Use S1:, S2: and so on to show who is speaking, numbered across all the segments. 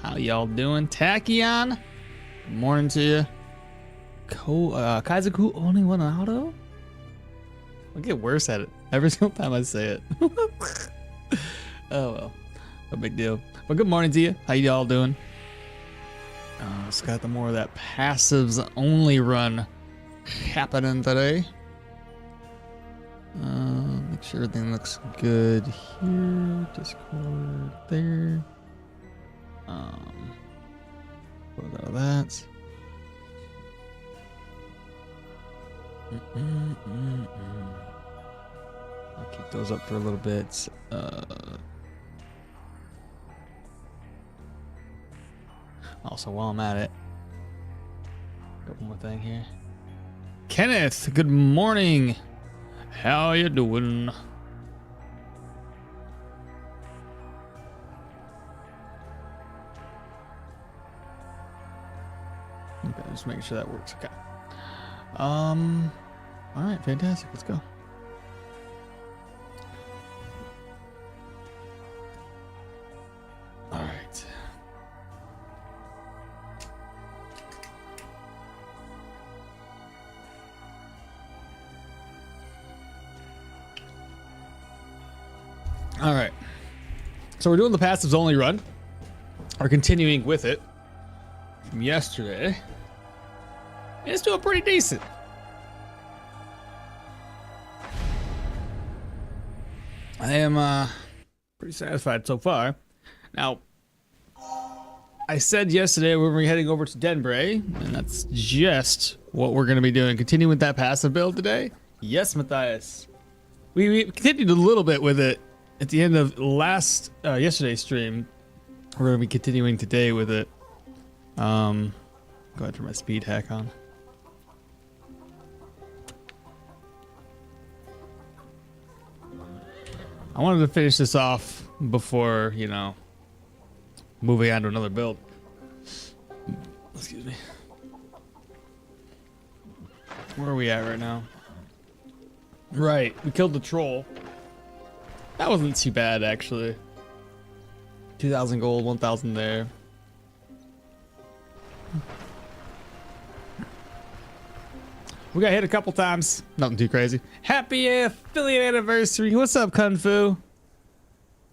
S1: How y'all doing? Tachyon, good morning to you. Kaizaku only one auto? I'll get worse at it every single time I say it. Oh well, no big deal. But good morning to you. How y'all doing? It's got the more of that passives only run happening today. Make sure everything looks good here. Discord there. Close out of that. I'll keep those up for a little bit. Also, while I'm at it, got one more thing here. Kenneth, good morning. How you doing? Okay, just making sure that works. Okay. All right, fantastic. Let's go. All right. All right. So we're doing the passives only run. We're continuing with it from yesterday. It's doing pretty decent. I am pretty satisfied so far. Now, I said yesterday we were heading over to Denbray, and that's just what we're going to be doing. Continuing with that passive build today. Yes, Matthias. We continued a little bit with it at the end of yesterday's stream. We're going to be continuing today with it. Go ahead and turn my speed hack on. I wanted to finish this off before, you know, moving on to another build. Excuse me. Where are we at right now? Right, we killed the troll. That wasn't too bad, actually. 2,000 gold, 1,000 there. We got hit a couple times. Nothing too crazy. Happy affiliate anniversary. What's up, Kung Fu?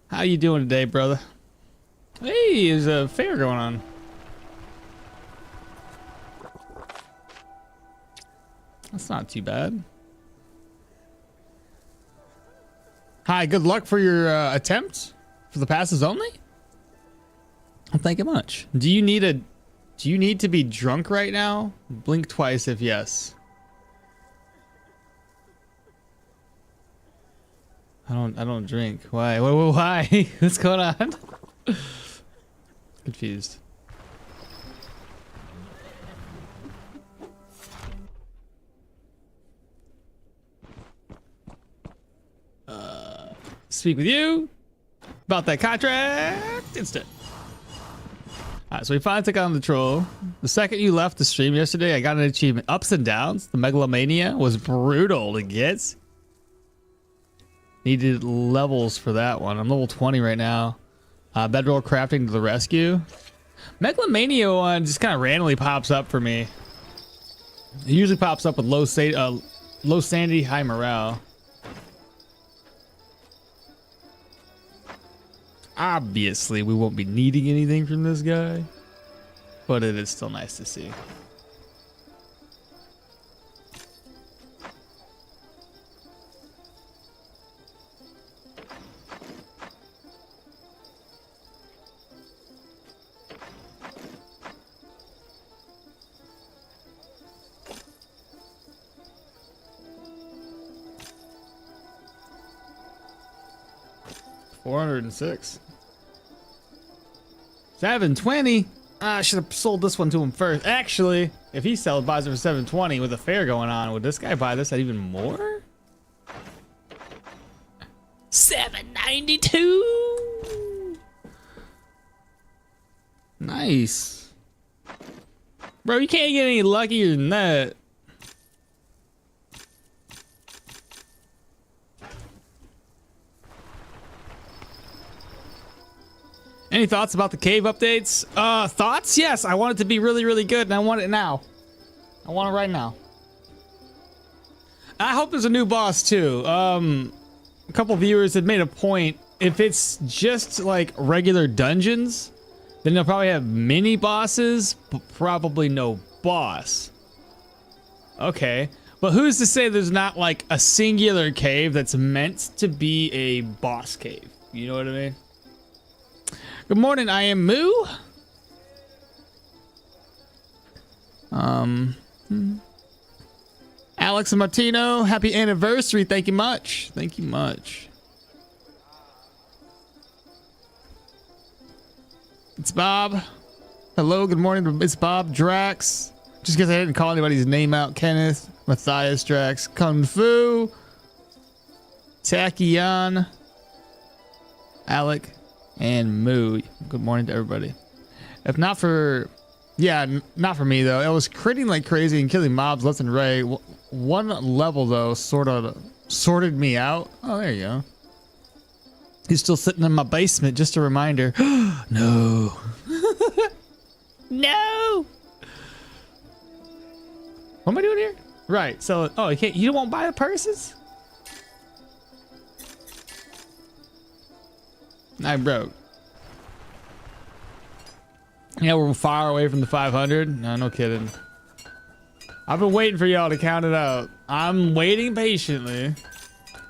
S1: How you doing today, brother? Hey, there's a fair going on. That's not too bad. Hi, good luck for your attempt for the passes only. Well, thank you much. Do you need to be drunk right now? Blink twice if yes. I don't drink. Why? Why? What's going on? Confused. Speak with you about that contract instant. Alright, so we finally took on the troll. The second you left the stream yesterday, I got an achievement. Ups and downs. The megalomania was brutal to get. Needed levels for that one. I'm level 20 right now. Bedroll crafting to the rescue. Megalomania one just kind of randomly pops up for me. It usually pops up with low sanity, high morale. Obviously, we won't be needing anything from this guy, but it is still nice to see. $406. 720. I should have sold this one to him first. Actually, if he buys it for 720 with a fair going on, would this guy buy this at even more? 792. Nice. Bro, you can't get any luckier than that. Any thoughts about the cave updates? Thoughts? Yes, I want it to be really, really good, and I want it now. I want it right now. I hope there's a new boss too. A couple viewers had made a point. If it's just like regular dungeons, then they'll probably have mini bosses, but probably no boss. Okay, but who's to say there's not like a singular cave that's meant to be a boss cave? You know what I mean? Good morning, I am Moo. Alex and Martino, happy anniversary. Thank you much. Thank you much. It's Bob. Hello, good morning. It's Bob. Drax. Just because I didn't call anybody's name out. Kenneth, Matthias, Drax, Kung Fu, Tachyon, Alec, and Moo. Good morning to everybody. If not for... Yeah, not for me though. It was critting like crazy and killing mobs left and right. One level though sort of sorted me out. Oh, there you go. He's still sitting in my basement. Just a reminder. No. No. What am I doing here? Right. So, oh, you can't. You won't buy the purses? I broke. Yeah, we're far away from the 500. No, no kidding. I've been waiting for y'all to count it out. I'm waiting patiently.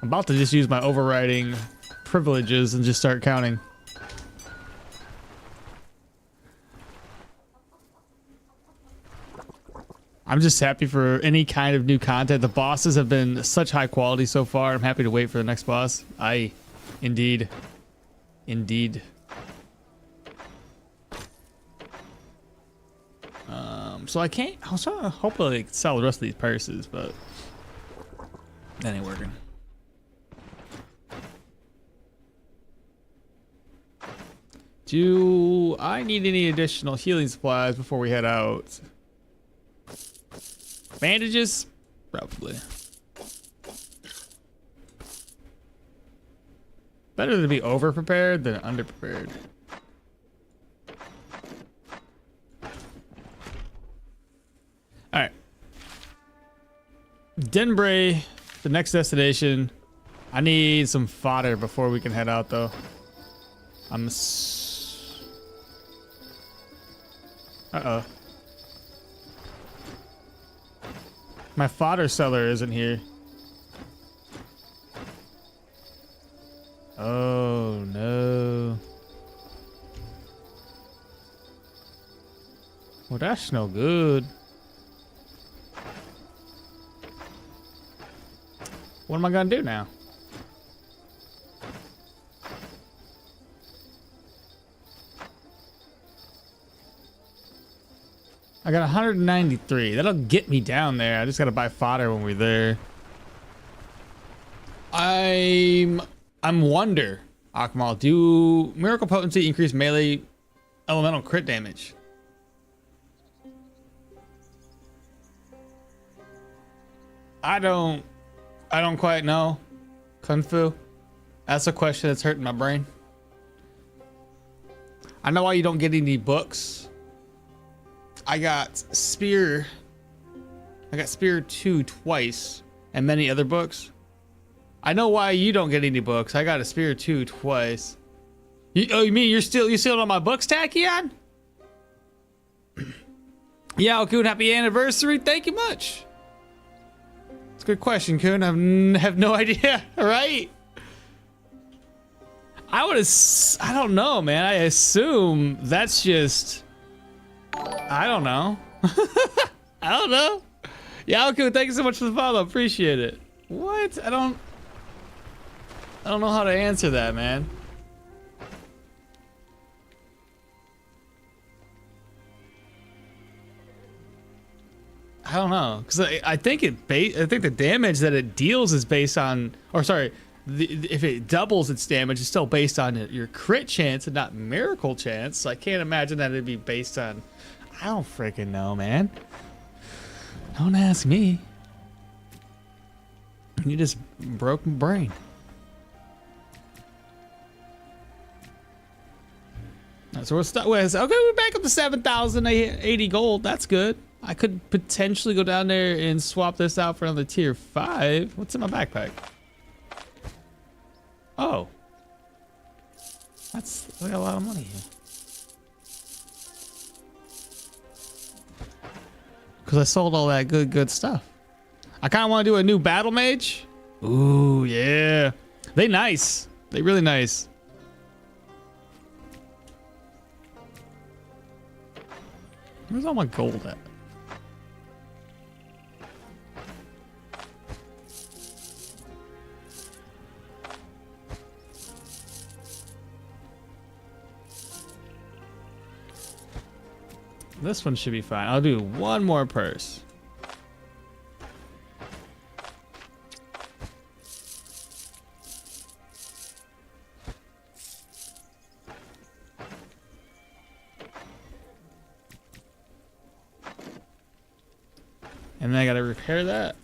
S1: I'm about to just use my overriding privileges and just start counting. I'm just happy for any kind of new content. The bosses have been such high quality so far. I'm happy to wait for the next boss. Indeed. So I can't. I was trying to hopefully sell the rest of these purses, but that ain't working. Do I need any additional healing supplies before we head out? Bandages? Probably. Better to be over-prepared than under-prepared. Alright. Denbray, the next destination. I need some fodder before we can head out, though. Uh-oh. My fodder seller isn't here. Oh, no. Well, that's no good. What am I gonna do now? I got 193. That'll get me down there. I just gotta buy fodder when we're there. I'm wonder, Akmal, do miracle potency increase melee elemental crit damage? I don't quite know. Kung Fu? That's a question that's hurting my brain. I know why you don't get any books. I got Spear 2 twice and many other books. I know why you don't get any books. I got a Spear 2 twice. You mean you still on my books, Tachyon? Yeah, Okun, happy anniversary. Thank you much. It's a good question, Kun. I have no idea, right? I don't know, man. I assume that's just, I don't know. I don't know. Yalku, thank you so much for the follow. Appreciate it. What? I don't know how to answer that, man. I don't know, because I think the damage that it deals is based on, or sorry, if it doubles its damage, it's still based on your crit chance and not miracle chance. So I can't imagine that it'd be based on. I don't freaking know, man. Don't ask me. You just broke my brain. So we're stuck with, okay, we're back up to 7,080 gold. That's good. I could potentially go down there and swap this out for another tier 5. What's in my backpack? Oh. We got a lot of money here. Because I sold all that good stuff. I kind of want to do a new battle mage. Ooh, yeah. They nice. They really nice. Where's all my gold at? This one should be fine. I'll do one more purse. And then I gotta repair that.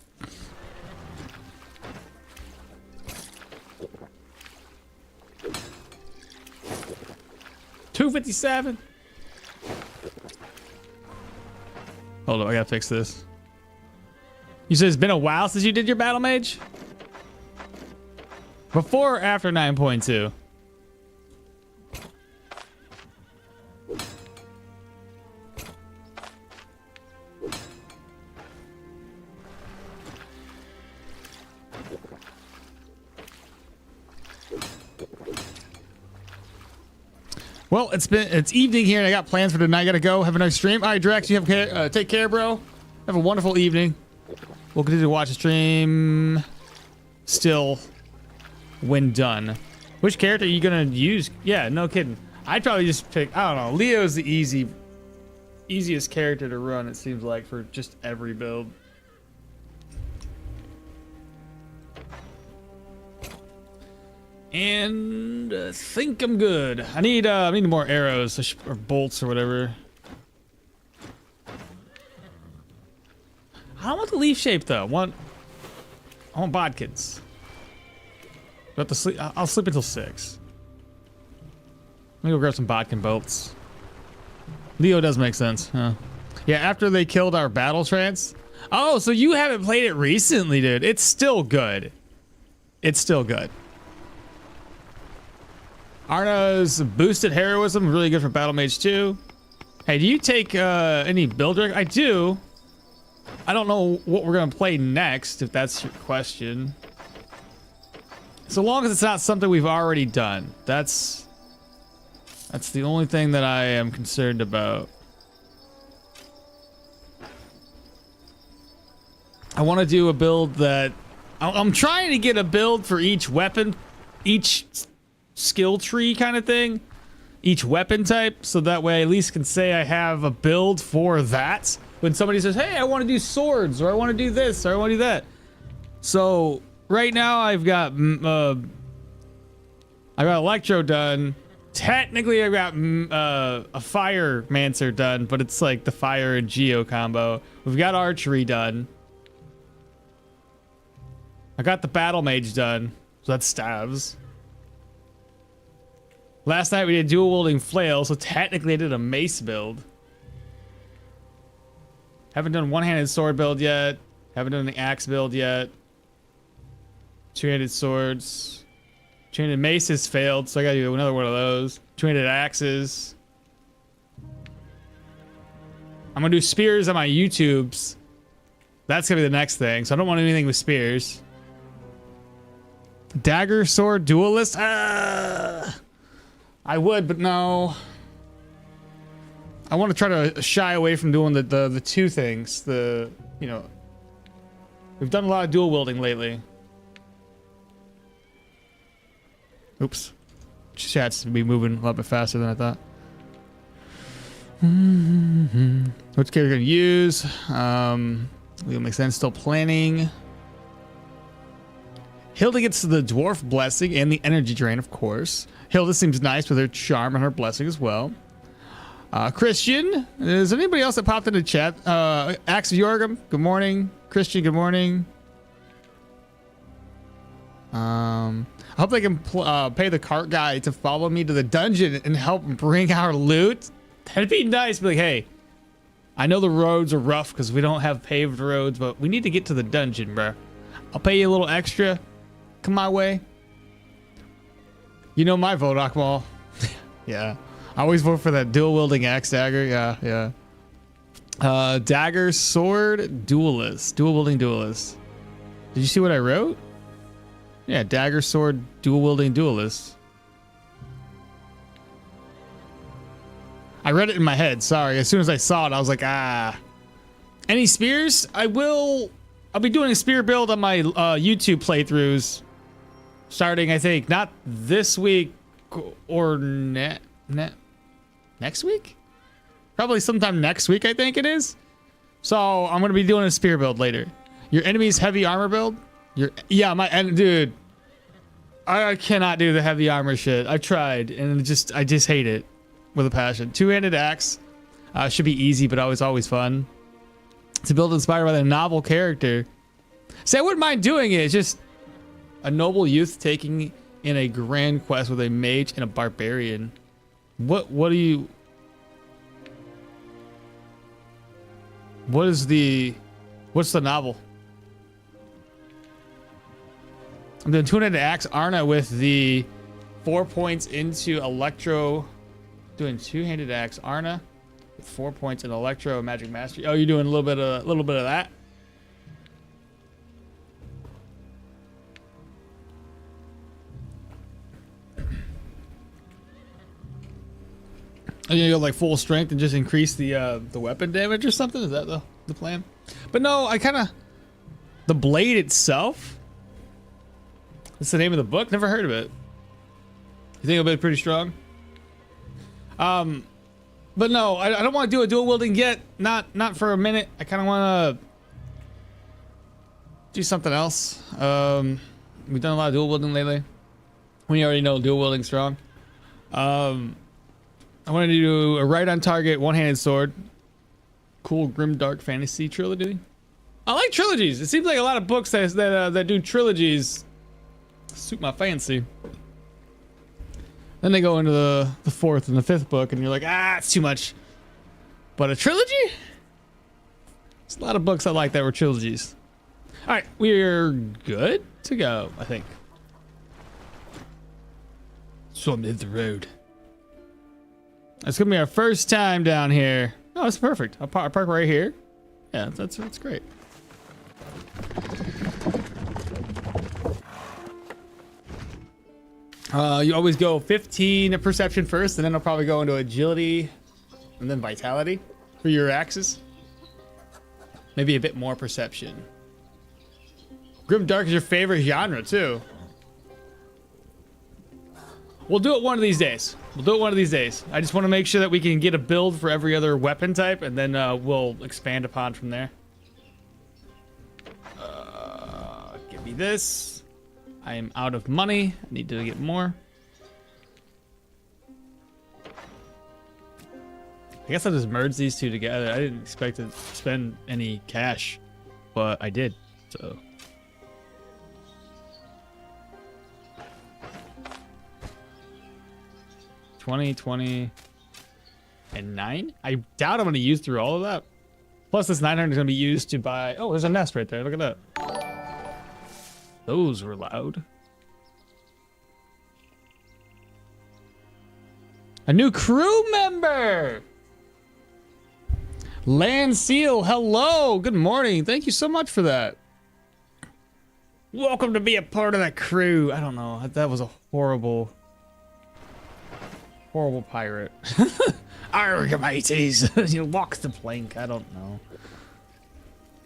S1: $257. Hold on, I gotta fix this. You said it's been a while since you did your battle mage? Before or after 9.2? Well, it's evening here, and I got plans for tonight. I gotta go. Have a nice stream. All right, Drex, you have care. Take care, bro. Have a wonderful evening. We'll continue to watch the stream. Still, when done. Which character are you gonna use? Yeah, no kidding. I'd probably just pick. I don't know. Leo's the easiest character to run. It seems like for just every build. And I think I'm good. I need more arrows or bolts or whatever. I don't want the leaf shape though. I want bodkins. But I'll sleep until 6. Let me go grab some bodkin bolts. Leo does make sense, huh? Yeah, after they killed our battle trance. Oh, so you haven't played it recently, dude. It's still good. It's still good. Arna's boosted heroism, really good for Battle Mage 2. Hey, do you take any build reg? I do. I don't know what we're gonna play next, if that's your question. So long as it's not something we've already done. That's the only thing that I am concerned about. I want to do a build that I'm trying to get a build for each weapon, each skill tree kind of thing, each weapon type, so that way I at least can say I have a build for that when somebody says, hey, I want to do swords, or I want to do this, or I want to do that. So right now I've got electro done. Technically I've got a fire mancer done, but it's like the fire and geo combo. We've got archery done. I got the battle mage done, so that's stabs. Last night we did dual wielding flail, so technically I did a mace build. Haven't done one-handed sword build yet. Haven't done the axe build yet. Two-handed swords. Two-handed maces failed, so I gotta do another one of those. Two-handed axes. I'm gonna do spears on my YouTubes. That's gonna be the next thing, so I don't want anything with spears. Dagger sword duelist? I would, but no. I want to try to shy away from doing the two things. We've done a lot of dual wielding lately. Oops. Chat's to be moving a lot bit faster than I thought. Which character gonna use? Will make sense. Still planning. Hilda gets the dwarf blessing and the energy drain, of course. Hilda seems nice with her charm and her blessing as well. Christian, is there anybody else that popped into chat? Axe of Yorgum, good morning. Christian, good morning. I hope they can pay the cart guy to follow me to the dungeon and help bring our loot. That'd be nice. Be like, hey, I know the roads are rough because we don't have paved roads, but we need to get to the dungeon, bro. I'll pay you a little extra. Come my way. You know my vote, Akmal. Yeah. I always vote for that dual wielding axe dagger. Yeah. Dagger, sword, duelist. Dual wielding duelist. Did you see what I wrote? Yeah, dagger, sword, dual wielding duelist. I read it in my head. Sorry. As soon as I saw it, I was like, ah. Any spears? I'll be doing a spear build on my YouTube playthroughs. Starting, I think, not this week or next week? Probably sometime next week, I think it is. So I'm going to be doing a spear build later. Your enemy's heavy armor build? Dude, I cannot do the heavy armor shit. I tried, and I just hate it with a passion. Two-handed axe should be easy, but always fun. It's a build inspired by the novel character. See, I wouldn't mind doing it. It's just a noble youth taking in a grand quest with a mage and a barbarian. What's the novel? I'm doing two-handed axe Arna with the 4 points into electro. Doing two-handed axe Arna with 4 points in electro magic mastery. Oh, you're doing a little bit of that. You go like full strength and just increase the weapon damage or something? Is that the plan? But no, the blade itself. That's the name of the book. Never heard of it. You think it'll be pretty strong? But no, I don't want to do a dual wielding yet. Not for a minute. I kind of want to do something else. We've done a lot of dual wielding lately. We already know dual wielding strong. I wanted to do a right on target one-handed sword. Cool grim dark fantasy trilogy. I like trilogies. It seems like a lot of books that do trilogies suit my fancy. Then they go into the fourth and the fifth book, and you're like, it's too much. But a trilogy? There's a lot of books I like that were trilogies. All right, we're good to go, I think. So I'm in the road. It's gonna be our first time down here. Oh, it's perfect. I'll park right here. Yeah, that's great. You always go 15 perception first, and then I'll probably go into agility, and then vitality for your axes. Maybe a bit more perception. Grim dark is your favorite genre too. We'll do it one of these days. I just want to make sure that we can get a build for every other weapon type, and then we'll expand upon from there. Give me this. I am out of money. I need to get more. I guess I'll just merge these two together. I didn't expect to spend any cash, but I did, so. $20, and 9. I doubt I'm going to use through all of that. Plus, this 900 is going to be used to buy. Oh, there's a nest right there. Look at that. Those were loud. A new crew member. Land Seal. Hello. Good morning. Thank you so much for that. Welcome to be a part of that crew. I don't know. That was a horrible pirate. Arg, mateys. You walk the plank. I don't know.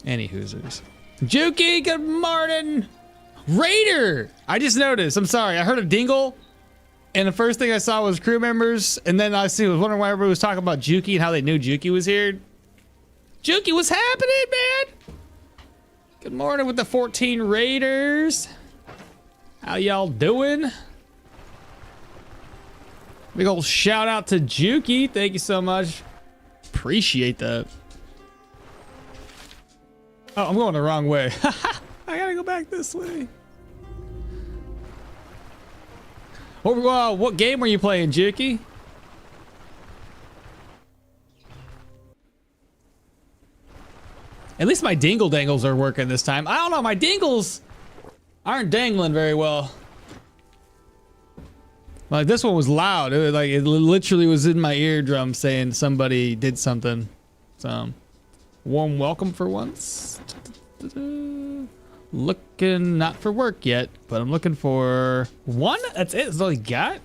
S1: Any hoosers. Juki, good morning. Raider. I just noticed. I'm sorry. I heard a dingle, and the first thing I saw was crew members, and then I was wondering why everybody was talking about Juki and how they knew Juki was here. Juki, what's happening, man? Good morning with the 14 Raiders. How y'all doing? Big old shout out to Juki. Thank you so much. Appreciate that. Oh, I'm going the wrong way. I gotta go back this way. What game were you playing, Jukey? At least my dingle dangles are working this time. I don't know, my dingles aren't dangling very well. Like this one was loud. It literally was in my eardrum saying somebody did something. So, warm welcome for once. Looking not for work yet, but I'm looking for one. That's it. That's all you got.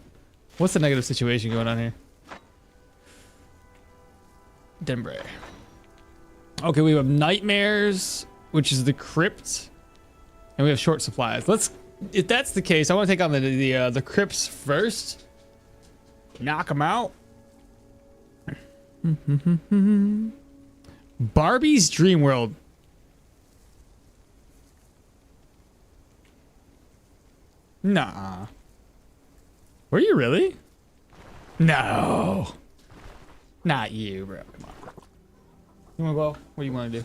S1: What's the negative situation going on here? Denbray. Okay, we have nightmares, which is the crypt, and we have short supplies. If that's the case, I want to take on the crypts first. Knock them out. Barbie's Dream World. Nah. Were you really? No. Not you, bro. Come on. You wanna go? What do you wanna do?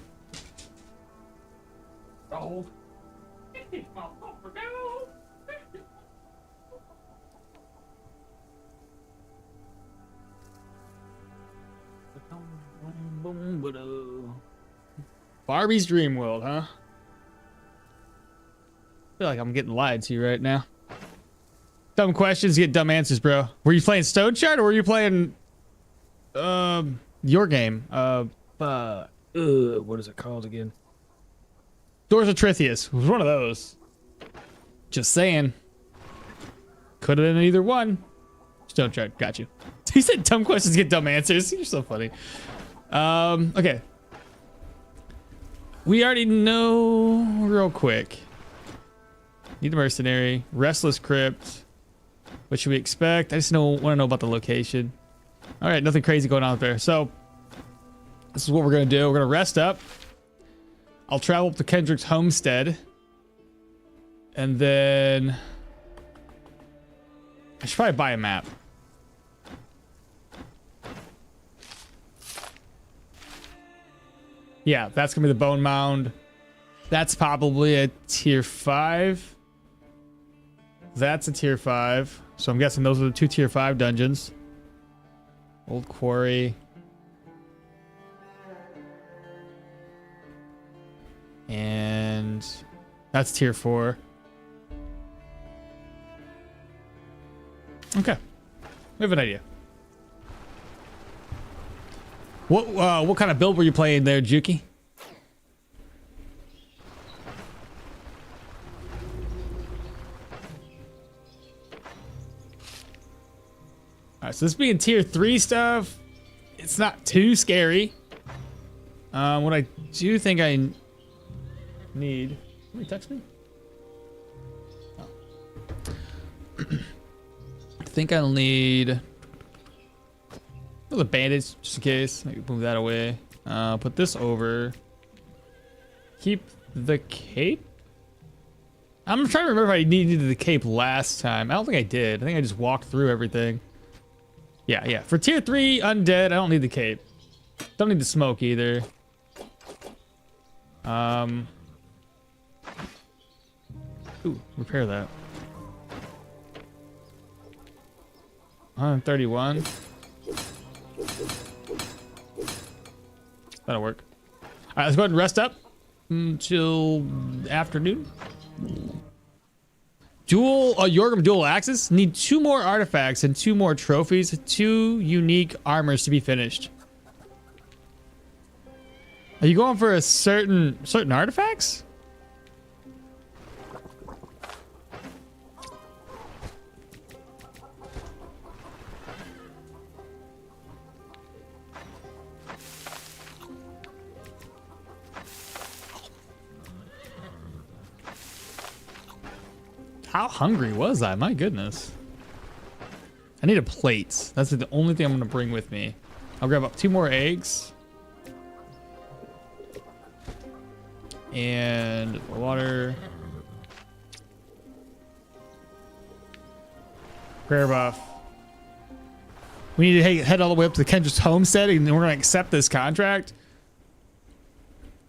S1: Hold. Barbie's Dream World, huh? I feel like I'm getting lied to right now. Dumb questions get dumb answers, bro. Were you playing Stoneshard or were you playing your game? What is it called again? Doors of Trithius. It was one of those. Just saying. Could have been either one. Stoneshard, got you. He said dumb questions get dumb answers. You're so funny. Okay. We already know real quick. Need a mercenary. Restless Crypt. What should we expect? I just want to know about the location. All right, nothing crazy going on there. So this is what we're gonna do. We're gonna rest up. I'll travel up to Kendrick's homestead, and then I should probably buy a map. Yeah, that's gonna be the bone mound. That's probably a tier 5. That's a tier 5. So I'm guessing those are the 2 tier 5 dungeons. Old quarry. And that's tier 4. Okay. We have an idea. What kind of build were you playing there, Juki? Alright, so this being tier 3 stuff, it's not too scary. What I do think I need... Somebody text me? Oh. I think I'll need... the bandage, just in case. Maybe move that away. Put this over. Keep the cape? I'm trying to remember if I needed the cape last time. I don't think I did. I think I just walked through everything. Yeah. For tier 3 undead, I don't need the cape. Don't need the smoke either. Ooh, repair that. 131. That'll work. All right, let's go ahead and rest up until afternoon. Yorgrim dual axes. Need 2 more artifacts and 2 more trophies. 2 unique armors to be finished. Are you going for a certain artifacts? How hungry was I? My goodness. I need a plate. That's the only thing I'm going to bring with me. I'll grab up 2 more eggs. And water. Prayer buff. We need to head all the way up to the Kendra's homestead, and then we're going to accept this contract.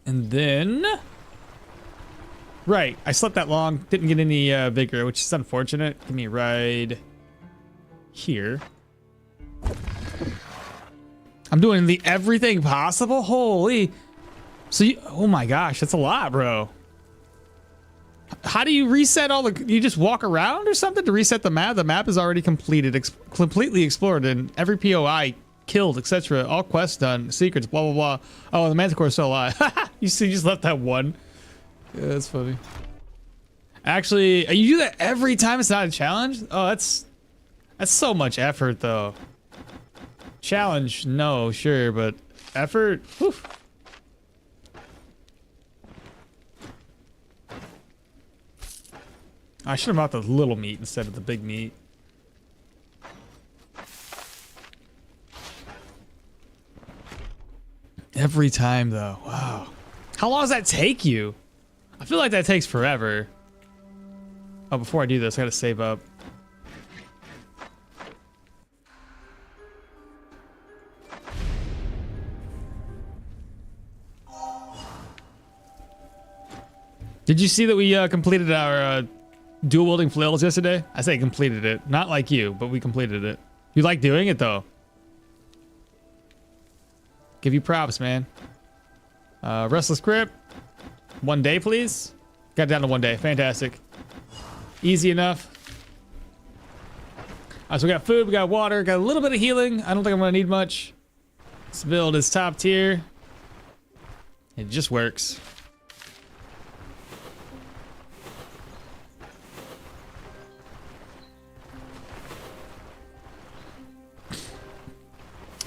S1: And then... Right, I slept that long, didn't get any vigor, which is unfortunate. Give me a ride here. I'm doing the everything possible. Holy. So you, oh my gosh, that's a lot, bro. How do you reset all the, you just walk around or something to reset the map? The map is already completed, completely explored, and every POI killed, etc. All quests done, secrets, blah, blah, blah. Oh, the Manticore is still alive. You see, you just left that one. Yeah, that's funny. Actually, you do that every time it's not a challenge? Oh, that's so much effort, though. Challenge, no, sure, but effort, whew. I should have bought the little meat instead of the big meat. Every time, though. Wow. How long does that take you? I feel like that takes forever. Oh, before I do this, I gotta save up. Did you see that we completed our dual wielding flails yesterday? I say completed it. Not like you, but we completed it. You like doing it, though. Give you props, man. Restless Grip. 1 day, please. Got down to 1 day. Fantastic. Easy enough. Alright, so we got food, we got water, got a little bit of healing. I don't think I'm gonna need much. This build is top tier. It just works.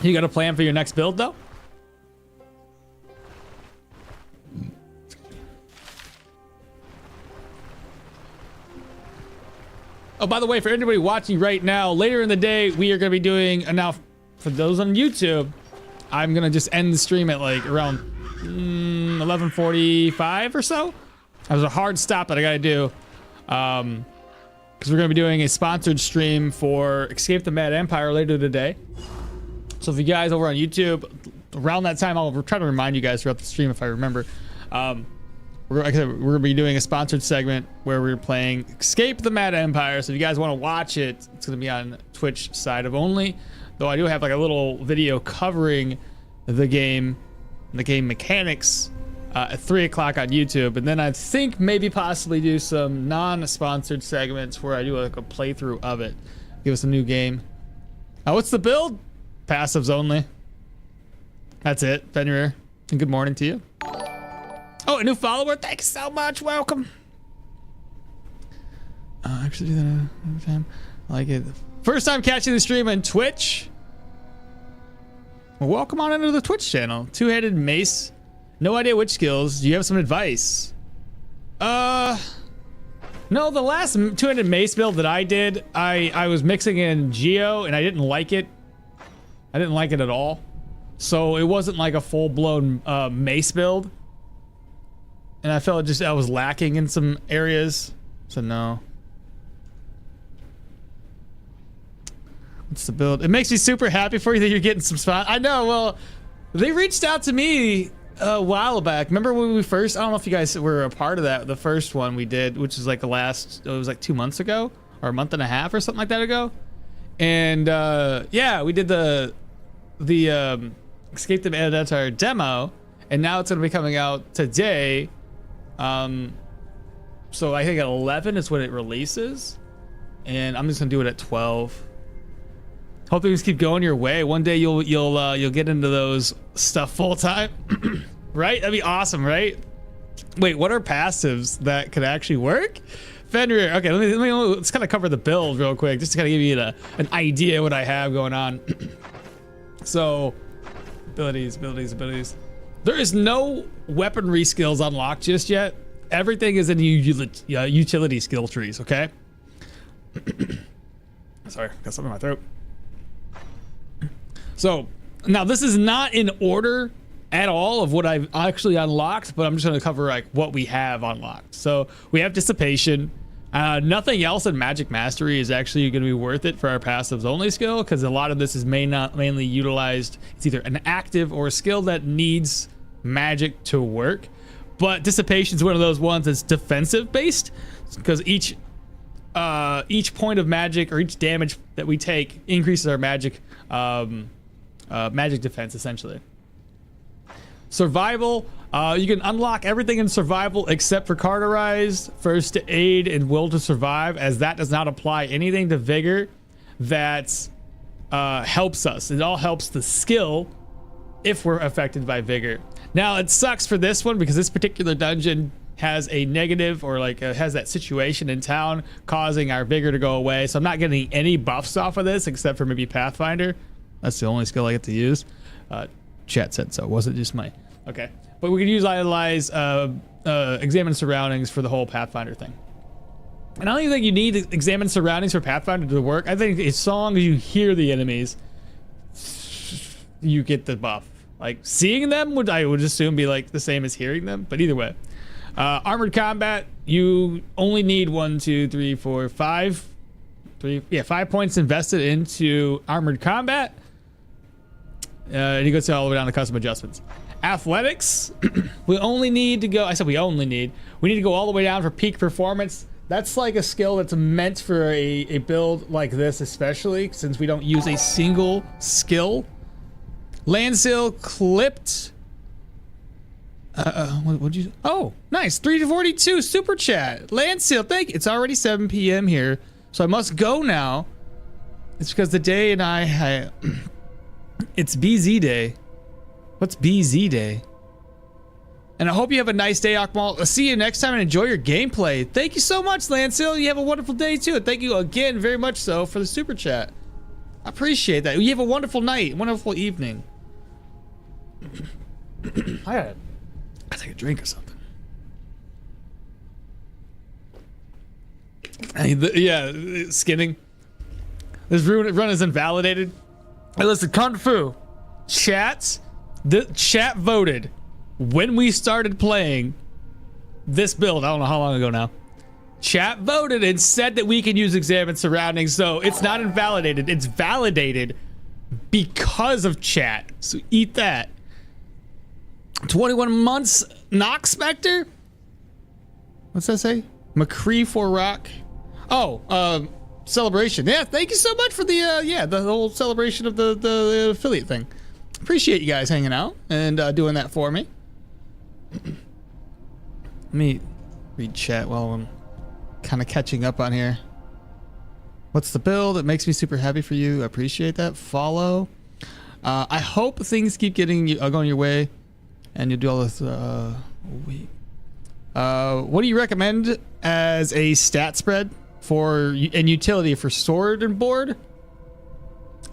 S1: You got a plan for your next build, though? Oh, by the way, for anybody watching right now, later in the day, we are going to be doing, and now for those on YouTube, I'm going to just end the stream at like around 11:45 or so. That was a hard stop that I got to do. Because we're going to be doing a sponsored stream for Escape the Mad Empire later today. So if you guys over on YouTube, around that time, I'll try to remind you guys throughout the stream if I remember. Like I said, we're gonna be doing a sponsored segment where we're playing Escape the Mad Empire. So if you guys want to watch it, it's gonna be on Twitch side of only. Though I do have like a little video covering the game mechanics at 3 o'clock on YouTube, and then I think maybe possibly do some non-sponsored segments where I do like a playthrough of it. Give us a new game. What's the build? Passives only. That's it, Fenrir. And good morning to you. Oh, a new follower. Thanks so much. Welcome. Actually do that every time. I like it. First time catching the stream on Twitch. Well, welcome on into the Twitch channel. Two-handed mace. No idea which skills. Do you have some advice? No, the last two-handed mace build that I did, I was mixing in Geo and I didn't like it. I didn't like it at all. So it wasn't like a full-blown mace build. And I felt I was lacking in some areas. So no. What's the build? It makes me super happy for you that you're getting some spot. I know, well, they reached out to me a while back. Remember when we first, I don't know if you guys were a part of that, the first one we did, which is like the last, it was like 2 months ago or a month and a half or something like that ago. And yeah, we did the Escape the Mad Empire demo, and now it's going to be coming out today. So I think at 11 is when it releases, and I'm just gonna do it at 12. Hope things keep going your way. One day you'll get into those stuff full time, right? That'd be awesome, right? Wait, what are passives that could actually work? Fenrir. Okay, let's kind of cover the build real quick, just to kind of give you an idea what I have going on. So, abilities. There is no weaponry skills unlocked just yet. Everything is in utility skill trees, okay? Sorry, got something in my throat. So, now this is not in order at all of what I've actually unlocked, but I'm just gonna cover like what we have unlocked. So, we have Dissipation. Nothing else in Magic Mastery is actually gonna be worth it for our passives only skill, because a lot of this is mainly utilized. It's either an active or a skill that needs magic to work. But Dissipation is one of those ones that's defensive based, because each each point of magic or each damage that we take increases our magic magic defense, essentially. Survival, you can unlock everything in survival except for cauterize, first aid, and will to survive, as that does not apply anything to vigor that helps us. It all helps the skill if we're affected by vigor. Now, it sucks for this one because this particular dungeon has a negative, or like has that situation in town causing our vigor to go away. So I'm not getting any buffs off of this except for maybe Pathfinder. That's the only skill I get to use. Chat said so. Was it just my... Okay. But we can use Idolize, Examine Surroundings for the whole Pathfinder thing. And I don't even think you need Examine Surroundings for Pathfinder to work. I think as long as you hear the enemies, you get the buff. Like, seeing them I would assume be like the same as hearing them, but either way. Armored combat, you only need 5 points invested into armored combat. And you go all the way down to custom adjustments. Athletics, we need to go all the way down for peak performance. That's like a skill that's meant for a build like this, especially since we don't use a single skill. Landseal clipped. What'd you? Oh, nice. 342 super chat. Landseal, thank you. It's already 7 p.m. here, so I must go now. It's because the day and I it's BZ Day. What's BZ Day? And I hope you have a nice day, Akmal. I'll see you next time and enjoy your gameplay. Thank you so much, Landseal. You have a wonderful day too. And thank you again very much so for the super chat. I appreciate that. You have a wonderful night, wonderful evening. I take a drink or something. Yeah, skinning. This run is invalidated. Hey, listen, Kung Fu. The chat voted when we started playing this build. I don't know how long ago now. Chat voted and said that we can use Examine Surroundings, so it's not invalidated. It's validated because of chat. So eat that. 21 months, Nox Spectre? What's that say? McCree for Rock. Oh, celebration. Yeah, thank you so much for the whole celebration of the affiliate thing. Appreciate you guys hanging out and doing that for me. Let me read chat while I'm kind of catching up on here. What's the build? It makes me super happy for you. I appreciate that. Follow. I hope things keep going your way, and you do all this. What do you recommend as a stat spread for and utility for sword and board?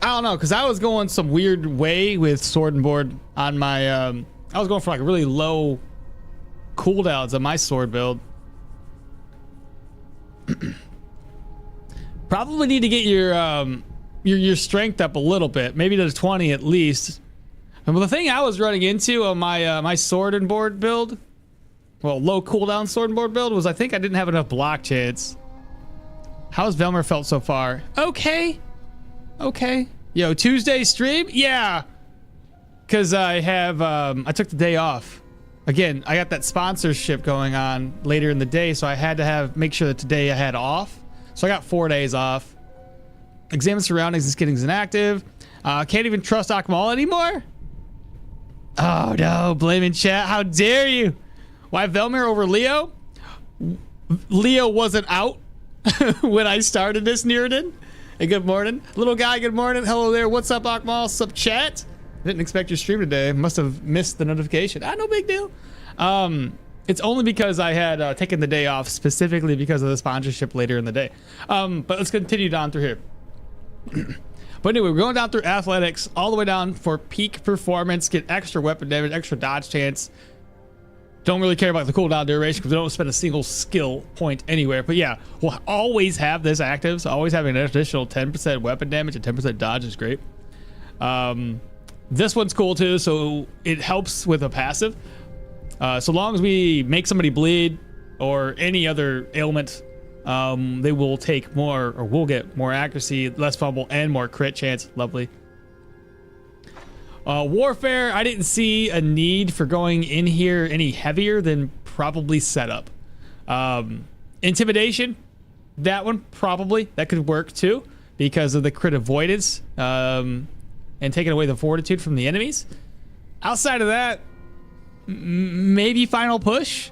S1: I don't know, because I was going some weird way with sword and board on my. I was going for like really low cooldowns on my sword build. Probably need to get your strength up a little bit, maybe to 20 at least. And the thing I was running into on my my sword and board build, well, low cooldown sword and board build, was I think I didn't have enough block chance. How's Velmer felt so far? Okay. Yo, Tuesday stream? Yeah. Cause I took the day off. Again, I got that sponsorship going on later in the day, so I had to make sure that today I had off. So I got 4 days off. Examine Surroundings is getting inactive. Can't even trust Akmal anymore? Oh no, blaming chat. How dare you? Why Velmer over Leo? Leo wasn't out when I started this, Nearden. Hey, good morning. Little guy, good morning. Hello there. What's up, Akmal? What's up, chat? Didn't expect your stream today. Must have missed the notification. No big deal. It's only because I had taken the day off specifically because of the sponsorship later in the day. But let's continue down through here. But anyway, we're going down through athletics all the way down for peak performance, get extra weapon damage, extra dodge chance. Don't really care about the cooldown duration because we don't spend a single skill point anywhere. But yeah, we'll always have this active, so always having an additional 10% weapon damage and 10% dodge is great. This one's cool too, so it helps with a passive. So long as we make somebody bleed or any other ailment, they will take more, or we'll get more accuracy, less fumble, and more crit chance. Lovely. Warfare, I didn't see a need for going in here any heavier than probably setup. Intimidation, That one probably, that could work too because of the crit avoidance and taking away the fortitude from the enemies. Outside of that, maybe final push.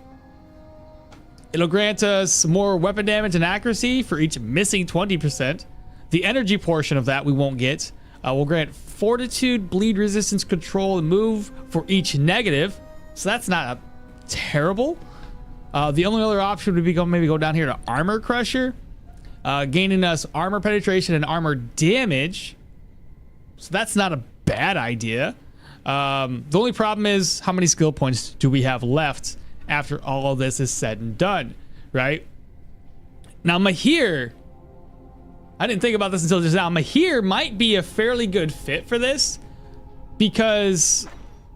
S1: It'll grant us more weapon damage and accuracy for each missing 20%. The energy portion of that we won't get. We'll grant fortitude, bleed resistance, control, and move for each negative. So that's not terrible. The only other option would be maybe go down here to Armor Crusher, gaining us armor penetration and armor damage. So that's not a bad idea. The only problem is how many skill points do we have left after all of this is said and done, right? Now Mahir, I didn't think about this until just now. Mahir might be a fairly good fit for this because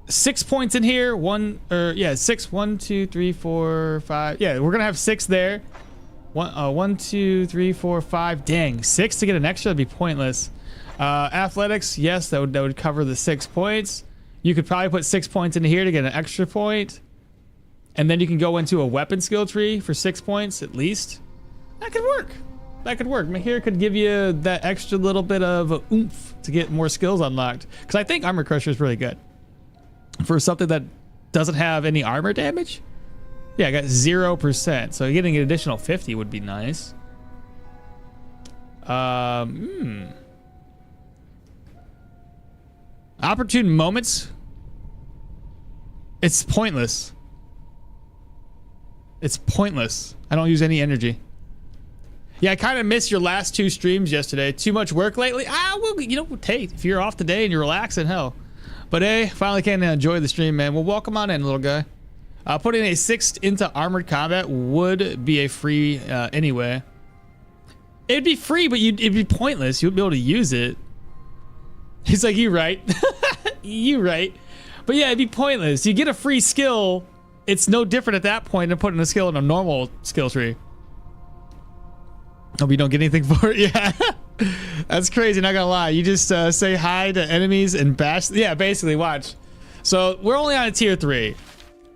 S1: 6 points in here, 1, 2, 3, 4, 5. Yeah, we're gonna have 6 there. 1, 2, 3, 4, 5. Dang, 6 to get an extra would be pointless. Athletics, yes, that would cover the 6 points. You could probably put 6 points into here to get an extra point. And then you can go into a weapon skill tree for 6 points at least. That could work. That could work. Mahir could give you that extra little bit of oomph to get more skills unlocked. Because I think Armor Crusher is really good. For something that doesn't have any armor damage? Yeah, I got 0%. So getting an additional 50 would be nice. Opportune moments. It's pointless. It's pointless. I don't use any energy. Yeah, I kind of missed your last 2 streams yesterday. Too much work lately? Well, you know, hey, if you're off today and you're relaxing, hell. But hey, finally can enjoy the stream, man. Well, welcome on in, little guy. Putting a 6th into armored combat would be a free anyway. It'd be free, but it'd be pointless. You wouldn't be able to use it. He's like, you right. You right. But yeah, it'd be pointless. You get a free skill. It's no different at that point than putting a skill in a normal skill tree. Hope you don't get anything for it. Yeah. That's crazy, not gonna lie. You just say hi to enemies and bash. Yeah, basically, watch. So we're only on a tier 3.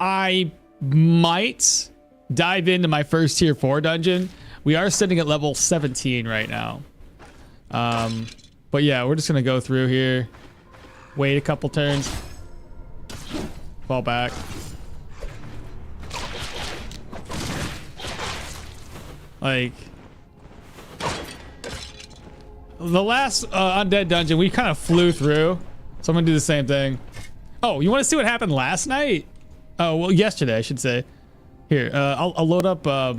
S1: I might dive into my first tier 4 dungeon. We are sitting at level 17 right now. But yeah, we're just gonna go through here. Wait a couple turns. Fall back. Like the last undead dungeon, we kind of flew through. So I'm gonna do the same thing. Oh, you want to see what happened last night? Oh, well, yesterday, I should say. Here, I'll load up a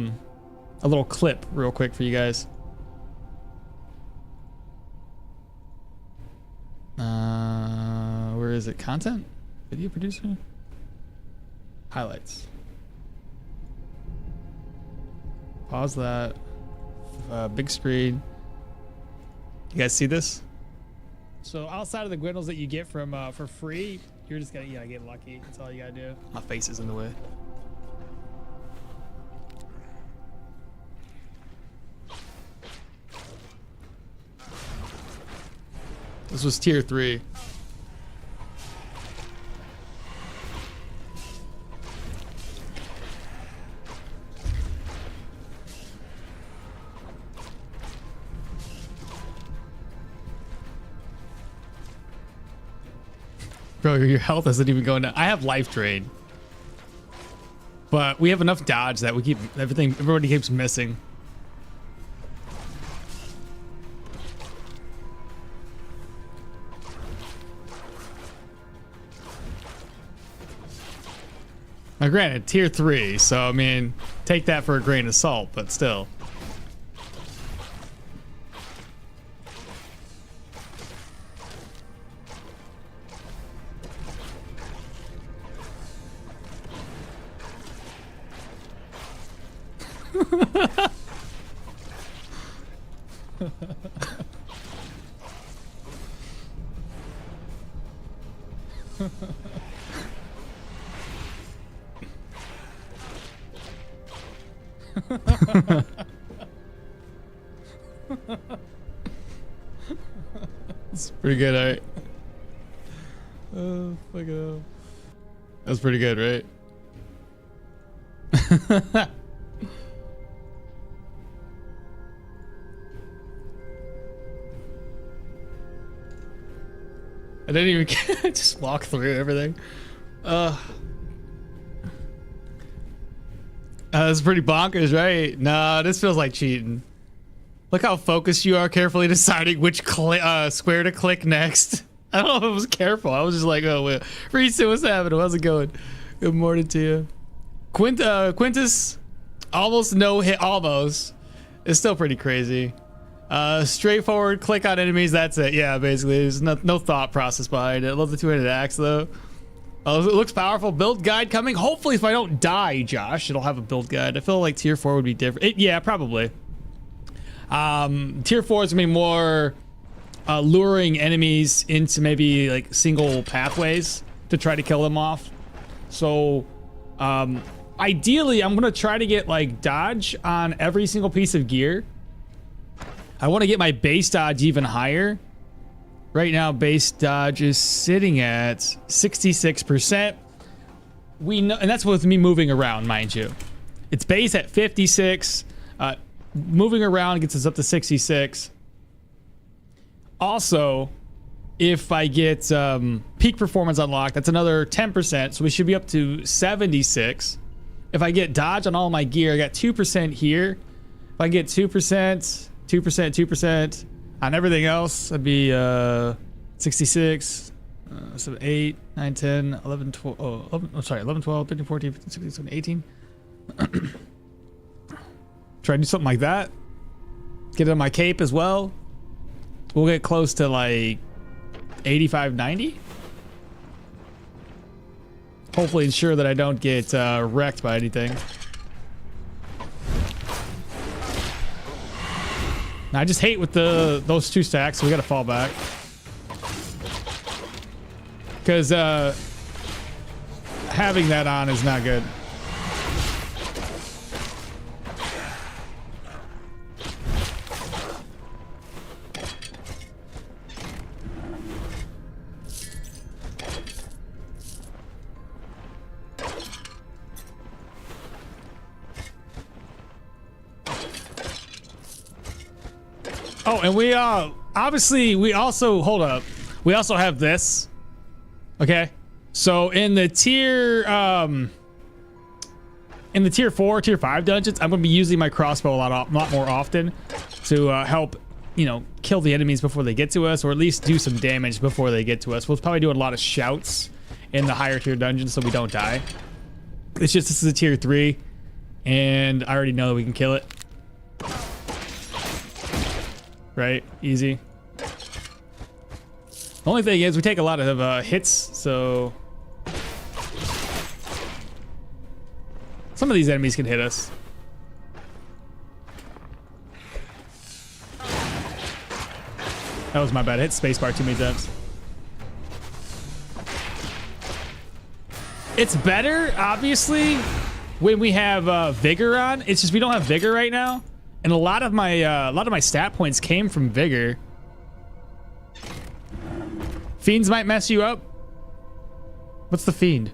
S1: little clip real quick for you guys. Where is it? Content? Video producer? Highlights. Pause that. Big screen. You guys see this? So outside of the Gwendolys that you get from for free, you're just gonna get lucky. That's all you gotta do. My face is in the way. This was tier 3. Bro, your health isn't even going down. I have life drain. But we have enough dodge that we keep everybody keeps missing. Now granted, tier 3, so I mean, take that for a grain of salt, but still. It's pretty good, alright. Oh, fuck it up. That's pretty good, right? I didn't even just walk through everything. That's pretty bonkers, right? Nah, this feels like cheating. Look how focused you are, carefully deciding which square to click next. I don't know if I was careful. I was just like, oh, wait. Reese, what's happening? How's it going? Good morning to you. Quintus, almost no hit, almost. It's still pretty crazy. Straightforward, click on enemies, that's it. Yeah, basically, there's no thought process behind it. I love the two-handed axe, though. Oh, it looks powerful. Build guide coming. Hopefully, if I don't die, Josh, it'll have a build guide. I feel like tier 4 would be different. Yeah, probably. Tier 4 is gonna be more luring enemies into maybe like single pathways to try to kill them off. So, ideally, I'm gonna try to get like dodge on every single piece of gear. I want to get my base dodge even higher. Right now, base dodge is sitting at 66%. We know, and that's with me moving around, mind you. It's base at 56. Moving around gets us up to 66. Also, if I get peak performance unlocked, that's another 10%. So we should be up to 76. If I get dodge on all my gear, I got 2% here. If I get 2%, 2% on everything else, I'd be 66, so 8, 9, 10, 11, 12, 11, 12, 13, 14, 15, 16, 17, 18. Try to do something like that. Get it on my cape as well. We'll get close to like 85, 90. Hopefully ensure that I don't get wrecked by anything. Now, I just hate with those two stacks, so we gotta fall back. Because having that on is not good. Oh, and we obviously we also hold up. We also have this. Okay, so in the tier 4, tier 5 dungeons, I'm gonna be using my crossbow a lot more often to help, you know, kill the enemies before they get to us, or at least do some damage before they get to us. We'll probably do a lot of shouts in the higher tier dungeons so we don't die. It's just this is a tier 3, and I already know that we can kill it. Right, easy. The only thing is we take a lot of hits, so some of these enemies can hit us. That was my bad. I hit spacebar too many times. It's better, obviously, when we have vigor on. It's just we don't have vigor right now, and a lot of my stat points came from vigor. Fiends might mess you up. What's the fiend?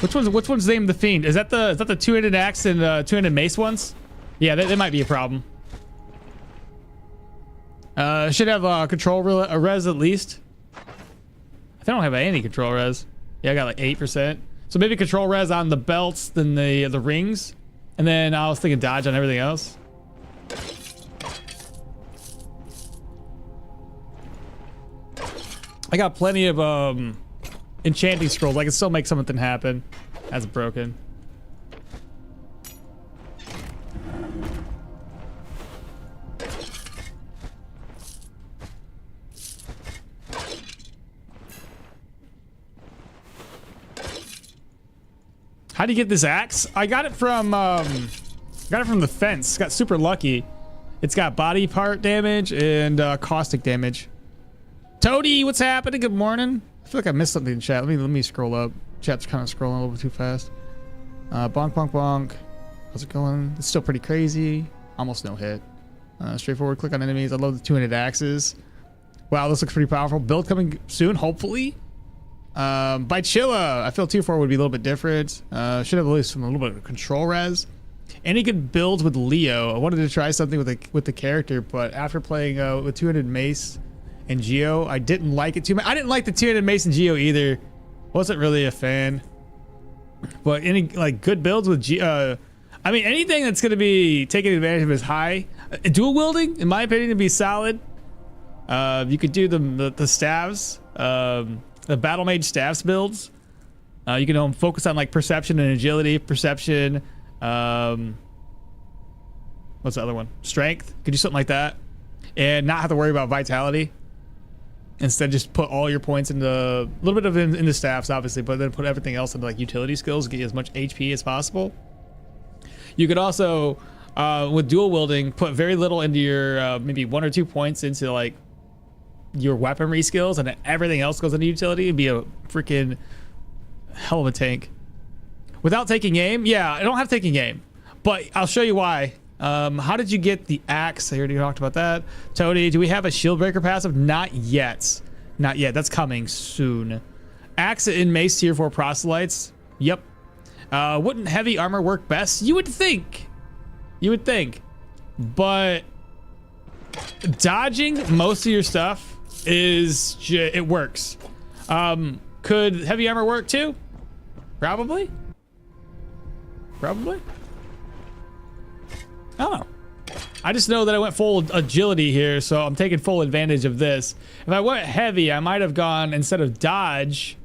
S1: Which one's named the fiend? Is that the two-handed axe and two-handed mace ones? Yeah, they might be a problem. Should have control res at least. I don't have any control res. Yeah, I got like 8%. So maybe control res on the belts, then the rings, and then I was thinking dodge on everything else. I got plenty of enchanting scrolls. I can still make something happen. That's broken. How do you get this axe? I got it from the fence. Got super lucky. It's got body part damage and caustic damage. Toady, what's happening? Good morning. I feel like I missed something in chat. Let me scroll up. Chat's kind of scrolling a little bit too fast. Bonk, bonk, bonk. How's it going? It's still pretty crazy. Almost no hit. Straightforward. Click on enemies. I love the two-handed axes. Wow, this looks pretty powerful. Build coming soon, hopefully. By Chilla, I feel tier 4 would be a little bit different. Should have at least a little bit of control res. Any good builds with Leo? I wanted to try something with the character, but after playing with 200 Mace and Geo, I didn't like it too much. I didn't like the 200 Mace and Geo either. Wasn't really a fan. But any like good builds with Geo, I mean anything that's going to be taking advantage of his high dual wielding, in my opinion, to be solid. You could do the staves, the battle mage staves builds. You can focus on like perception and agility, perception. What's the other one? Strength. Could do something like that, and not have to worry about vitality. Instead, just put all your points into a little bit of into staffs, obviously, but then put everything else into like utility skills, get you as much HP as possible. You could also, with dual wielding, put very little into your maybe 1 or 2 points into like your weaponry skills, and then everything else goes into utility. It'd be a freaking hell of a tank. Without taking aim, yeah, I don't have taking aim, but I'll show you why. How did you get the axe? I already talked about that. Toady, do we have a shield breaker passive? Not yet. Not yet. That's coming soon. Axe in Mace tier 4 proselytes. Yep. Wouldn't heavy armor work best? You would think. You would think. But dodging most of your stuff is it works. Could heavy armor work too? Probably. Probably. I don't know. I just know that I went full agility here, so I'm taking full advantage of this. If I went heavy, I might have gone instead of dodge.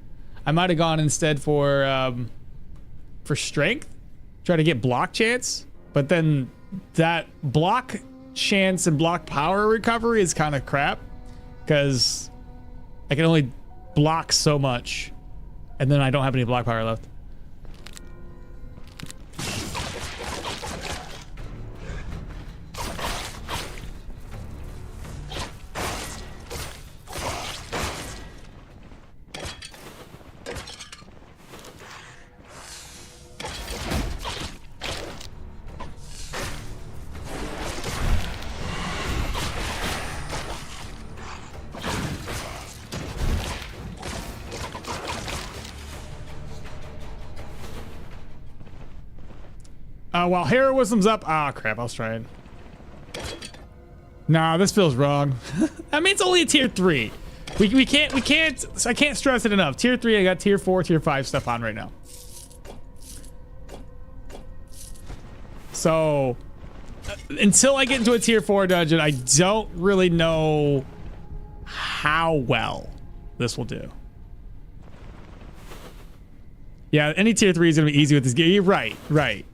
S1: I might have gone instead for strength, try to get block chance. But then that block chance and block power recovery is kind of crap because I can only block so much, and then I don't have any block power left. While heroism's up, crap, I was trying. Nah, this feels wrong. I mean, it's only a tier 3. We can't, I can't stress it enough. Tier 3, I got tier 4, tier 5 stuff on right now. So, until I get into a tier 4 dungeon, I don't really know how well this will do. Yeah, any tier 3 is gonna be easy with this game. You're right, right.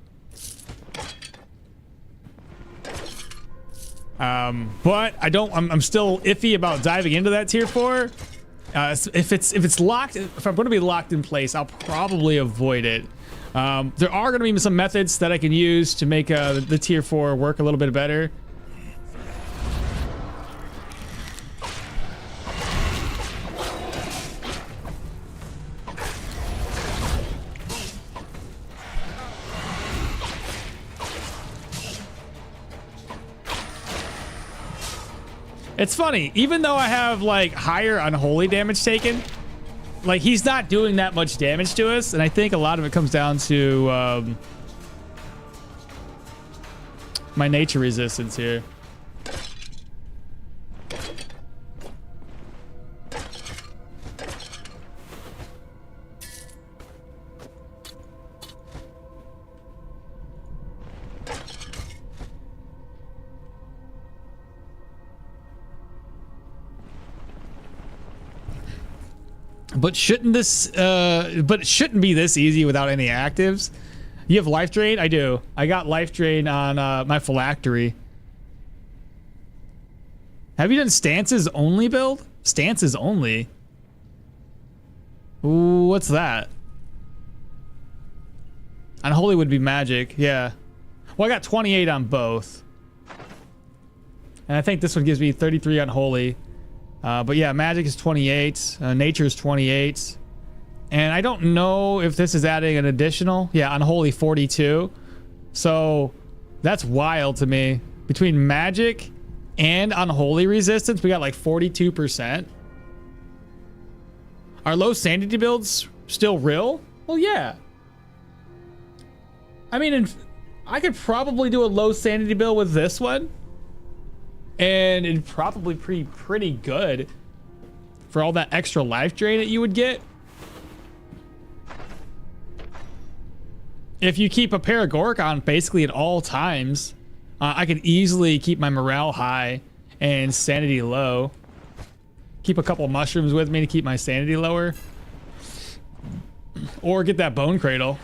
S1: But I'm still iffy about diving into that tier 4. If it's locked, if I'm going to be locked in place, I'll probably avoid it. There are going to be some methods that I can use to make the tier 4 work a little bit better. It's funny, even though I have like higher unholy damage taken, like he's not doing that much damage to us, and I think a lot of it comes down to my nature resistance here. But shouldn't this but it shouldn't be this easy without any actives. You have life drain? I do. I got life drain on my phylactery. Have you done stances only build? Stances only? Ooh, what's that? Unholy would be magic, yeah. Well, I got 28 on both. And I think this one gives me 33 unholy. But yeah, magic is 28, nature is 28, and I don't know if this is adding an additional, yeah, unholy 42, so that's wild to me. Between magic and unholy resistance, we got like 42%. Are low sanity builds still real? Well, yeah. I mean, I could probably do a low sanity build with this one, and it'd probably be pretty good for all that extra life drain that you would get. If you keep a Paragoric on basically at all times, I could easily keep my morale high and sanity low. Keep a couple mushrooms with me to keep my sanity lower. Or get that bone cradle.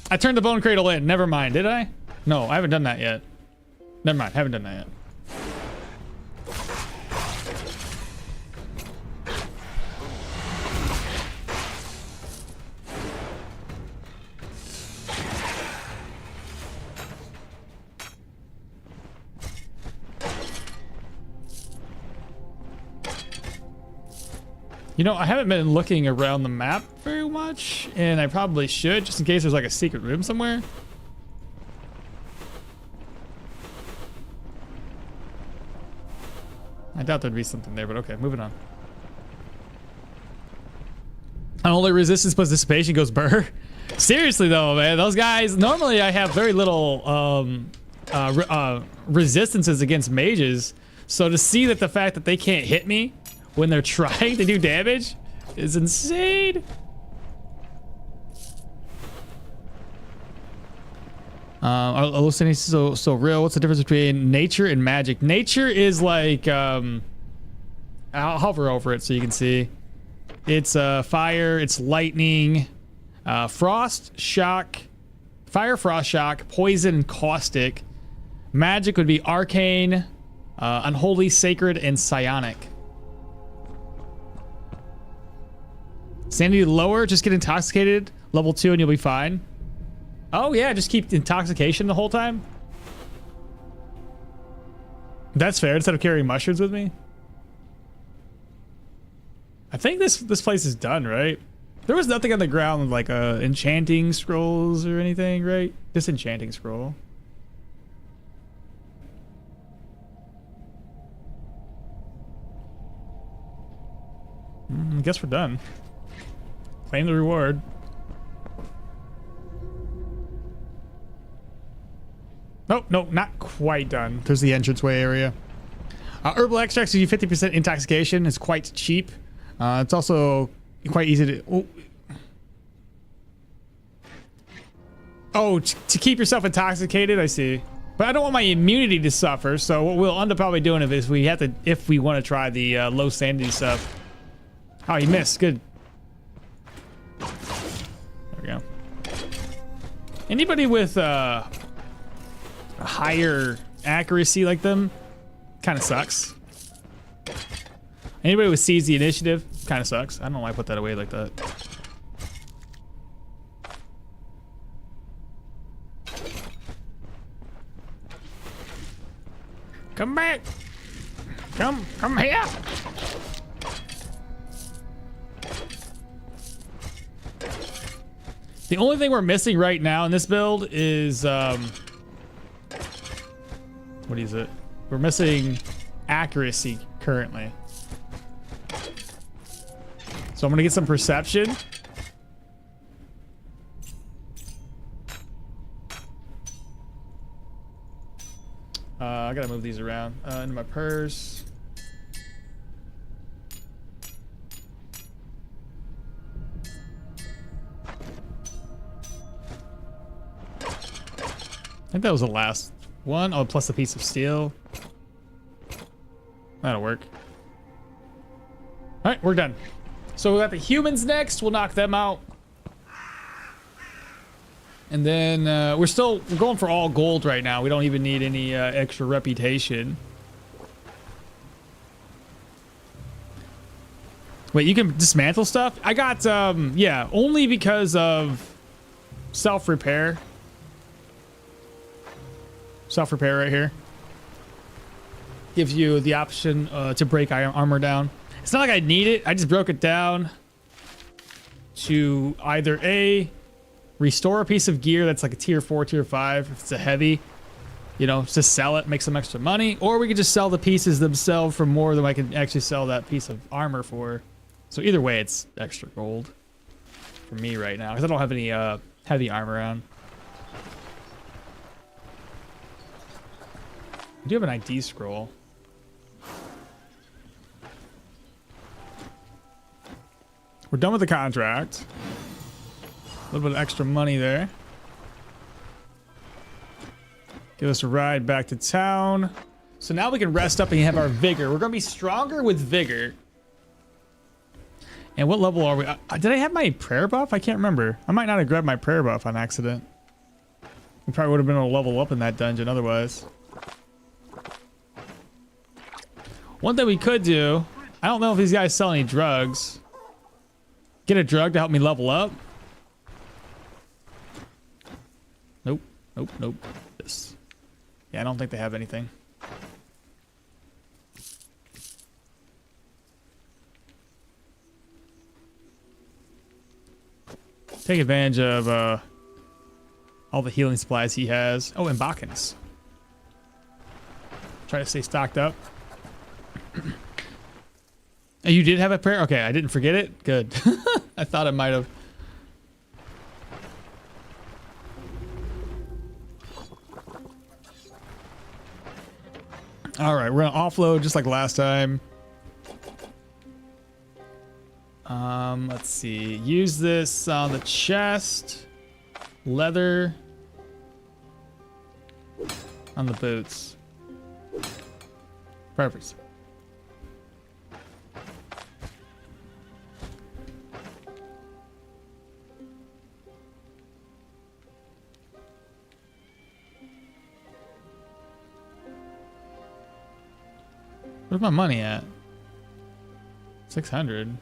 S1: I turned the bone cradle in. Never mind, did I? No, I haven't done that yet. Never mind, haven't done that yet. You know, I haven't been looking around the map very much, and I probably should, just in case there's like a secret room somewhere. I doubt there'd be something there, but okay, moving on. Unholy resistance plus dissipation goes burr. Seriously though, man, those guys, normally I have very little resistances against mages, so to see that the fact that they can't hit me when they're trying to do damage is insane. Hallucination so real. What's the difference between nature and magic? Nature is like, I'll hover over it so you can see. It's fire, it's lightning, frost, shock, fire, frost, shock, poison, and caustic. Magic would be arcane, unholy, sacred, and psionic. Sanity lower, just get intoxicated, level 2, and you'll be fine. Oh yeah, just keep intoxication the whole time. That's fair, instead of carrying mushrooms with me. I think this place is done, right? There was nothing on the ground like enchanting scrolls or anything, right? Disenchanting scroll. I guess we're done. Claim the reward. Nope, nope, not quite done. There's the entranceway area. Herbal extracts give you 50% intoxication. It's quite cheap. It's also quite easy to... Oh, to keep yourself intoxicated, I see. But I don't want my immunity to suffer, so what we'll end up probably doing is if we want to try the low sanity stuff. Oh, you missed. Good. There we go. Anybody with a higher accuracy like them kind of sucks. Anybody with seize the initiative kind of sucks. I don't know why I put that away like that. Come back. Come here. The only thing we're missing right now in this build is, what is it? We're missing accuracy currently. So I'm gonna get some perception. I gotta move these around into my purse. I think that was the last one. Oh, plus a piece of steel. That'll work. All right, we're done. So we got the humans next. We'll knock them out. And then we're going for all gold right now. We don't even need any extra reputation. Wait, you can dismantle stuff? I got, yeah, only because of self-repair. Self-repair right here. Gives you the option to break armor down. It's not like I need it. I just broke it down to either A, restore a piece of gear that's like a tier 4, tier 5, if it's a heavy, you know, just sell it, make some extra money, or we could just sell the pieces themselves for more than I can actually sell that piece of armor for. So either way, it's extra gold for me right now, because I don't have any heavy armor on. I do have an ID scroll. We're done with the contract. A little bit of extra money there. Give us a ride back to town. So now we can rest up and have our vigor. We're going to be stronger with vigor. And what level are we? Did I have my prayer buff? I can't remember. I might not have grabbed my prayer buff on accident. We probably would have been able to level up in that dungeon otherwise. One thing we could do, I don't know if these guys sell any drugs. Get a drug to help me level up. Nope, nope, nope. This. Yeah, I don't think they have anything. Take advantage of all the healing supplies he has. Oh, and Bakkens. Try to stay stocked up. Oh, you did have a prayer? Okay, I didn't forget it. Good. I thought I might have. All right, we're gonna offload just like last time. Let's see. Use this on the chest. Leather. On the boots. Perfect. Where's my money at? 600.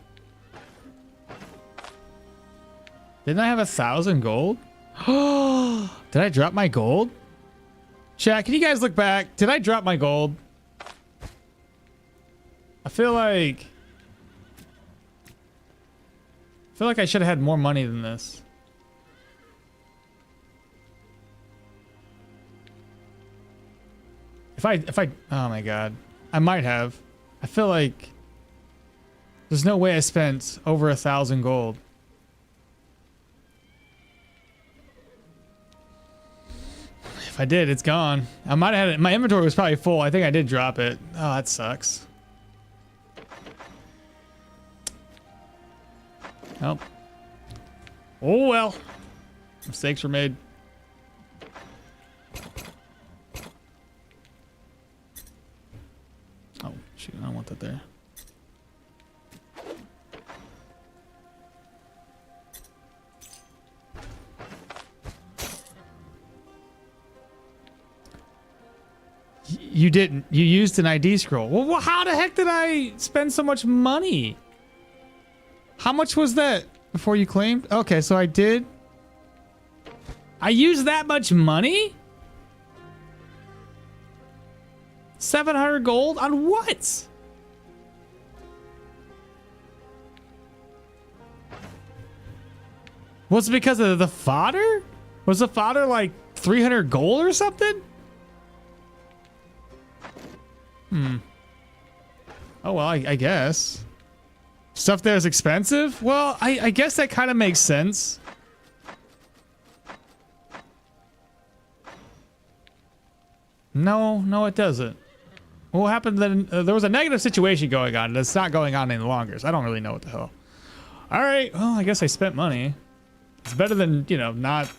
S1: Didn't I have 1,000 gold? Did I drop my gold? Chat, can you guys look back? Did I drop my gold? I feel like I should have had more money than this. If I oh my god. I might have. I feel like there's no way I spent over 1,000 gold. If I did, it's gone. I might have had it. My inventory was probably full. I think I did drop it. Oh, that sucks. Oh. Oh well. Mistakes were made. Oh, shoot. I don't want that there. You didn't. You used an ID scroll. Well, how the heck did I spend so much money? How much was that before you claimed? Okay, so I did. I used that much money? 700 gold on what? Was it because of the fodder? Was the fodder like 300 gold or something? Oh, well, I guess. Stuff there is expensive? Well, I guess that kind of makes sense. No, it doesn't. What happened then? There was a negative situation going on that's not going on any longer, so I don't really know what the hell. All right, well, I guess I spent money. It's better than, you know, not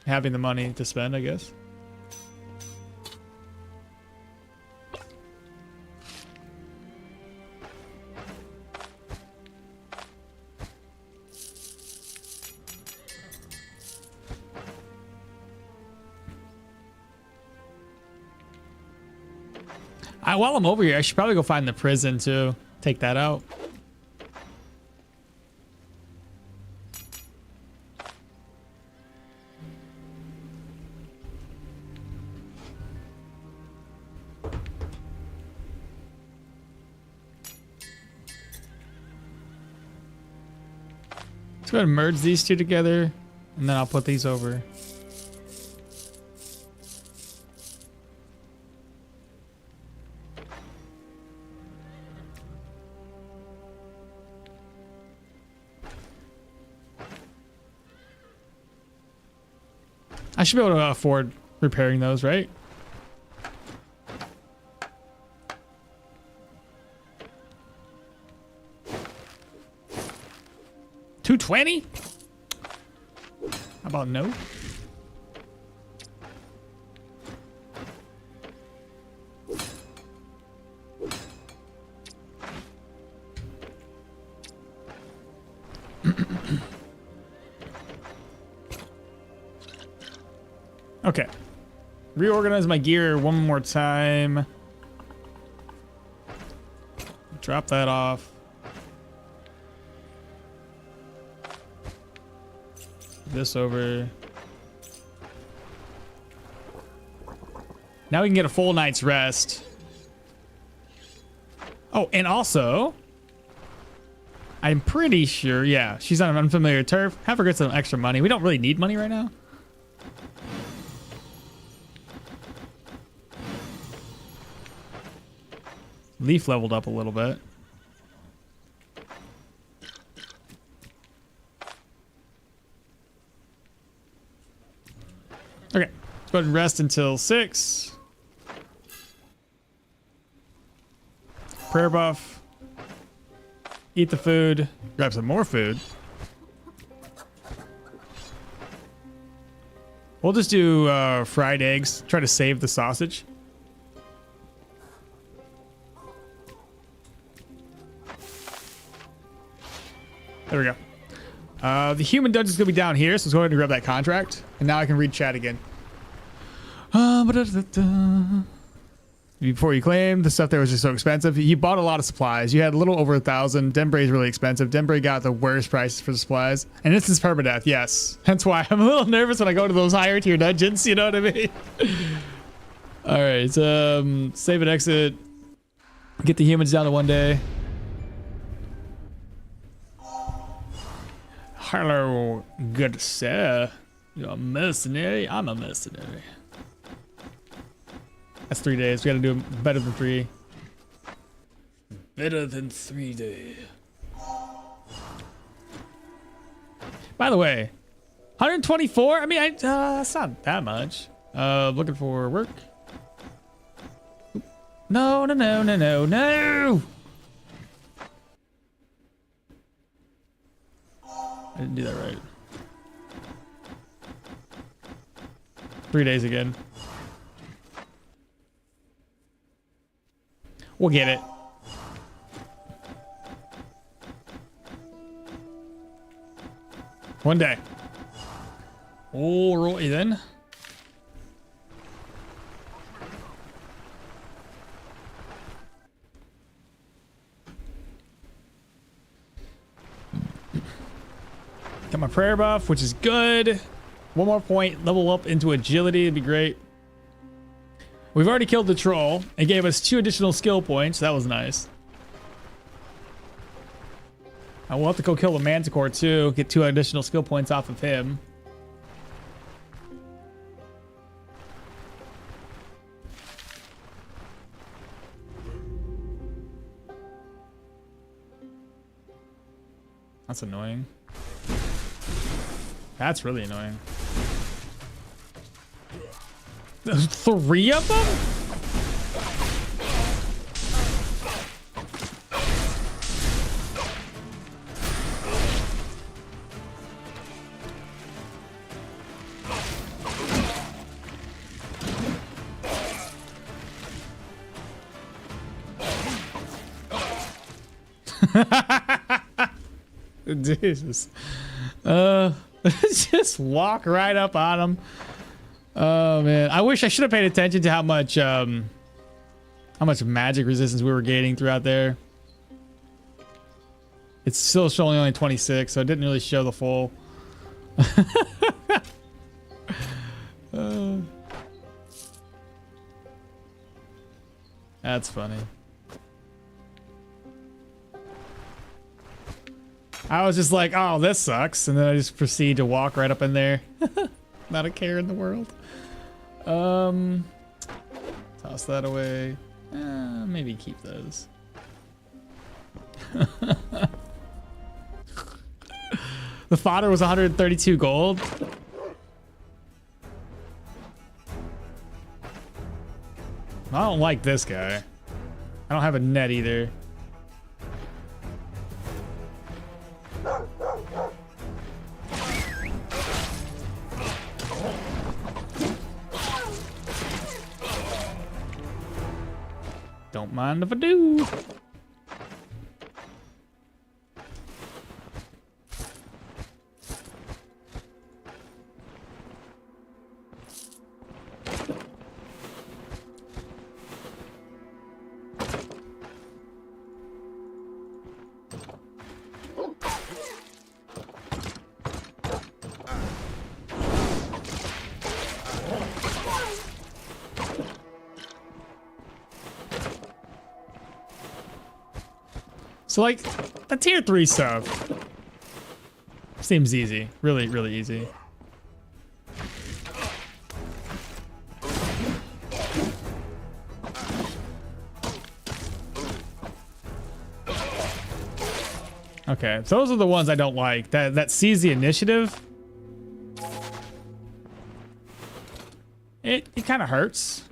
S1: having the money to spend, I guess. While I'm over here, I should probably go find the prison too. Take that out. Let's go ahead and merge these two together, and then I'll put these over. I should be able to afford repairing those, right? 220? How about no? Okay. Reorganize my gear one more time. Drop that off. This over. Now we can get a full night's rest. Oh, and also, I'm pretty sure, yeah, she's on an unfamiliar turf. Have her get some extra money. We don't really need money right now. Leaf leveled up a little bit. Okay, let's go ahead and rest until 6. Prayer buff. Eat the food. Grab some more food. We'll just do fried eggs. Try to save the sausage. There we go. The human dungeon's gonna be down here, so let's go ahead and grab that contract. And now I can read chat again. Before you claimed, the stuff there was just so expensive. You bought a lot of supplies. You had a little over 1,000. Denbray is really expensive. Denbray got the worst prices for the supplies. And this is permadeath, yes. Hence why I'm a little nervous when I go to those higher tier dungeons, you know what I mean? Alright, save and exit. Get the humans down to 1 day. Hello, good sir. You're a mercenary? I'm a mercenary. That's 3 days. We gotta do better than 3. Better than 3 days. By the way, 124? I mean, that's not that much. Looking for work. No, no, no, no, no, no! I didn't do that right. 3 days again. We'll get it. One day. Alrighty then. Got my prayer buff, which is good. One more point, level up into agility, it'd be great. We've already killed the troll. It gave us 2 additional skill points. That was nice. I will have to go kill the manticore too. Get 2 additional skill points off of him. That's annoying. That's really annoying. There's 3 of them? Jesus. Just walk right up on him. Oh man, I wish I should have paid attention to how much magic resistance we were gaining throughout there. It's still showing only 26, so it didn't really show the full. That's funny. I was just like, oh, this sucks. And then I just proceed to walk right up in there. Not a care in the world. Toss that away. Maybe keep those. The fodder was 132 gold. I don't like this guy. I don't have a net either. mind if I do. So like the tier 3 stuff seems easy, really easy. Okay, so those are the ones I don't like. That sees the initiative. It kind of hurts.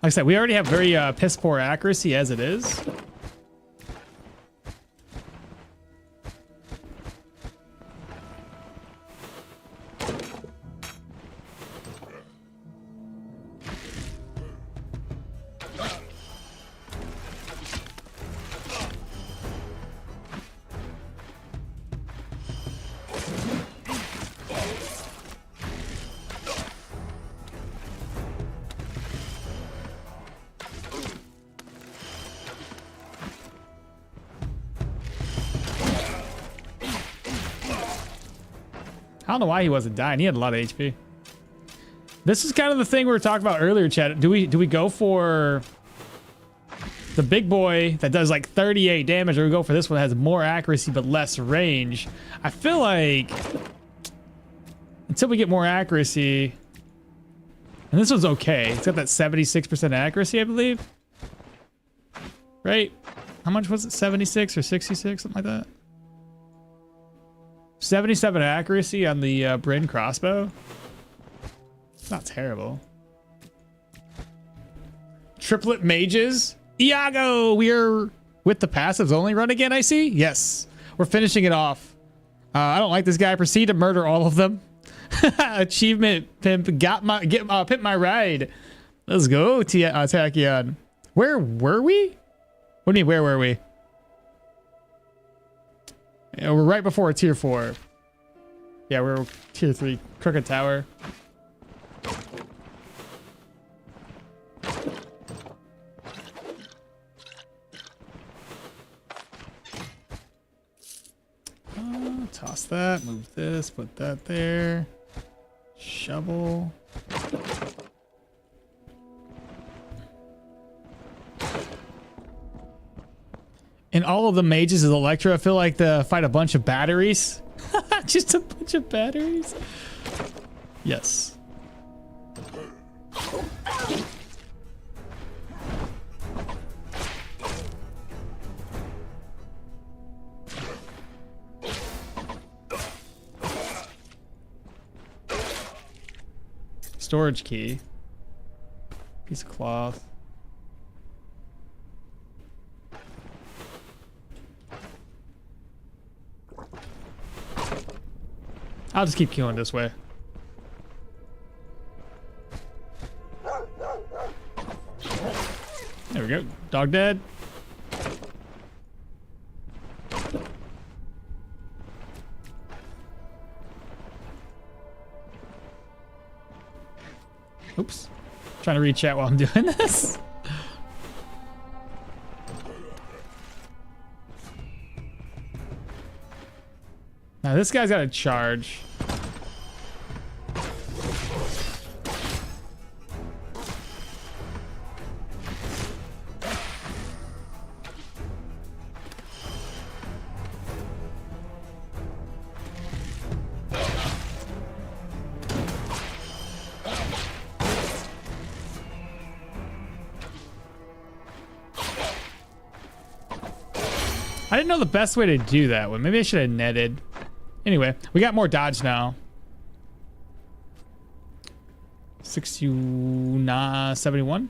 S1: Like I said, we already have very piss poor accuracy as it is. I don't know why he wasn't dying. He had a lot of HP. This is kind of the thing we were talking about earlier, Chad. Do we go for the big boy that does like 38 damage, or we go for this one that has more accuracy but less range? I feel like until we get more accuracy, and this one's okay. It's got that 76% accuracy, I believe. Right? How much was it? 76 or 66, something like that. 77 accuracy on the Bryn crossbow. It's not terrible. Triplet mages. Iago, we're with the passives only run again, I see. Yes, we're finishing it off. I don't like this guy. Proceed to murder all of them. Achievement pimp pimp my ride. Let's go, Tachyon. Where were we? What do you mean, where were we? Yeah, we're right before tier 4. Yeah, we're tier 3, Crooked Tower. Toss that, move this, put that there. Shovel. In all of the mages is Electro. I feel like to fight a bunch of batteries. Just a bunch of batteries. Yes. Storage key. Piece of cloth. I'll just keep queuing this way. There we go. Dog dead. Oops. Trying to read chat while I'm doing this. Now this guy's got a charge. I didn't know the best way to do that one. Maybe I should have netted. Anyway, we got more dodge now. 71.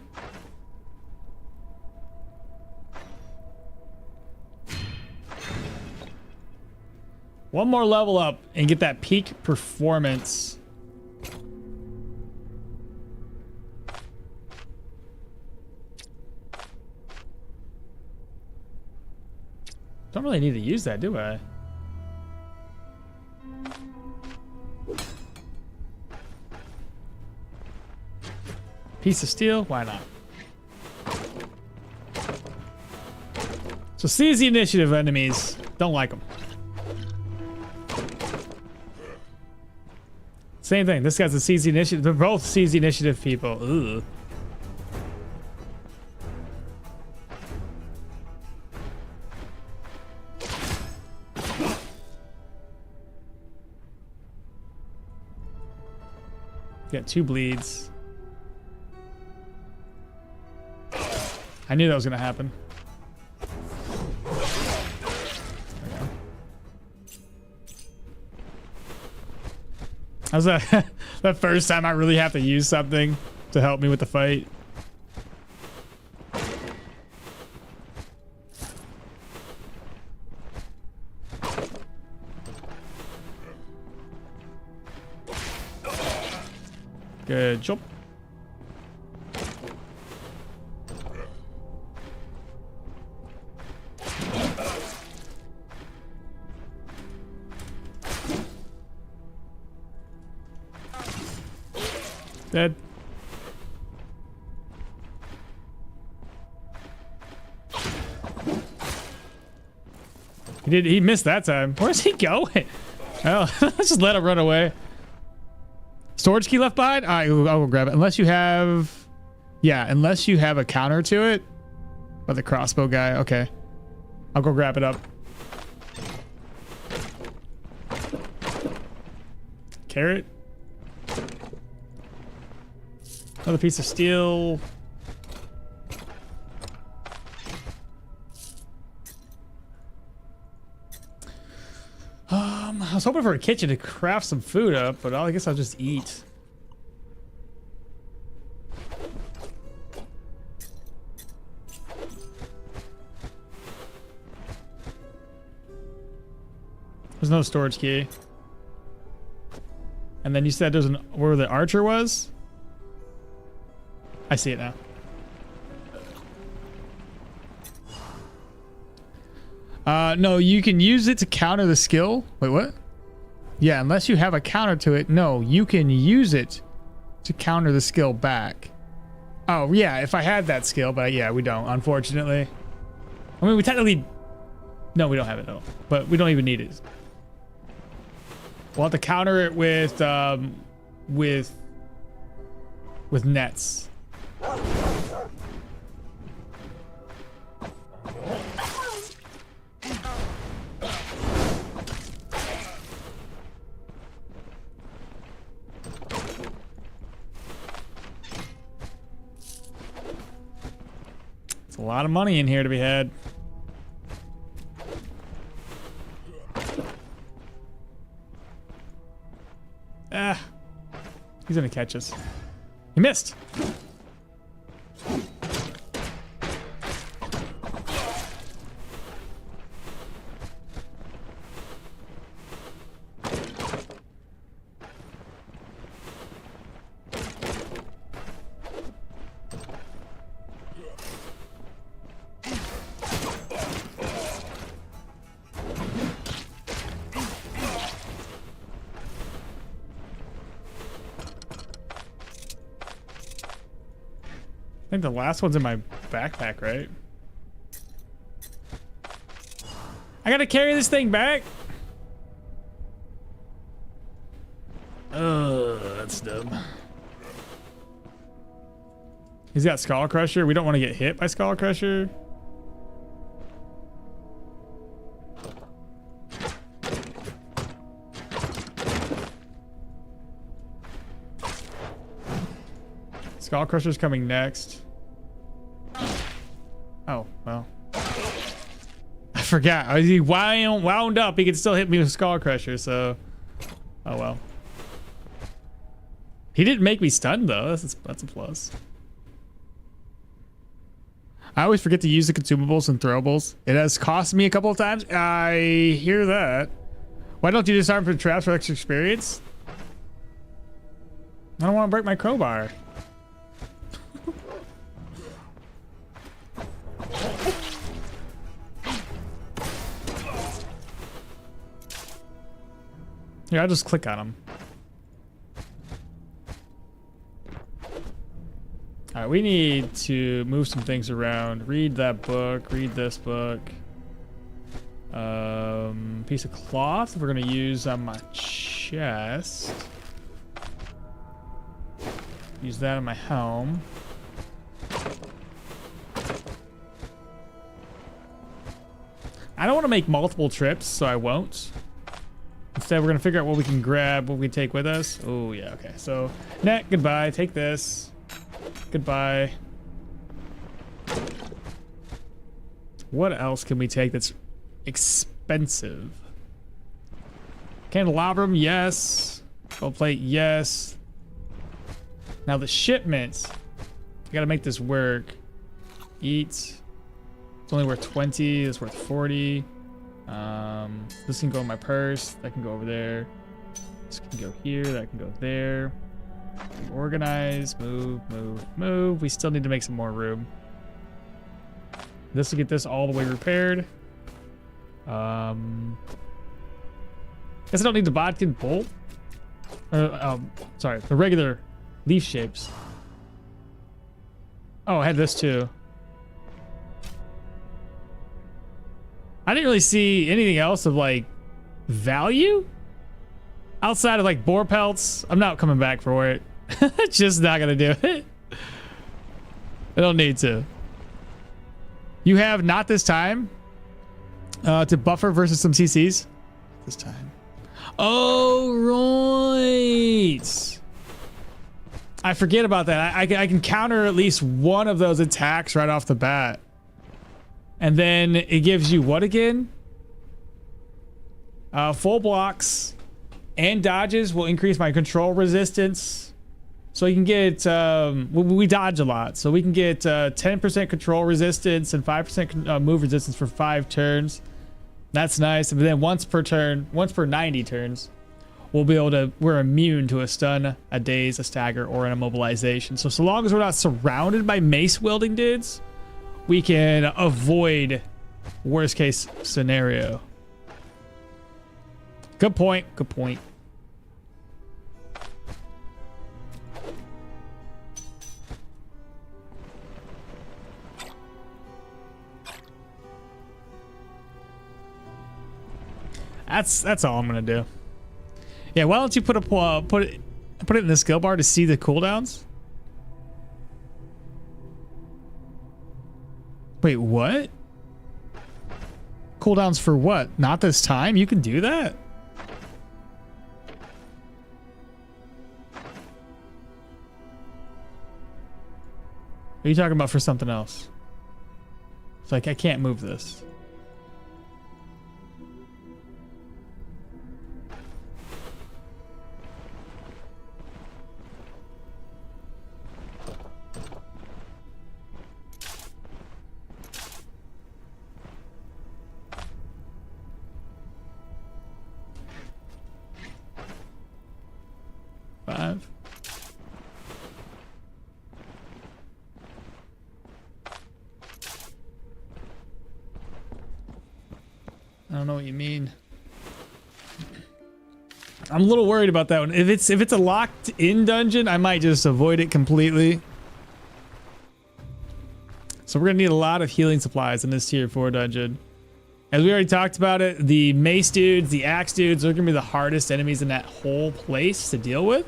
S1: One more level up and get that peak performance. Don't really need to use that, do I? Piece of steel? Why not? So seize the initiative, enemies. Don't like them. Same thing. This guy's a seize the initiative. They're both seize the initiative people. Ugh. Got 2 bleeds. I knew that was gonna happen. How's that? The first time I really have to use something to help me with the fight. Good job. Dead. He missed that time. Where's he going? Oh, let's just let him run away. Storage key left behind? Alright, I'll go grab it. Unless you have... Yeah, unless you have a counter to it. By the crossbow guy. Okay. I'll go grab it up. Carrot. Another piece of steel. I was hoping for a kitchen to craft some food up, but I guess I'll just eat. There's no storage key. And then you said there's an where the archer was? I see it now. No, you can use it to counter the skill. Wait, what? Yeah, unless you have a counter to it. No, you can use it to counter the skill back. Oh, yeah, if I had that skill, but yeah, we don't, unfortunately. I mean, we technically... No, we don't have it, though. But we don't even need it. We'll have to counter it with nets. It's a lot of money in here to be had. Ah, he's gonna catch us. He missed. I think the last one's in my backpack, right? I gotta carry this thing back. Ugh, that's dumb. He's got Skull Crusher. We don't want to get hit by Skull Crusher. Skull Crusher's coming next. Oh, well. I forgot. He wound up. He could still hit me with Skull Crusher, so... Oh, well. He didn't make me stunned, though. That's a plus. I always forget to use the consumables and throwables. It has cost me a couple of times. I hear that. Why don't you disarm for traps for extra experience? I don't want to break my crowbar. Here, I'll just click on them. All right, we need to move some things around. Read that book. Read this book. Piece of cloth we're gonna use on my chest. Use that on my helm. I don't want to make multiple trips, so I won't. Instead, we're gonna figure out what we can grab, what we can take with us. Oh yeah, okay. So, net, goodbye. Take this. Goodbye. What else can we take that's expensive? Candelabrum, yes. Gold plate, yes. Now the shipments. I gotta make this work. Eat. It's only worth 20. It's worth 40. This can go in my purse. That can go over there. This can go here. That can go there. Organize. Move, move, move. We still need to make some more room. This will get this all the way repaired. Guess I don't need the Bodkin bolt. Sorry, the regular leaf shapes. Oh, I had this too. I didn't really see anything else of like value outside of like boar pelts. I'm not coming back for it. Just not gonna do it. I don't need to. You have not this time to buffer versus some CCs this time. Oh, right. I forget about that. I can counter at least one of those attacks right off the bat. And then it gives you what again? Full blocks and dodges will increase my control resistance. So you can get, we dodge a lot. So we can get 10% control resistance and 5% move resistance for 5 turns. That's nice. And then once per turn, once per 90 turns, we'll be able to, we're immune to a stun, a daze, a stagger, or an immobilization. So long as we're not surrounded by mace wielding dudes, we can avoid worst case scenario. Good point. Good point. That's all I'm gonna do. Yeah, why don't you put it in the skill bar to see the cooldowns? Wait, what? Cooldowns for what? Not this time? You can do that? Are you talking about for something else? It's like I can't move this. I don't know what you mean. I'm a little worried about that one. If it's a locked in dungeon, I might just avoid it completely. So we're gonna need a lot of healing supplies in this tier 4 dungeon. As we already talked about it, the mace dudes, the axe dudes, they're gonna be the hardest enemies in that whole place to deal with.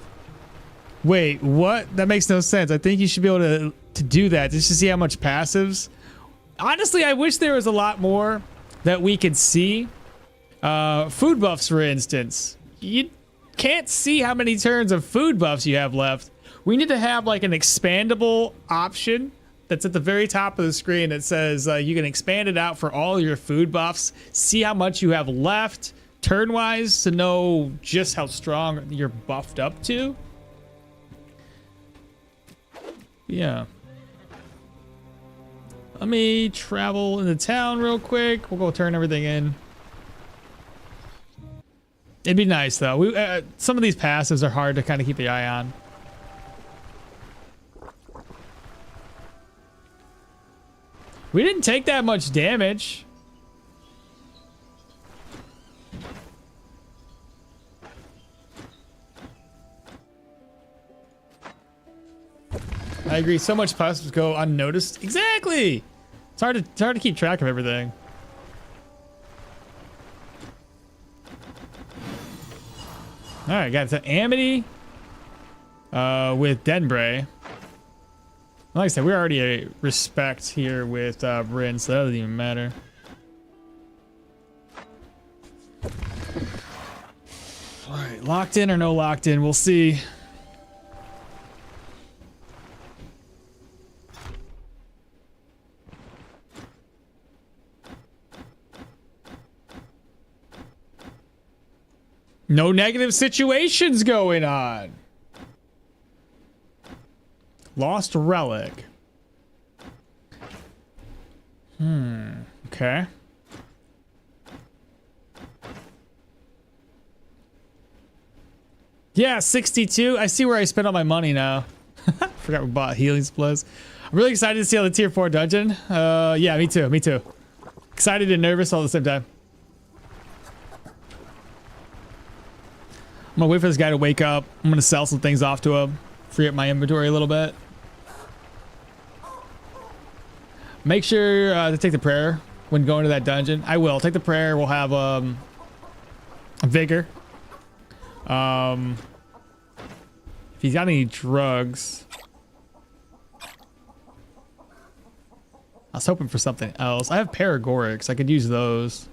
S1: Wait, what? That makes no sense. I think you should be able to do that just to see how much passives. Honestly, I wish there was a lot more that we could see. Food buffs, for instance. You can't see how many turns of food buffs you have left. We need to have like an expandable option that's at the very top of the screen that says you can expand it out for all your food buffs, see how much you have left turn-wise to know just how strong you're buffed up to. Yeah. Let me travel into town real quick. We'll go turn everything in. It'd be nice though. Some of these passives are hard to kind of keep the eye on. We didn't take that much damage. I agree. So much puzzles go unnoticed. Exactly. It's hard to keep track of everything. All right, got some Amity with Denbray. Like I said, we're already a respect here with Bryn, so that doesn't even matter. All right, locked in or no locked in? We'll see. No negative situations going on. Lost relic. Okay. Yeah, 62. I see where I spent all my money now. Forgot we bought healing splits. I'm really excited to see how the tier 4 dungeon. Yeah, me too. Me too. Excited and nervous all at the same time. I'm gonna wait for this guy to wake up. I'm gonna sell some things off to him. Free up my inventory a little bit. Make sure to take the prayer when going to that dungeon. I will. Take the prayer. We'll have a vigor. If he's got any drugs. I was hoping for something else. I have paragorics. I could use those.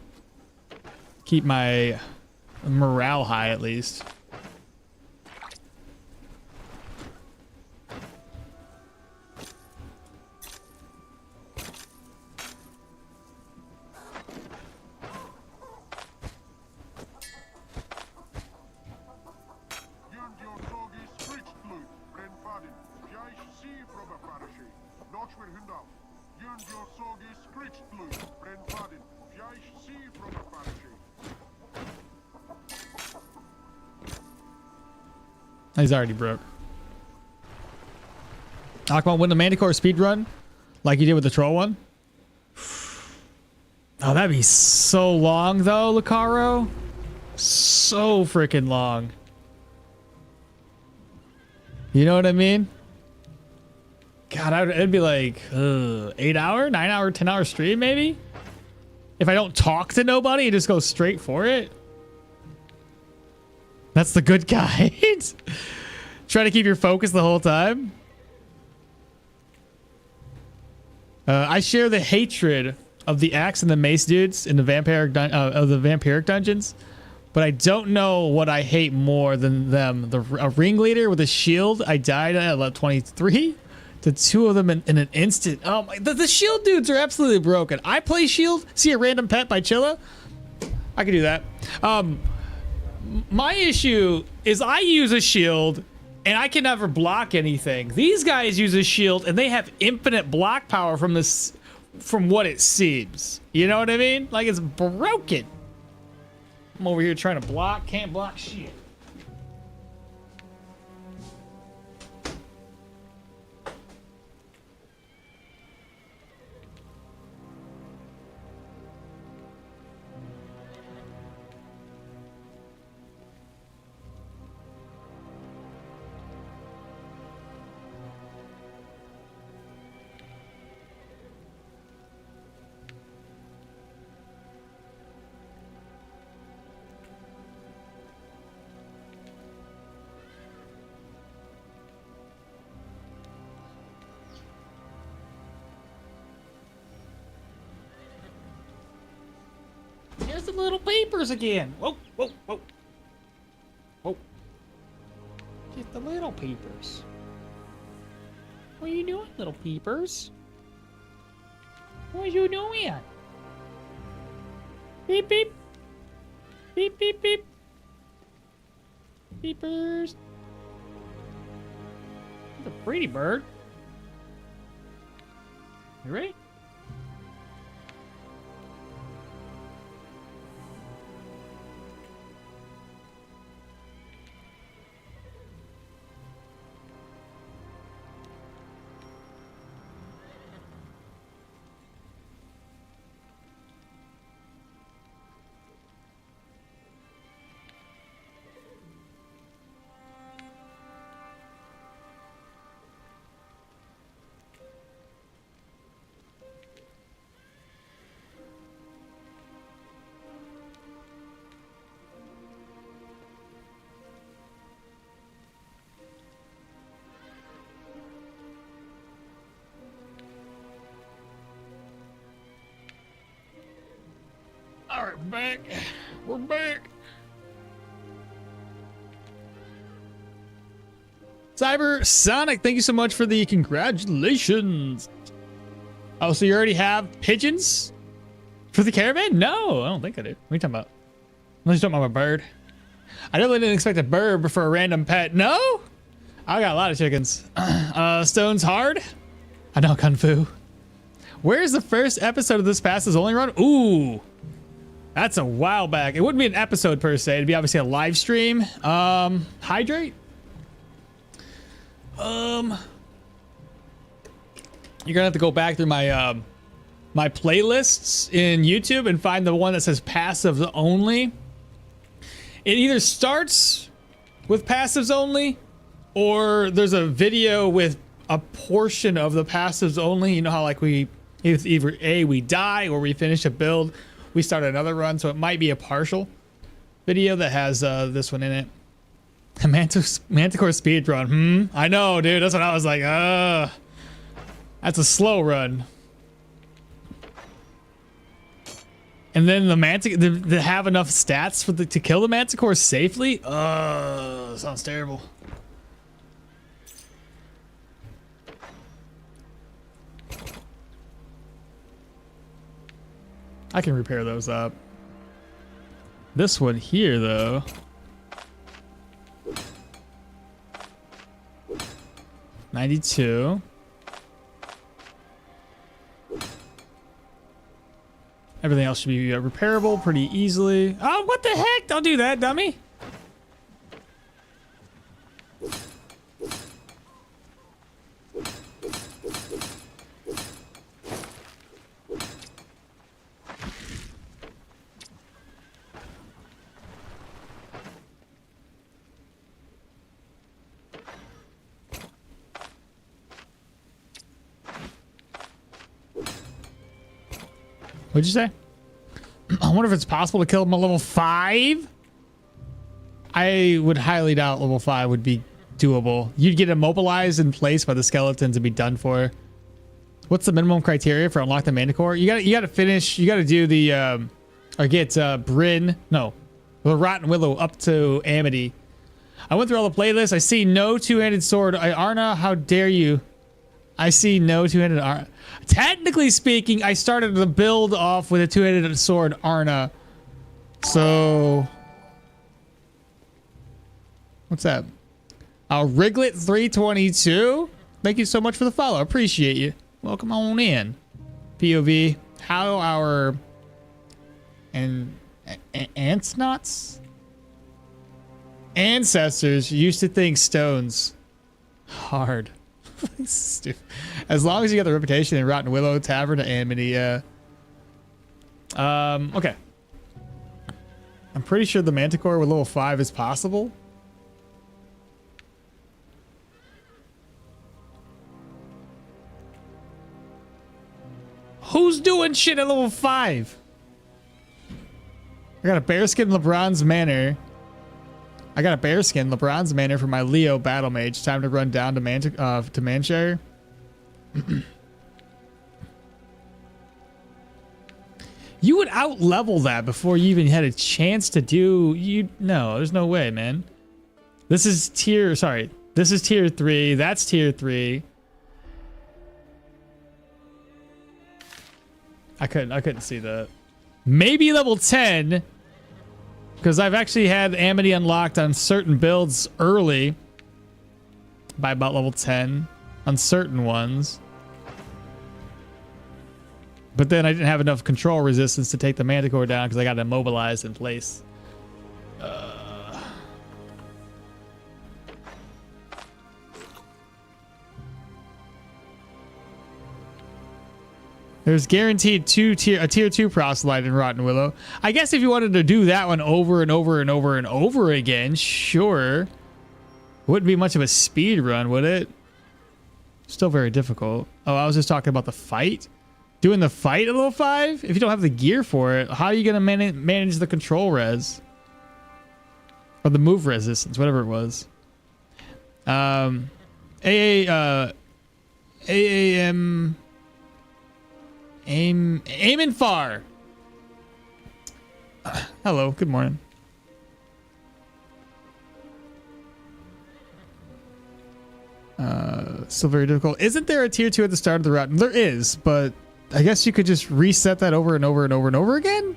S1: Keep my morale high at least. He's already broke. Aquaman win the Manticore speedrun like you did with the troll one. Oh, that'd be so long though, Lucaro. So freaking long. You know what I mean? God, it'd be like 8 hour, 9 hour, 10 hour stream maybe. If I don't talk to nobody, just go straight for it. That's the good guide. Try to keep your focus the whole time. I share the hatred of the axe and the mace dudes in the vampiric dungeons, but I don't know what I hate more than them. A ringleader with a shield. I died at level 23. The two of them in an instant. Oh my! The shield dudes are absolutely broken. I play shield. See a random pet by Chilla. I can do that. My issue is I use a shield and I can never block anything. These guys use a shield and they have infinite block power from this, from what it seems. You know what I mean? Like it's broken. I'm over here trying to block, can't block shit. There's the little peepers again. Whoa, whoa, whoa. Whoa. Just the little peepers. What are you doing, little peepers? What are you doing? Beep, beep. Beep, beep, beep. Peepers. That's a pretty bird. You ready? back. We're back. Cyber Sonic, thank you so much for the congratulations. Oh, so you already have pigeons for the caravan? No, I don't think I do. What are you talking about? Unless you're talking about a bird. I definitely didn't expect a bird for a random pet. No? I got a lot of chickens. Stone's hard? I know Kung Fu. Where's the first episode of this Passes Only run? Ooh. That's a while back. It wouldn't be an episode per se. It'd be obviously a live stream. Hydrate? You're gonna have to go back through my my playlists in YouTube and find the one that says passives only. It either starts with passives only, or there's a video with a portion of the passives only. You know how like either A, we die, or we finish a build, we start another run. So it might be a partial video that has this one in it. A Manticore speed run. I know, dude. That's what I was like. That's a slow run. And then the Manticore to have enough stats for to kill the Manticore safely. Sounds terrible. I can repair those up. This one here, though. $92. Everything else should be repairable pretty easily. Oh, what the heck? Don't do that, dummy. What'd you say? I wonder if it's possible to kill him at level 5? I would highly doubt level 5 would be doable. You'd get immobilized in place by the skeletons and be done for. What's the minimum criteria for unlock the Manticore? You gotta finish, you gotta do the or get Bryn, no, the Rotten Willow up to Amity. I went through all the playlists. I see no two-handed sword. Arna, how dare you? I see no two-handed Arna. Technically speaking, I started the build off with a two-handed sword, Arna. So, what's that? Riglet 322. Thank you so much for the follow. Appreciate you. Welcome on in. POV. How our ancestors used to think stones hard. Stupid. As long as you got the reputation in Rotten Willow, Tavern, to Amity, yeah. Okay. I'm pretty sure the Manticore with level 5 is possible. Who's doing shit at level 5? I got a bearskin LeBron's Manor. I got a bearskin LeBron's Manor for my Leo Battle Mage. Time to run down to Manshire. You would out level that before you even had a chance to do. No, there's no way, man. This is tier. Sorry, this is tier 3. That's tier 3. I couldn't see that. Maybe level 10. Because I've actually had Amity unlocked on certain builds early. By about level 10. On certain ones. But then I didn't have enough control resistance to take the Manticore down because I got immobilized in place. There's guaranteed a tier 2 proselyte in Rotten Willow. I guess if you wanted to do that one over and over and over and over again, sure. Wouldn't be much of a speed run, would it? Still very difficult. Oh, I was just talking about the fight. Doing the fight at level 5? If you don't have the gear for it, how are you going to manage the control res? Or the move resistance, whatever it was. Aim and far. Hello, good morning. Still very difficult. Isn't there a tier 2 at the start of the route? There is, but I guess you could just reset that over and over and over and over again?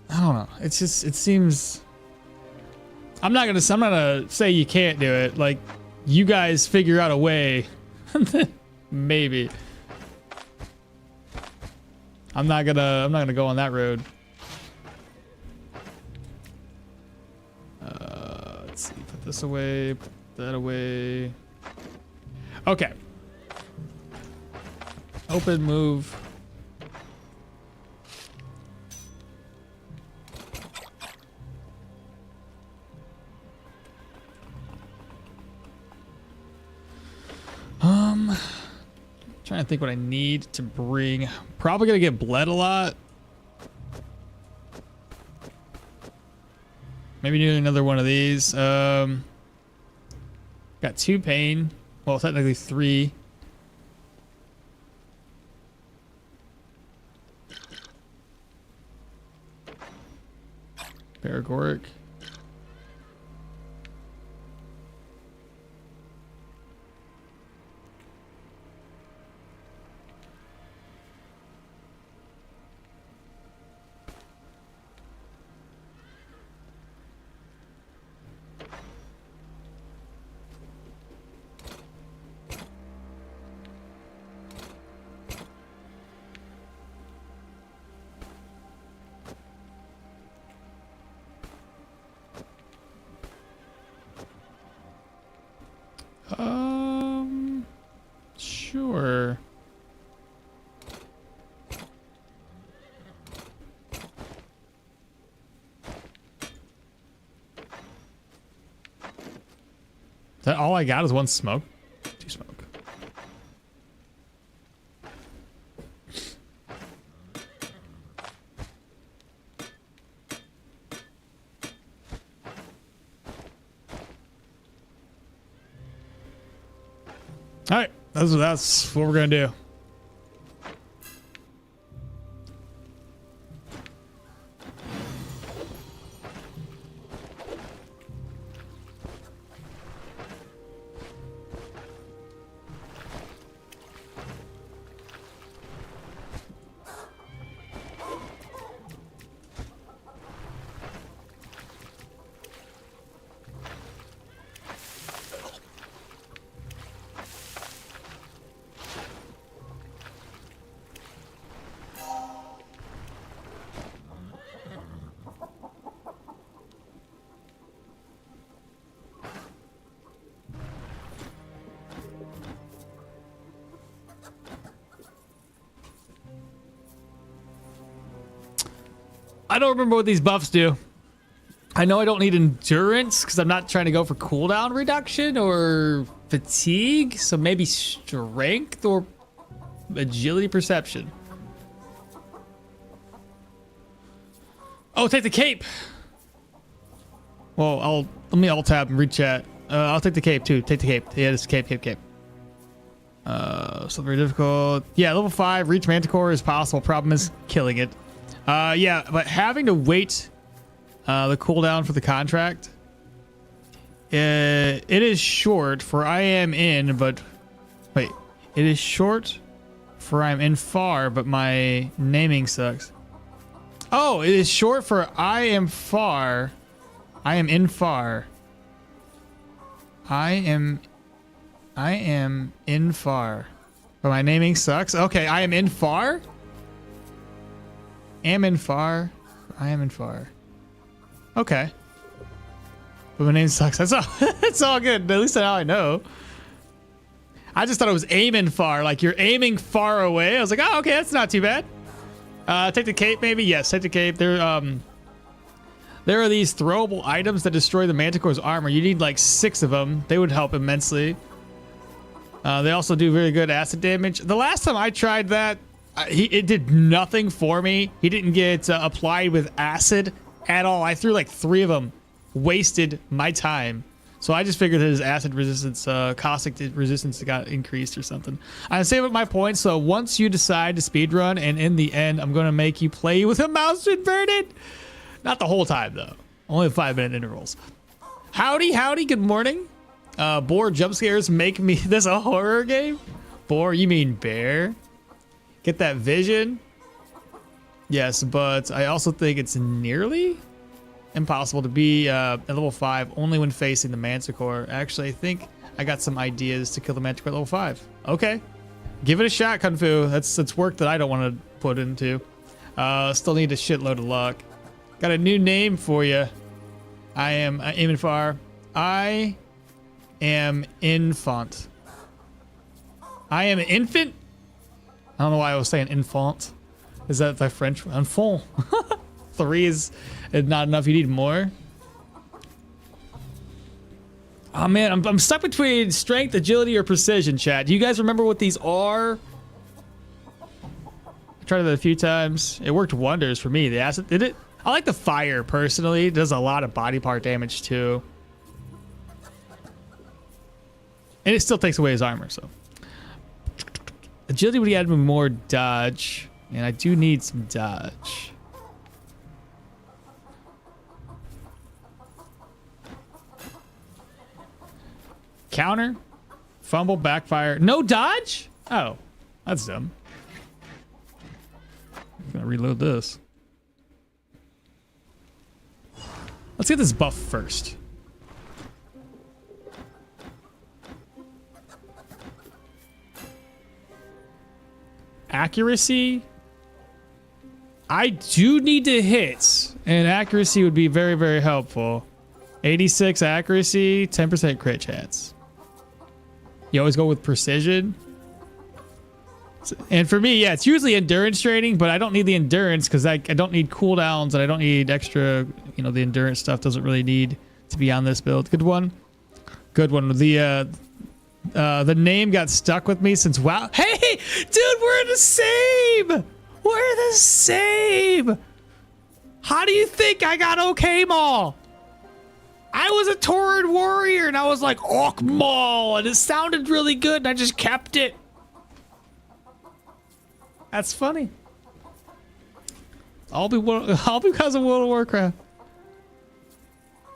S1: I don't know. It's just, it seems... I'm not gonna say you can't do it. Like, you guys figure out a way. Maybe. I'm not gonna go on that road. Let's see, put this away, put that away. Okay. Open, move. Trying to think what I need to bring. Probably gonna get bled a lot. Maybe need another one of these. Got 2 pain. Well, technically 3. Paragoric. Sure. Is that all I got is 1 smoke? 2 smoke. All right, that's what we're gonna do. I don't remember what these buffs do. I know I don't need endurance because I'm not trying to go for cooldown reduction or fatigue. So maybe strength or agility perception. Oh, take the cape. Well, let me alt tab and read chat. I'll take the cape too. Take the cape. Yeah, it's cape. So very difficult. Yeah, level 5 reach manticore is possible. Problem is killing it. Yeah, but having to wait the cooldown for the contract, it is short for I am in, but wait, it is short for I am in far, but my naming sucks. Oh, it is short for I am far. I am in far. I am in far, but my naming sucks. Okay, I am in far. Am in far. I am in far. Okay. But my name sucks. That's all. It's all good. At least now I know. I just thought it was aiming far. Like you're aiming far away. I was like, oh, okay, that's not too bad. Take the cape, maybe. Yes, take the cape. There are these throwable items that destroy the Manticore's armor. You need like 6 of them. They would help immensely. They also do very good acid damage. The last time I tried that, it did nothing for me. He didn't get applied with acid at all. I threw like 3 of them. Wasted my time. So I just figured that his acid resistance, caustic resistance got increased or something. I'm saving up my points, so once you decide to speedrun, and in the end, I'm going to make you play with a mouse inverted. Not the whole time, though. Only 5-minute intervals. Howdy, howdy, good morning. Boar jump scares make me this a horror game? Boar, you mean bear? Get that vision? Yes, but I also think it's nearly impossible to be at level 5 only when facing the Manticore. Actually, I think I got some ideas to kill the Manticore at level 5. Okay. Give it a shot, Kung Fu. That's work that I don't want to put into. Still need a shitload of luck. Got a new name for you. I am Iminfar. I am infant. I am an infant? I don't know why I was saying infant. Is that the French? Enfant. 3 is not enough. You need more. Oh man, I'm stuck between strength, agility, or precision, chat. Do you guys remember what these are? I tried it a few times. It worked wonders for me. The acid did it. I like the fire personally. It does a lot of body part damage too. And it still takes away his armor, so. Agility would add me more dodge. And I do need some dodge. Counter. Fumble, backfire. No dodge? Oh, that's dumb. I'm gonna reload this. Let's get this buff first. Accuracy. I do need to hit, and accuracy would be very, very helpful. 86 accuracy, 10% crit chance. You always go with precision. And for me, yeah, it's usually endurance training, but I don't need the endurance because I don't need cooldowns and I don't need extra, you know, the endurance stuff doesn't really need to be on this build. Good one. Good one. The name got stuck with me since WoW. Hey, dude, we're the same. We're the same. How do you think I got OK Mall? I was a Tauren warrior and I was like Orc Mall and it sounded really good and I just kept it. That's funny. All because of World of Warcraft.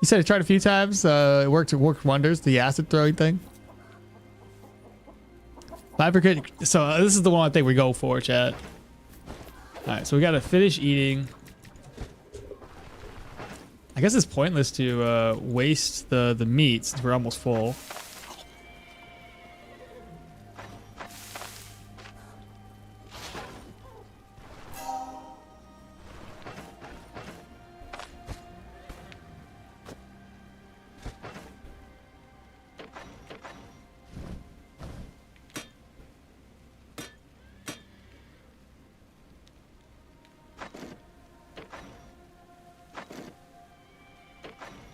S1: You said it tried a few times. It worked wonders. The acid throwing thing. 5%. So this is the one I think we go for, chat. All right, so we gotta finish eating. I guess it's pointless to waste the meat since we're almost full.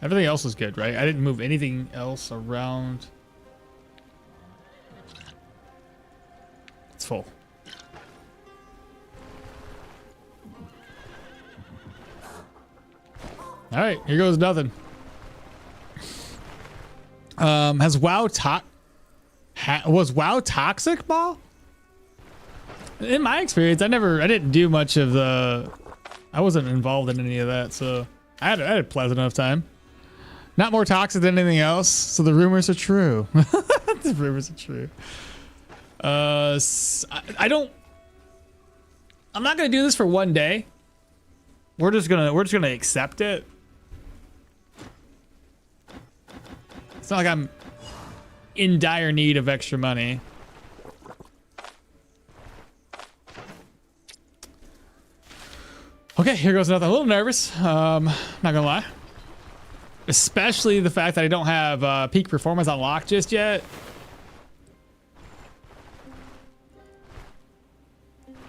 S1: Everything else is good, right? I didn't move anything else around. It's full. All right, here goes nothing. Has WoW was WoW toxic, Ball? In my experience, I didn't do much of the. I wasn't involved in any of that, so I had a pleasant enough time. Not more toxic than anything else, so the rumors are true. The rumors are true. I'm not gonna do this for one day. We're just gonna accept it. It's not like I'm in dire need of extra money. Okay, here goes another. I'm a little nervous. Not gonna lie. Especially the fact that I don't have peak performance unlocked just yet.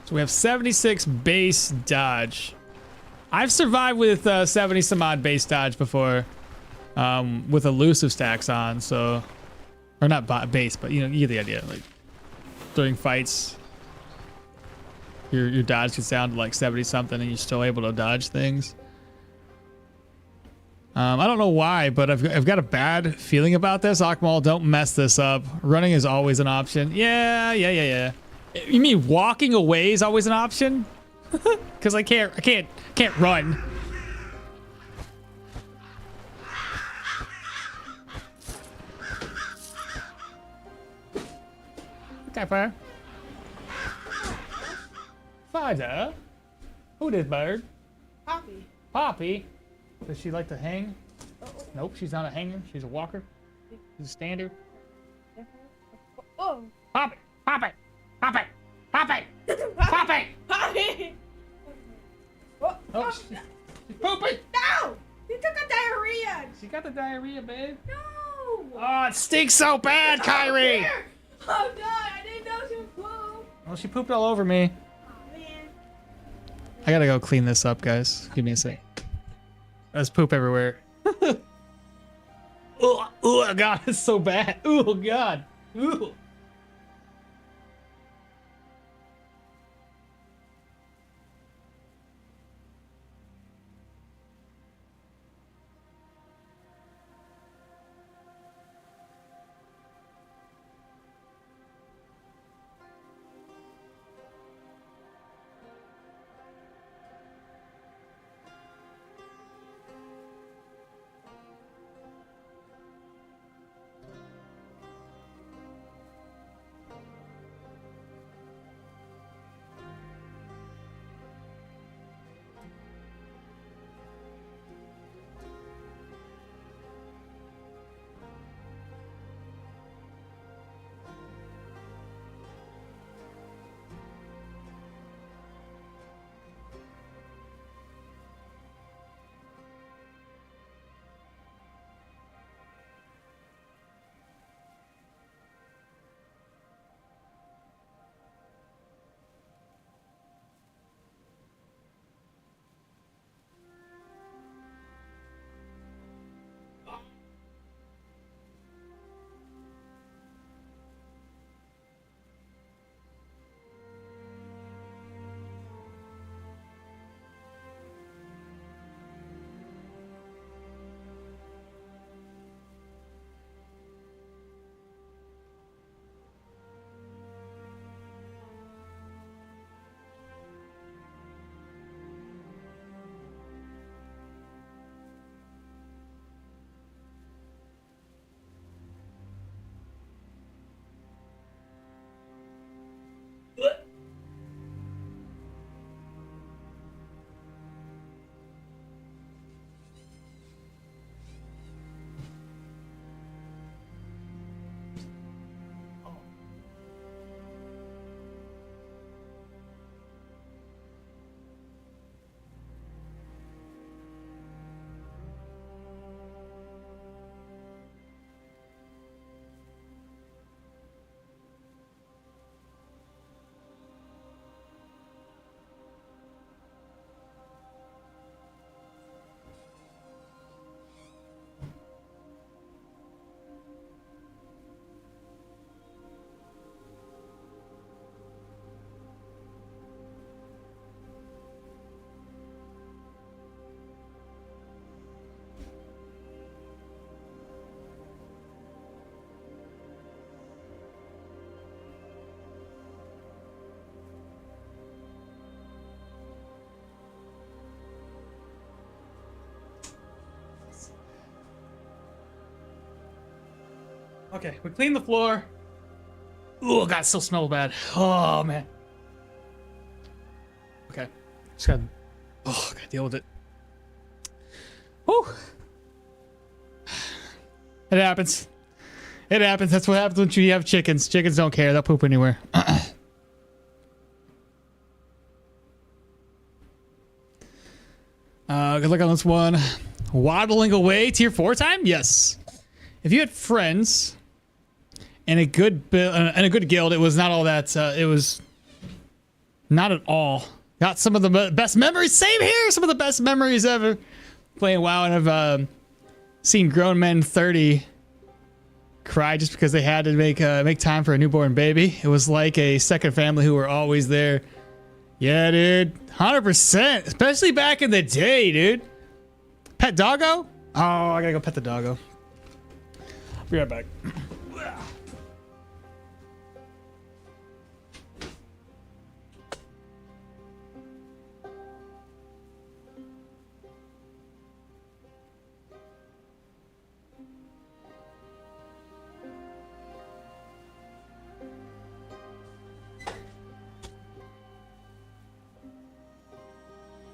S1: So we have 76 base dodge. I've survived with 70 some odd base dodge before with elusive stacks on, so, or not base, but you know, you get the idea. Like during fights, your dodge gets down to like 70 something and you're still able to dodge things. I don't know why, but I've got a bad feeling about this. Akmal, don't mess this up. Running is always an option. Yeah. You mean walking away is always an option? Because I can't run. Okay, fire. Father? Who this bird?
S2: Poppy.
S1: Poppy? Does she like to hang? Nope, she's not a hanger. She's a walker. She's a stander.
S2: Oh.
S1: Poppy! Poppy! Poppy! Poppy! Poppy!
S2: Poppy.
S1: Oh, she's pooping!
S2: No! He took a diarrhea.
S1: She got the diarrhea, babe.
S2: No.
S1: Oh, it stinks so bad, Kyrie!
S2: Oh God, I didn't know she would poop.
S1: Well, she pooped all over me.
S2: Oh man.
S1: I gotta go clean this up, guys. Give me a sec. There's poop everywhere. Oh, God, it's so bad. Oh, God. Ooh. Okay, we cleaned the floor. Oh, God, it still smells bad. Oh, man. Okay. Just gotta deal with it. Whew. It happens. It happens. That's what happens when you have chickens. Chickens don't care. They'll poop anywhere. Good luck on this one. Waddling away tier 4 time? Yes. If you had friends and a good guild, it was not all that. It was not at all. Got some of the best memories. Same here. Some of the best memories ever playing WoW, and I've seen grown men 30 cry just because they had to make time for a newborn baby. It was like a second family who were always there. Yeah, dude, 100%. Especially back in the day, dude. Pet doggo? Oh, I gotta go pet the doggo. Be right back.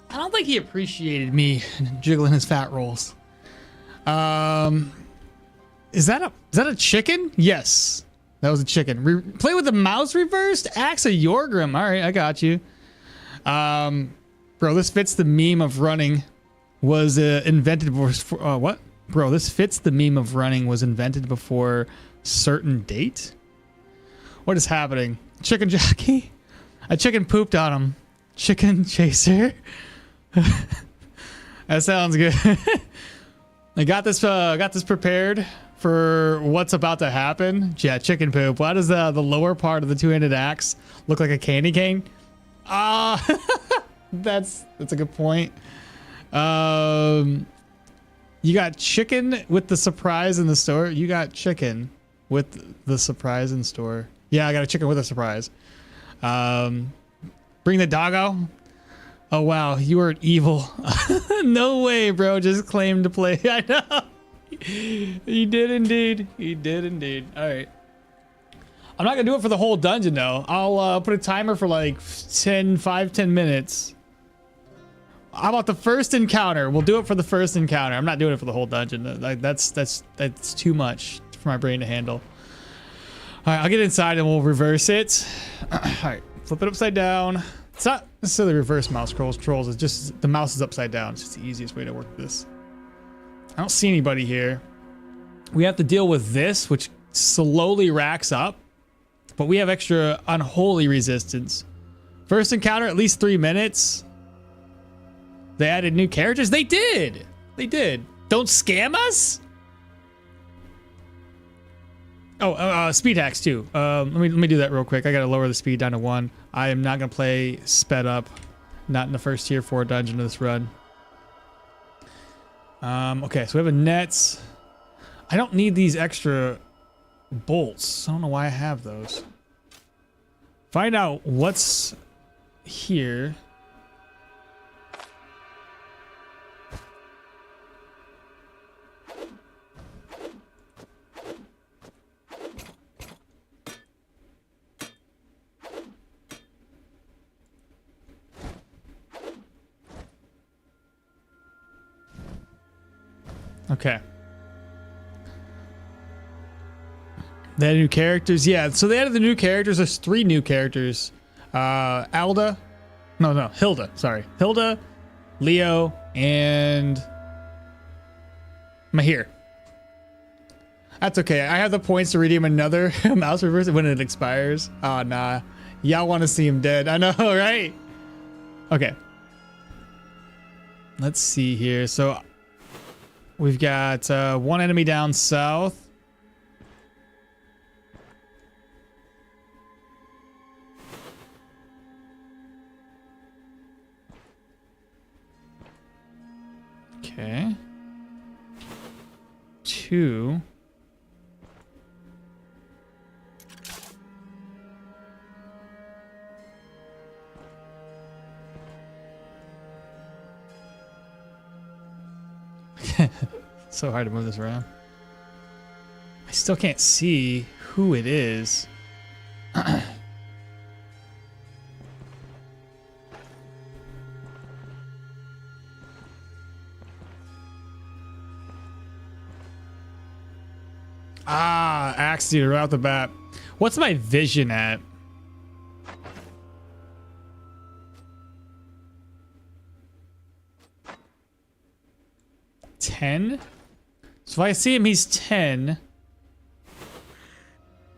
S1: I don't think he appreciated me jiggling his fat rolls. Is that a chicken? Yes, that was a chicken. Play with the mouse reversed. Axe of Yorgrim. All right, I got you. Bro, this fits the meme of running. Was invented before. What? Bro, this fits the meme of running. Was invented before certain date. What is happening? Chicken jockey. A chicken pooped on him. Chicken chaser. That sounds good. I got this prepared for what's about to happen. Yeah, chicken poop. Why does the lower part of the two-handed axe look like a candy cane? That's a good point. You got chicken with the surprise in the store. You got chicken with the surprise in store. Yeah, I got a chicken with a surprise. Bring the doggo. Oh wow, you are evil. No way, bro. Just claimed to play. I know. He did indeed. He did indeed. All right. I'm not gonna do it for the whole dungeon though. I'll put a timer for like 10 minutes. How about the first encounter? We'll do it for the first encounter. I'm not doing it for the whole dungeon. Like that's too much for my brain to handle. All right, I'll get inside and we'll reverse it. All right, flip it upside down. It's not necessarily reverse mouse controls. It's just the mouse is upside down. It's just the easiest way to work this. I don't see anybody here. We have to deal with this, which slowly racks up, but we have extra unholy resistance. First encounter, at least 3 minutes. They added new characters. They did. They did. Don't scam us. Oh, speed hacks too. Let me do that real quick. I gotta lower the speed down to 1. I am not gonna play sped up. Not in the first tier 4 dungeon of this run. Okay, so we have a nets. I don't need these extra bolts. I don't know why I have those. Find out what's here. Okay. They added new characters. Yeah, so they added the new characters. There's 3 new characters. Hilda. Sorry. Hilda, Leo, and Mahir. That's okay. I have the points to redeem another mouse reverse when it expires. Oh, nah. Y'all want to see him dead. I know, right? Okay. Let's see here. So we've got 1 enemy down south. Okay. 2. So hard to move this around. I still can't see who it is. Axe dude right off the bat. What's my vision at? $10? So if I see him, he's 10.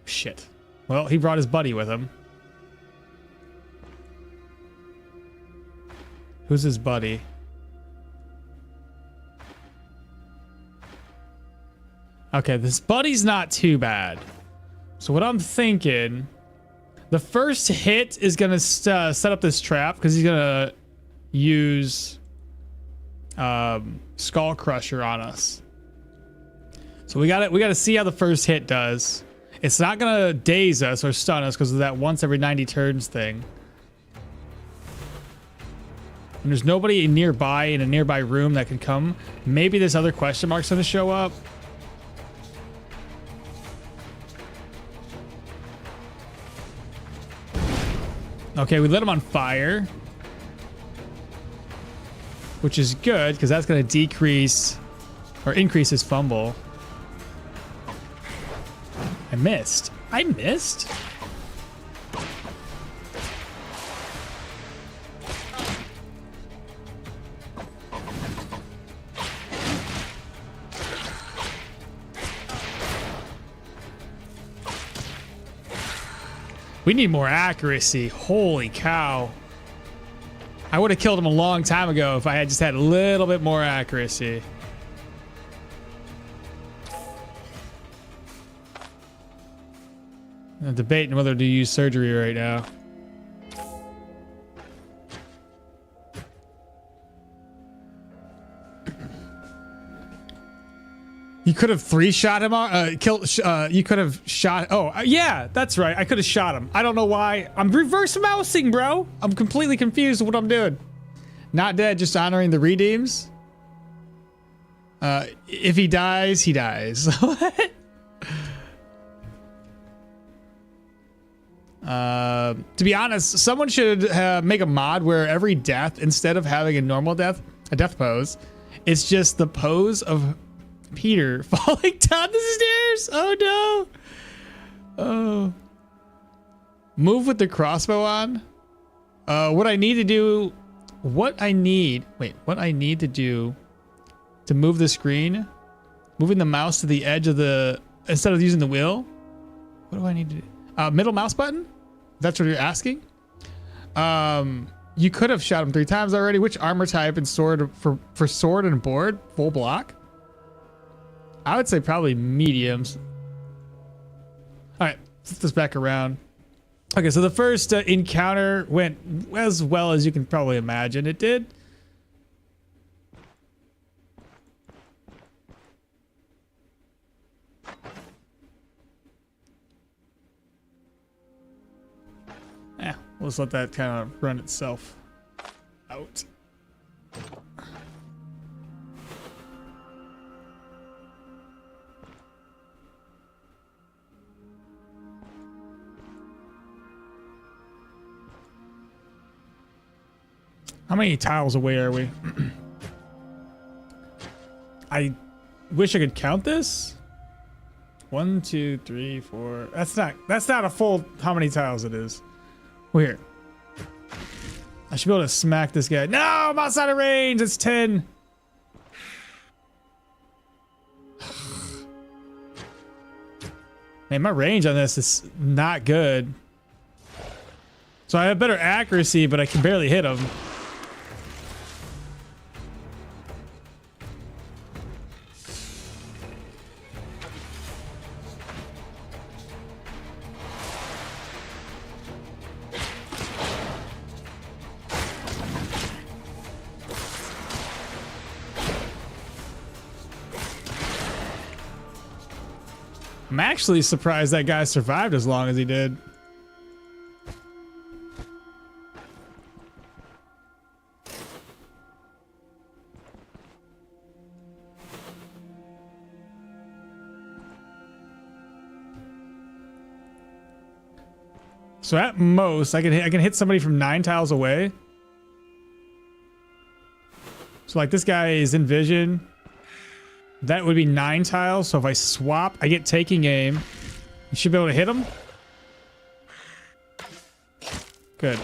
S1: Shit. Well, he brought his buddy with him. Who's his buddy? Okay, this buddy's not too bad. So what I'm thinking, the first hit is gonna set up this trap because he's gonna use Skull Crusher on us. So we gotta see how the first hit does. It's not gonna daze us or stun us because of that once every 90 turns thing. And there's nobody nearby in a nearby room that can come. Maybe this other question mark's gonna show up. Okay, we lit him on fire, which is good because that's gonna decrease or increase his fumble. I missed. I missed? We need more accuracy. Holy cow. I would have killed him a long time ago if I had just had a little bit more accuracy. I'm debating whether to use surgery right now. You could have three-shot him. You could have shot. Oh, yeah, that's right. I could have shot him. I don't know why. I'm reverse mousing, bro. I'm completely confused with what I'm doing. Not dead, just honoring the redeems. If he dies, he dies. What? To be honest, someone should make a mod where every death, instead of having a normal death, a death pose, it's just the pose of Peter falling down the stairs. Oh no. Oh. Move with the crossbow on. What I need to do to move the screen, moving the mouse to the edge of the, instead of using the wheel. What do I need to do? Middle mouse button? That's what you're asking? You could have shot him 3 times already. Which armor type and sword for sword and board? Full block? I would say probably mediums. All right, flip this back around. Okay, so the first encounter went as well as you can probably imagine it did. Yeah, we'll just let that kind of run itself out. How many tiles away are we? I wish I could count this. 1, 2, 3, 4. That's not a full how many tiles it is. Weird. I should be able to smack this guy. No, I'm outside of range. It's 10. Man, my range on this is not good. So I have better accuracy, but I can barely hit him. I'm actually surprised that guy survived as long as he did. So at most, I can hit somebody from 9 tiles away. So like this guy is in vision. That would be 9 tiles. So if I swap, I get taking aim. You should be able to hit him. Good.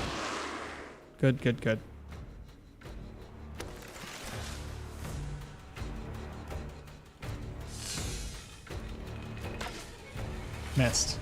S1: Good, good, good. Missed.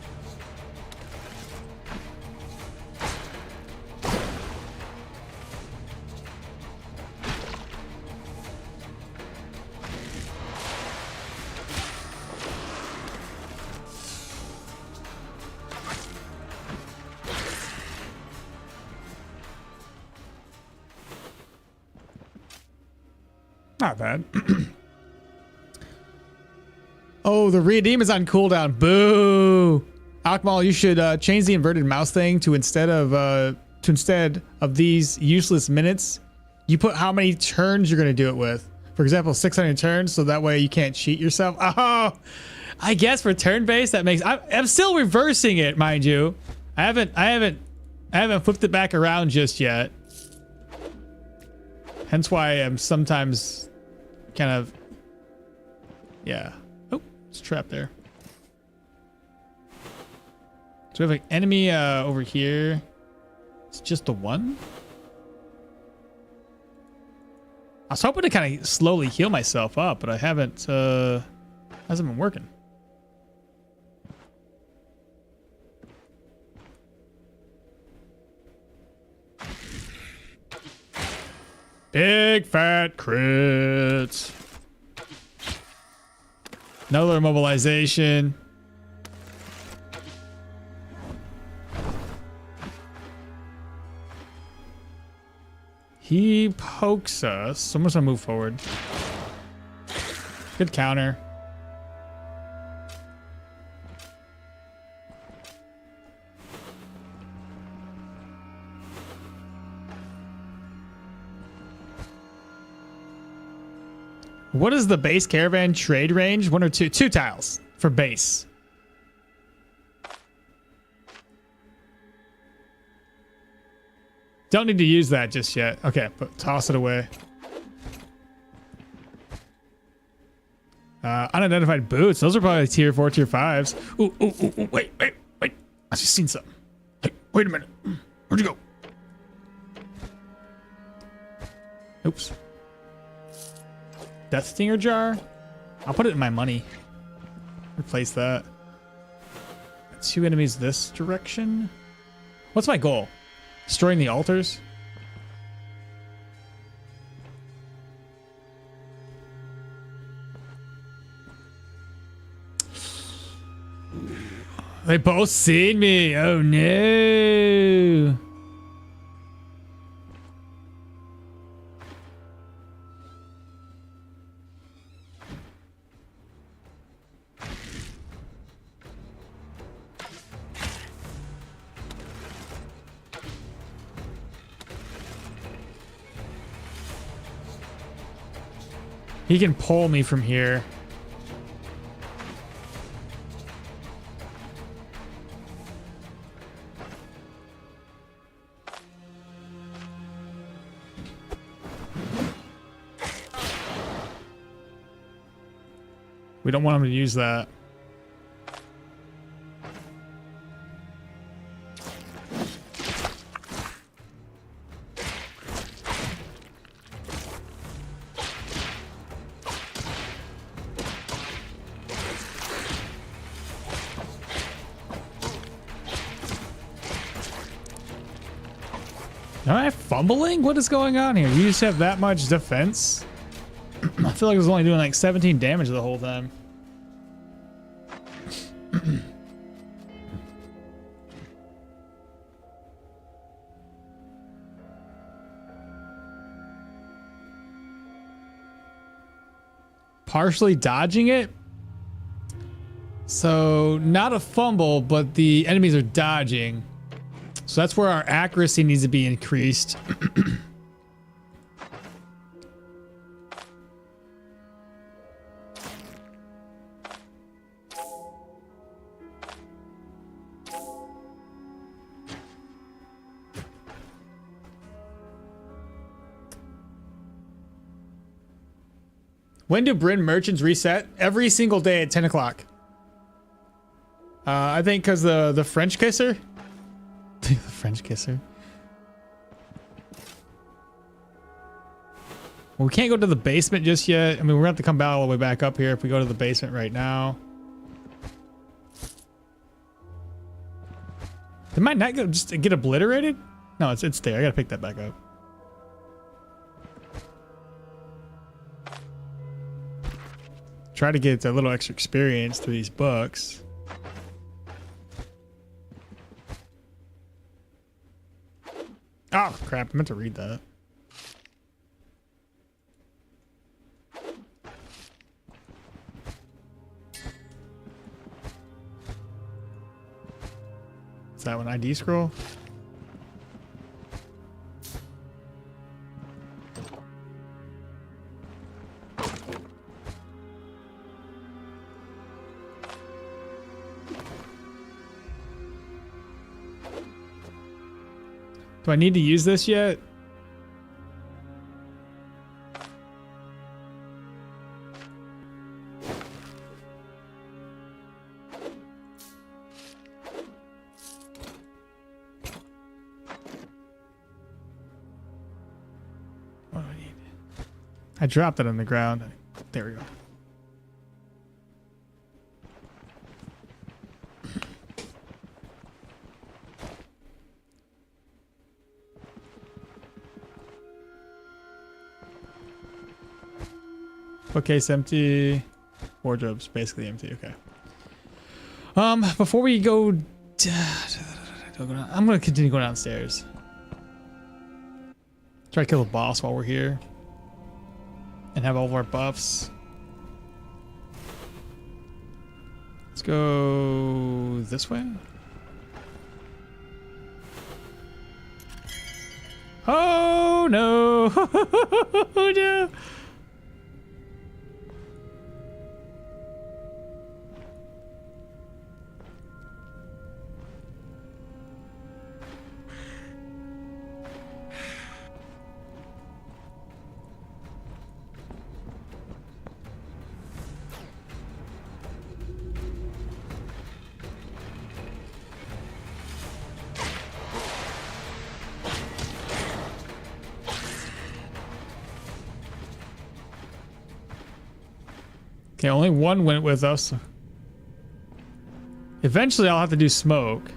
S1: Not bad. Oh, the redeem is on cooldown. Boo! Akmal, you should change the inverted mouse thing to instead of these useless minutes, you put how many turns you're gonna do it with. For example, 600 turns, so that way you can't cheat yourself. Oh, I guess for turn-based that makes. I'm still reversing it, mind you. I haven't flipped it back around just yet. Hence why I'm sometimes kind of, yeah. Oh, it's trapped there. So we have an enemy over here. It's just the one. I was hoping to kind of slowly heal myself up, but I haven't. Hasn't been working. Big fat crits. Another immobilization. He pokes us. So I'm just gonna move forward. Good counter. What is the base caravan trade range? 1 or 2? 2 tiles for base. Don't need to use that just yet. Okay, but toss it away. Unidentified boots. Those are probably tier 4, tier 5s. Ooh, wait. I just seen something. Hey, wait a minute. Where'd you go? Oops. Death Stinger jar? I'll put it in my money. Replace that. 2 enemies this direction. What's my goal? Destroying the altars? They both seen me. Oh no. He can pull me from here. We don't want him to use that. Am I fumbling? What is going on here? You just have that much defense? I feel like I was only doing like 17 damage the whole time. Partially dodging it? So not a fumble, but the enemies are dodging. So that's where our accuracy needs to be increased. When do Bryn merchants reset? Every single day at 10 o'clock. I think because the French kisser. The French kisser. Well, we can't go to the basement just yet. I mean, we're gonna have to come back all the way back up here if we go to the basement right now. It might not go just get obliterated. No, it's there. I gotta pick that back up. Try to get a little extra experience through these books. Oh, crap. I meant to read that. What's that one? ID scroll? Do I need to use this yet? What do I need? I dropped it on the ground. There we go. Bookcase empty. Wardrobe's basically empty. Okay. Before we go, I'm gonna continue going downstairs. Try to kill the boss while we're here, and have all of our buffs. Let's go this way. Oh no! Oh no! Okay, only one went with us. Eventually, I'll have to do smoke.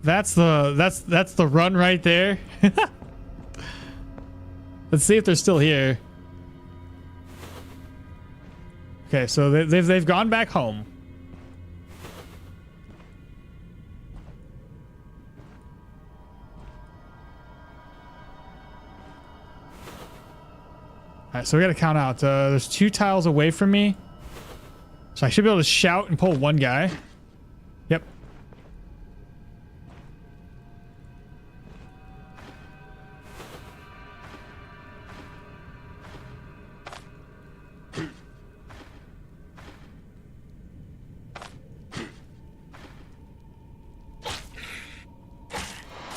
S1: That's the run right there. Let's see if they're still here. Okay, so they've gone back home. Alright, so we gotta count out. There's 2 tiles away from me. So I should be able to shout and pull one guy. Yep.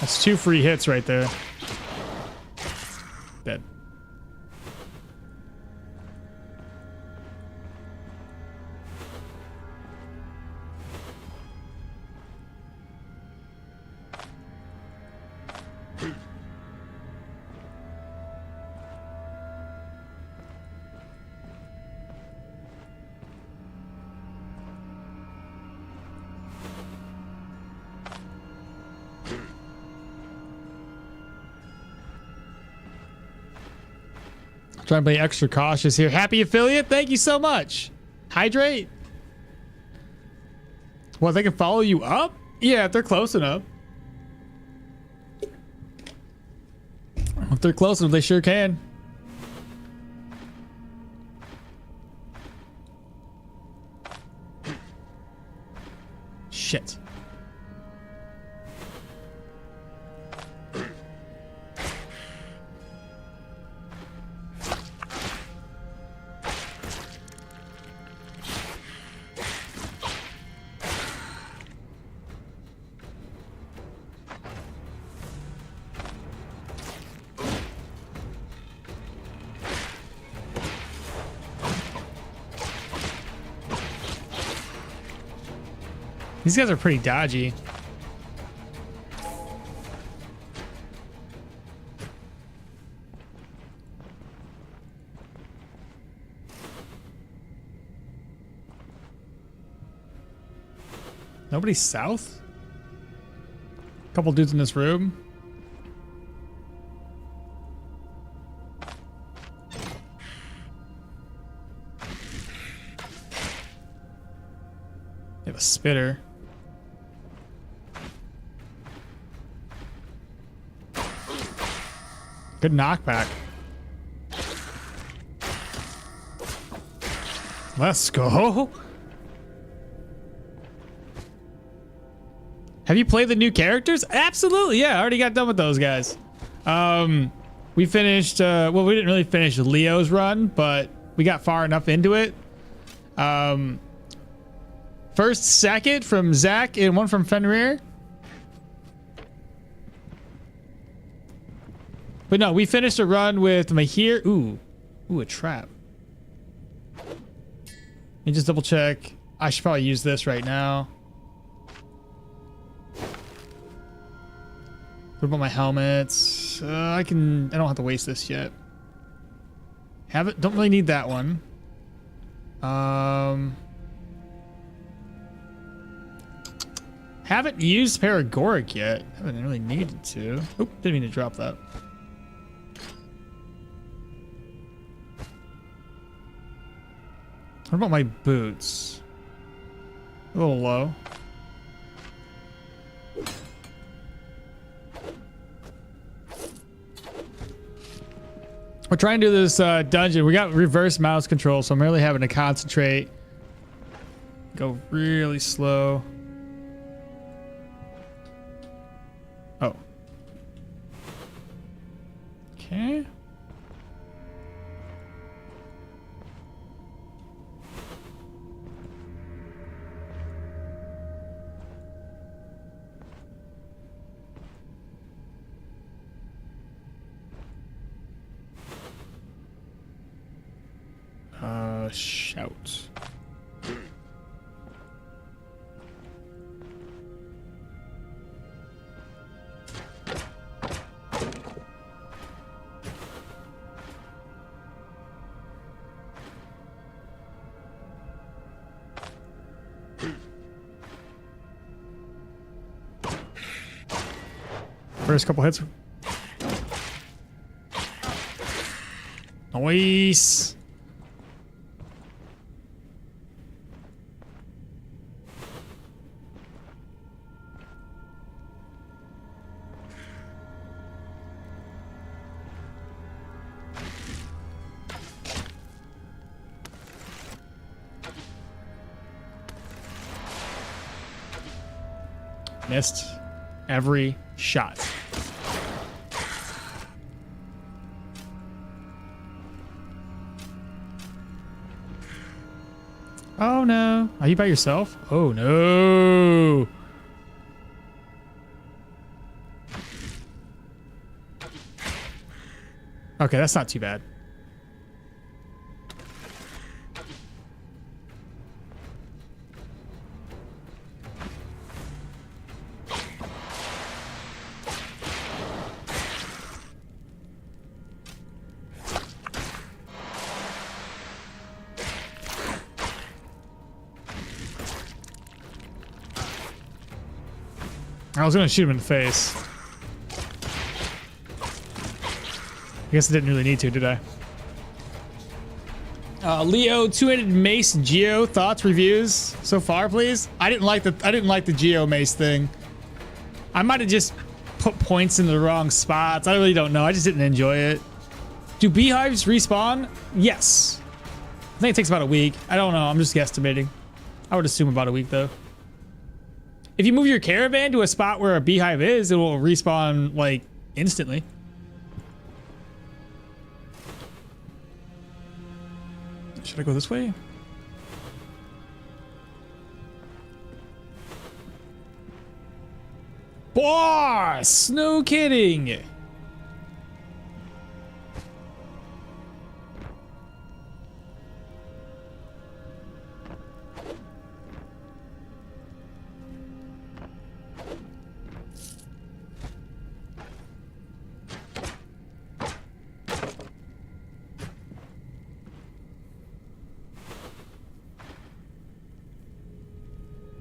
S1: That's 2 free hits right there. Dead. Trying to be extra cautious here. Happy affiliate, thank you so much. Hydrate. Well, they can follow you up? Yeah, if they're close enough. If they're close enough, they sure can. Shit. These guys are pretty dodgy. Nobody south? Couple dudes in this room. They have a spitter. Good knockback. Let's go. Have you played the new characters? Absolutely, yeah. I already got done with those guys. We finished, well, we didn't really finish Leo's run, but we got far enough into it. First Sackett from Zach and one from Fenrir. But no, we finished a run with Mahir. Ooh, a trap. Let me just double check. I should probably use this right now. What about my helmets? I don't have to waste this yet. Don't really need that one. Haven't used Paragoric yet. Haven't really needed to. Oop, didn't mean to drop that. What about my boots? A little low. We're trying to do this dungeon. We got reverse mouse control, so I'm really having to concentrate. Go really slow. Oh. Okay. Shout. First couple hits. Nice. Missed every shot. Oh no. Are you by yourself? Oh no. Okay, that's not too bad. I was gonna shoot him in the face. I guess I didn't really need to, did I? Leo, two-handed mace Geo thoughts, reviews so far, please. I didn't like the Geo mace thing. I might have just put points in the wrong spots. I really don't know. I just didn't enjoy it. Do beehives respawn? Yes. I think it takes about a week. I don't know. I'm just guesstimating. I would assume about a week though. If you move your caravan to a spot where a beehive is, it will respawn like instantly. Should I go this way? Boss! No kidding!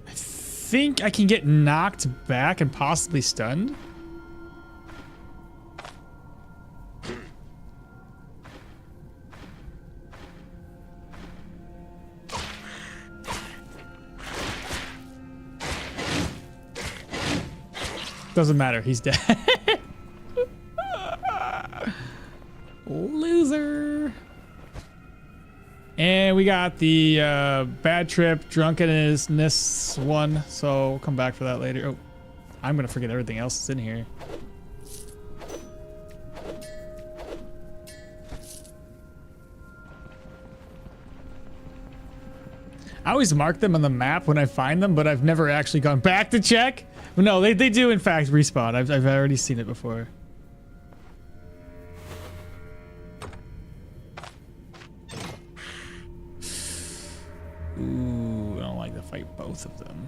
S1: I think I can get knocked back and possibly stunned. Doesn't matter, he's dead. Loser. And we got the bad trip, drunkenness one, so we'll come back for that later. Oh, I'm gonna forget everything else that's in here. I always mark them on the map when I find them, but I've never actually gone back to check. But no, they do in fact respawn. I've already seen it before. Ooh, I don't like to fight both of them.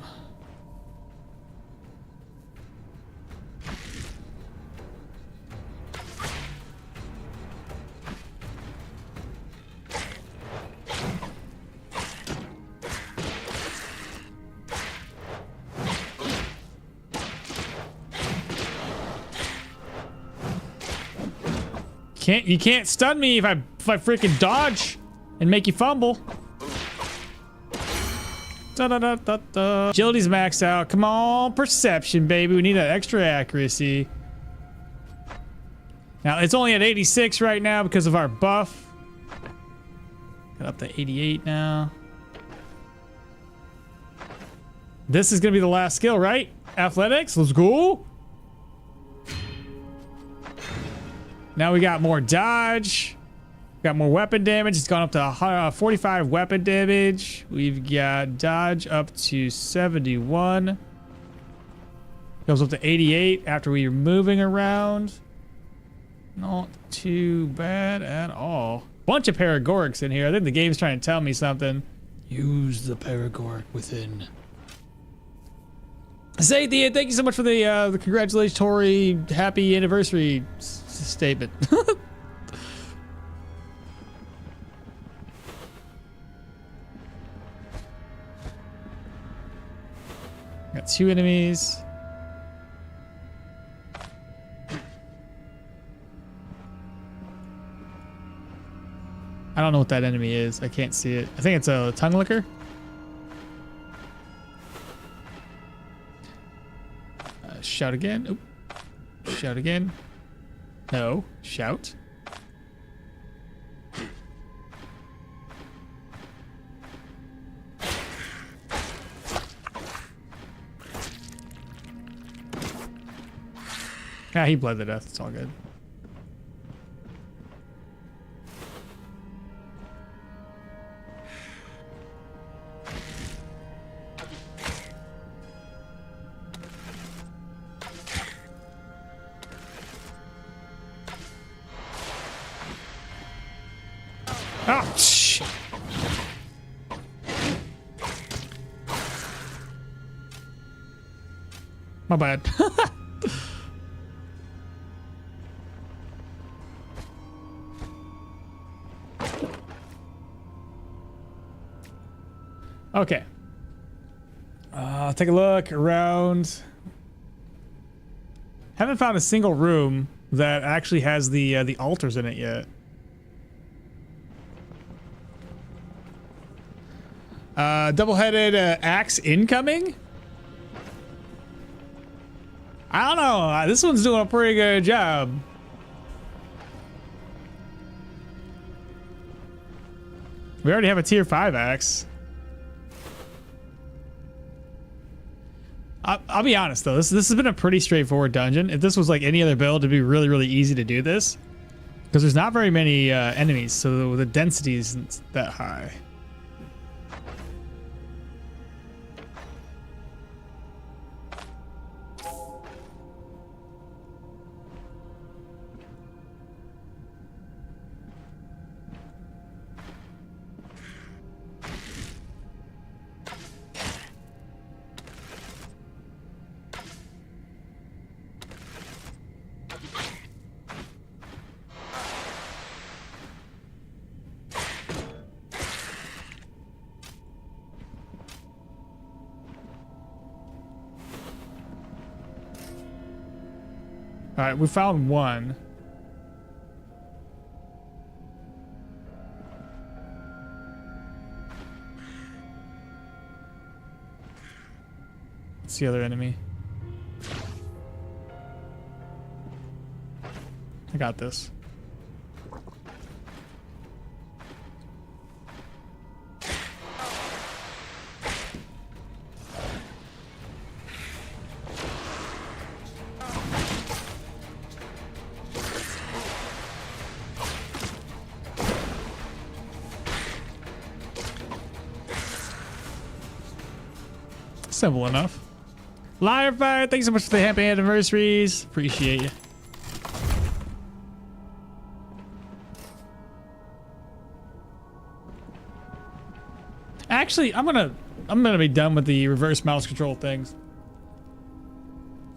S1: You can't stun me if I freaking dodge and make you fumble. Da da da da da. Agility's maxed out. Come on, perception, baby. We need that extra accuracy. Now it's only at 86 right now because of our buff. Got up to 88 now. This is gonna be the last skill, right? Athletics. Let's go. Now we got more dodge. Got more weapon damage. It's gone up to 45 weapon damage. We've got dodge up to 71. Goes up to 88 after we are moving around. Not too bad at all. Bunch of paragorics in here. I think the game's trying to tell me something. Use the paragoric within. Zathia, thank you so much for the congratulatory happy anniversary statement. Got 2 enemies. I don't know what that enemy is. I can't see it. I think it's a tongue licker. Shout again. Oop. Shout again. No. Shout. Ah, he bled to death. It's all good. Oh, shit. My bad. Okay. Take a look around. Haven't found a single room that actually has the altars in it yet. Double-headed axe incoming? I don't know. This one's doing a pretty good job. We already have a tier 5 axe. I'll be honest though, this has been a pretty straightforward dungeon. If this was like any other build, it'd be really, really easy to do this. Because there's not very many enemies, so the density isn't that high. All right, we found one. What's the other enemy? I got this. Simple enough. Liar Fire, thanks so much for the happy anniversaries. Appreciate you. Actually, I'm gonna be done with the reverse mouse control things.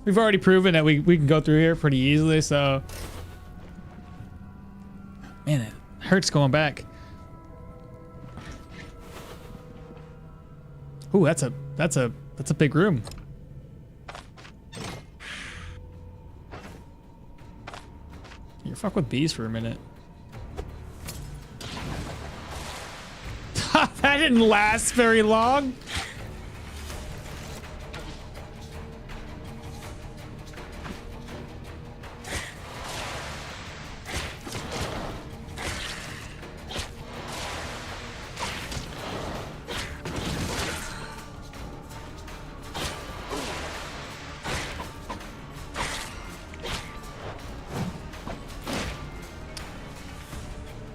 S1: We've already proven that we can go through here pretty easily, so man, it hurts going back. Ooh, that's a big room. You're fuck with bees for a minute. That didn't last very long.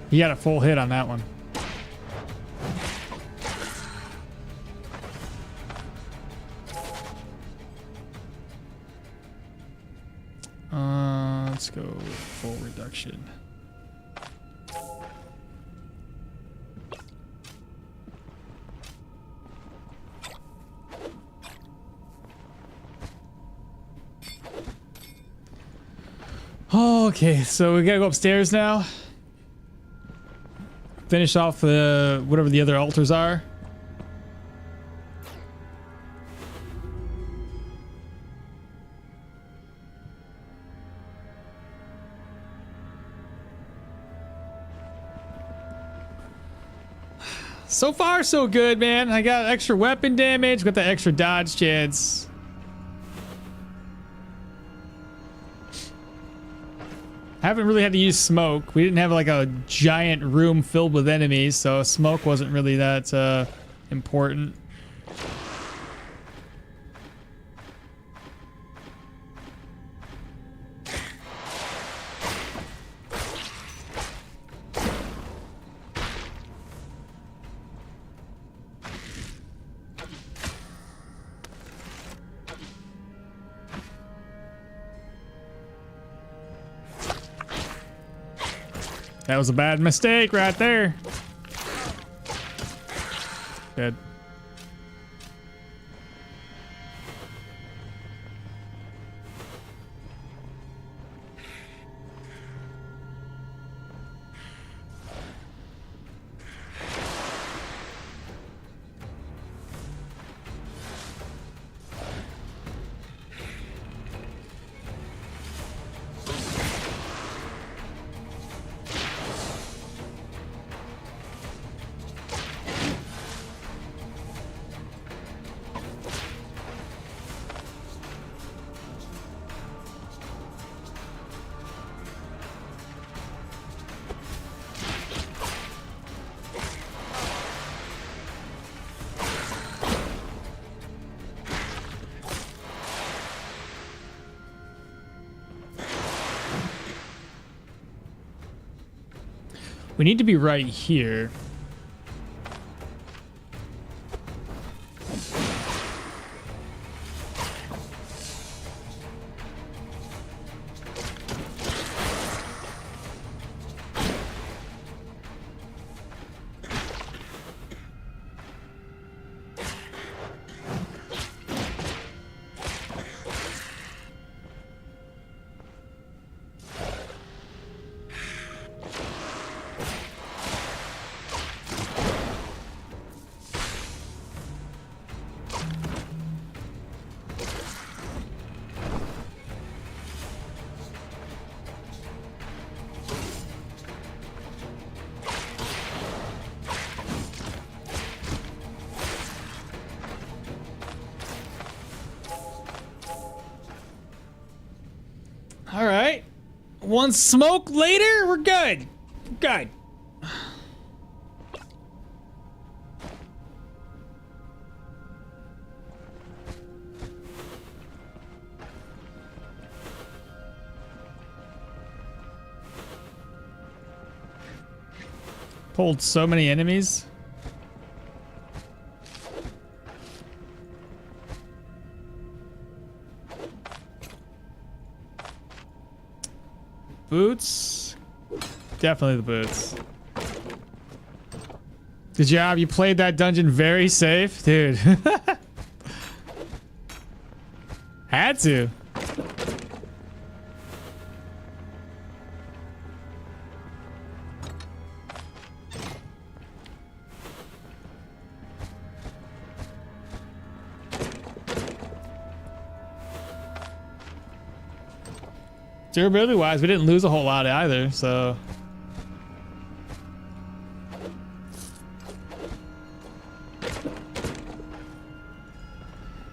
S1: He got a full hit on that one. Let's go full reduction. Okay, so we gotta go upstairs now. Finish off whatever the other altars are. So far, so good, man. I got extra weapon damage, got the extra dodge chance. Haven't really had to use smoke. We didn't have like a giant room filled with enemies, so smoke wasn't really that important. That was a bad mistake right there. Good. We need to be right here. All right. One smoke later, we're good. Good. Pulled so many enemies. boots. Definitely the boots. Good job. You played that dungeon very safe, dude. Had to. Durability wise, we didn't lose a whole lot either, so.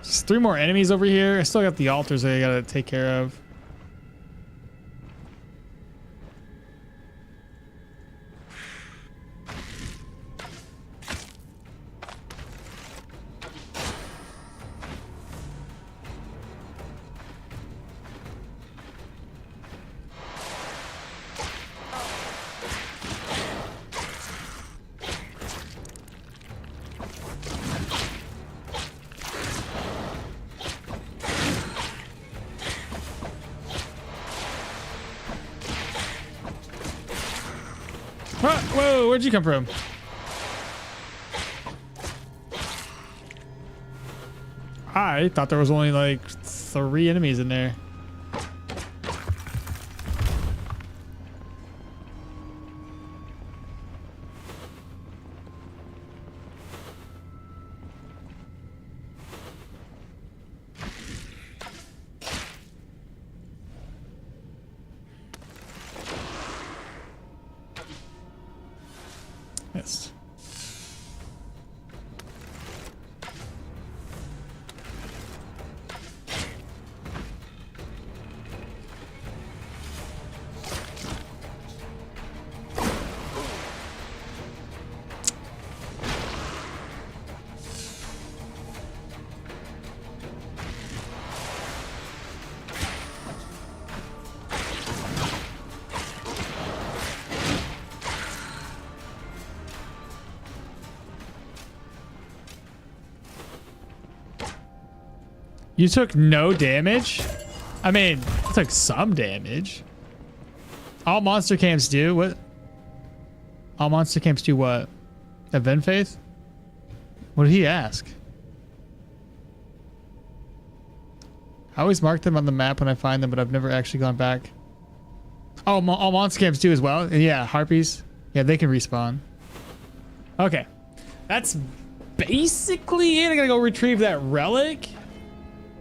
S1: Just 3 more enemies over here. I still got the altars that I gotta take care of. Whoa, where'd you come from? I thought there was only like 3 enemies in there. Missed. You took no damage? I mean, you took some damage. All monster camps do what? All monster camps do what? Event faith? What did he ask? I always mark them on the map when I find them, but I've never actually gone back. Oh, all monster camps do as well? Yeah, harpies. Yeah, they can respawn. Okay. That's basically it. I gotta go retrieve that relic.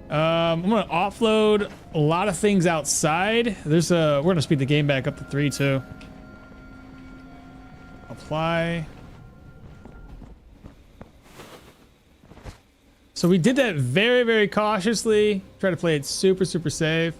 S1: I'm gonna offload a lot of things outside. There's we're gonna speed the game back up to 3 too. Apply. So we did that very, very cautiously. Try to play it super, super safe.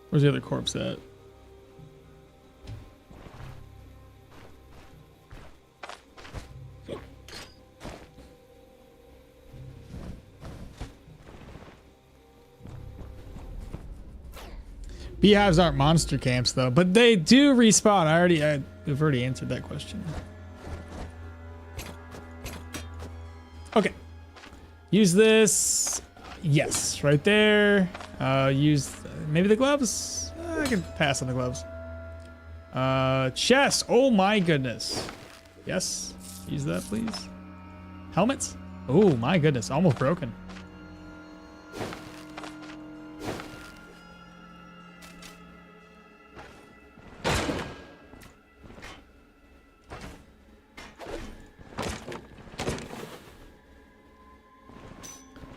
S1: Where's the other corpse at? Beehives aren't monster camps though, but they do respawn. We've already answered that question. Okay. Use this. Yes, right there. Use maybe the gloves. I can pass on the gloves. Chest. Oh my goodness. Yes. Use that, please. Helmets. Oh my goodness. Almost broken.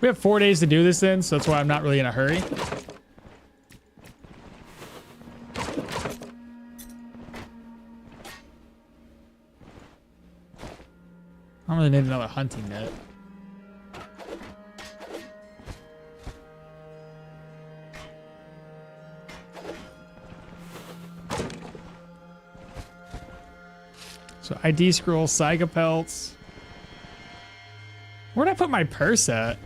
S1: We have 4 days to do this then, so that's why I'm not really in a hurry. I don't really need another hunting net. So ID scroll, Saiga pelts. Where'd I put my purse at?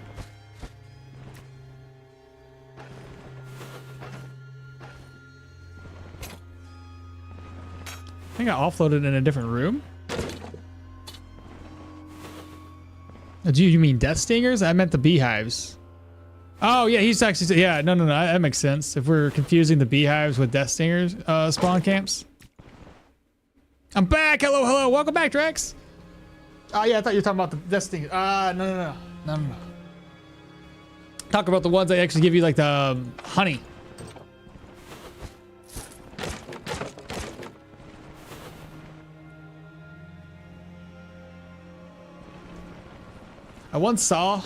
S1: think I offloaded in a different room. Oh, do you mean death stingers? I meant the beehives. Oh yeah, he's actually, yeah, no, that makes sense. If we're confusing the beehives with death stingers, spawn camps. I'm back. Hello. Welcome back, Drex. Oh yeah, I thought you were talking about the death stingers. No. Talk about the ones that actually give you like the honey. I once saw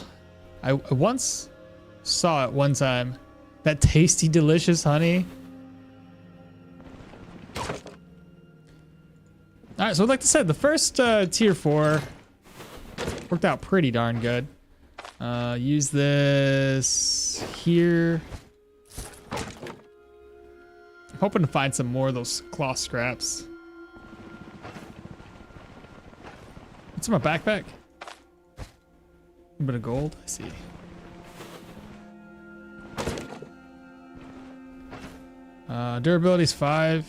S1: it one time. That tasty, delicious honey. All right, so like I said, the first tier 4 worked out pretty darn good. Use this here. I'm hoping to find some more of those cloth scraps. What's in my backpack? A bit of gold, I see. Durability's 5.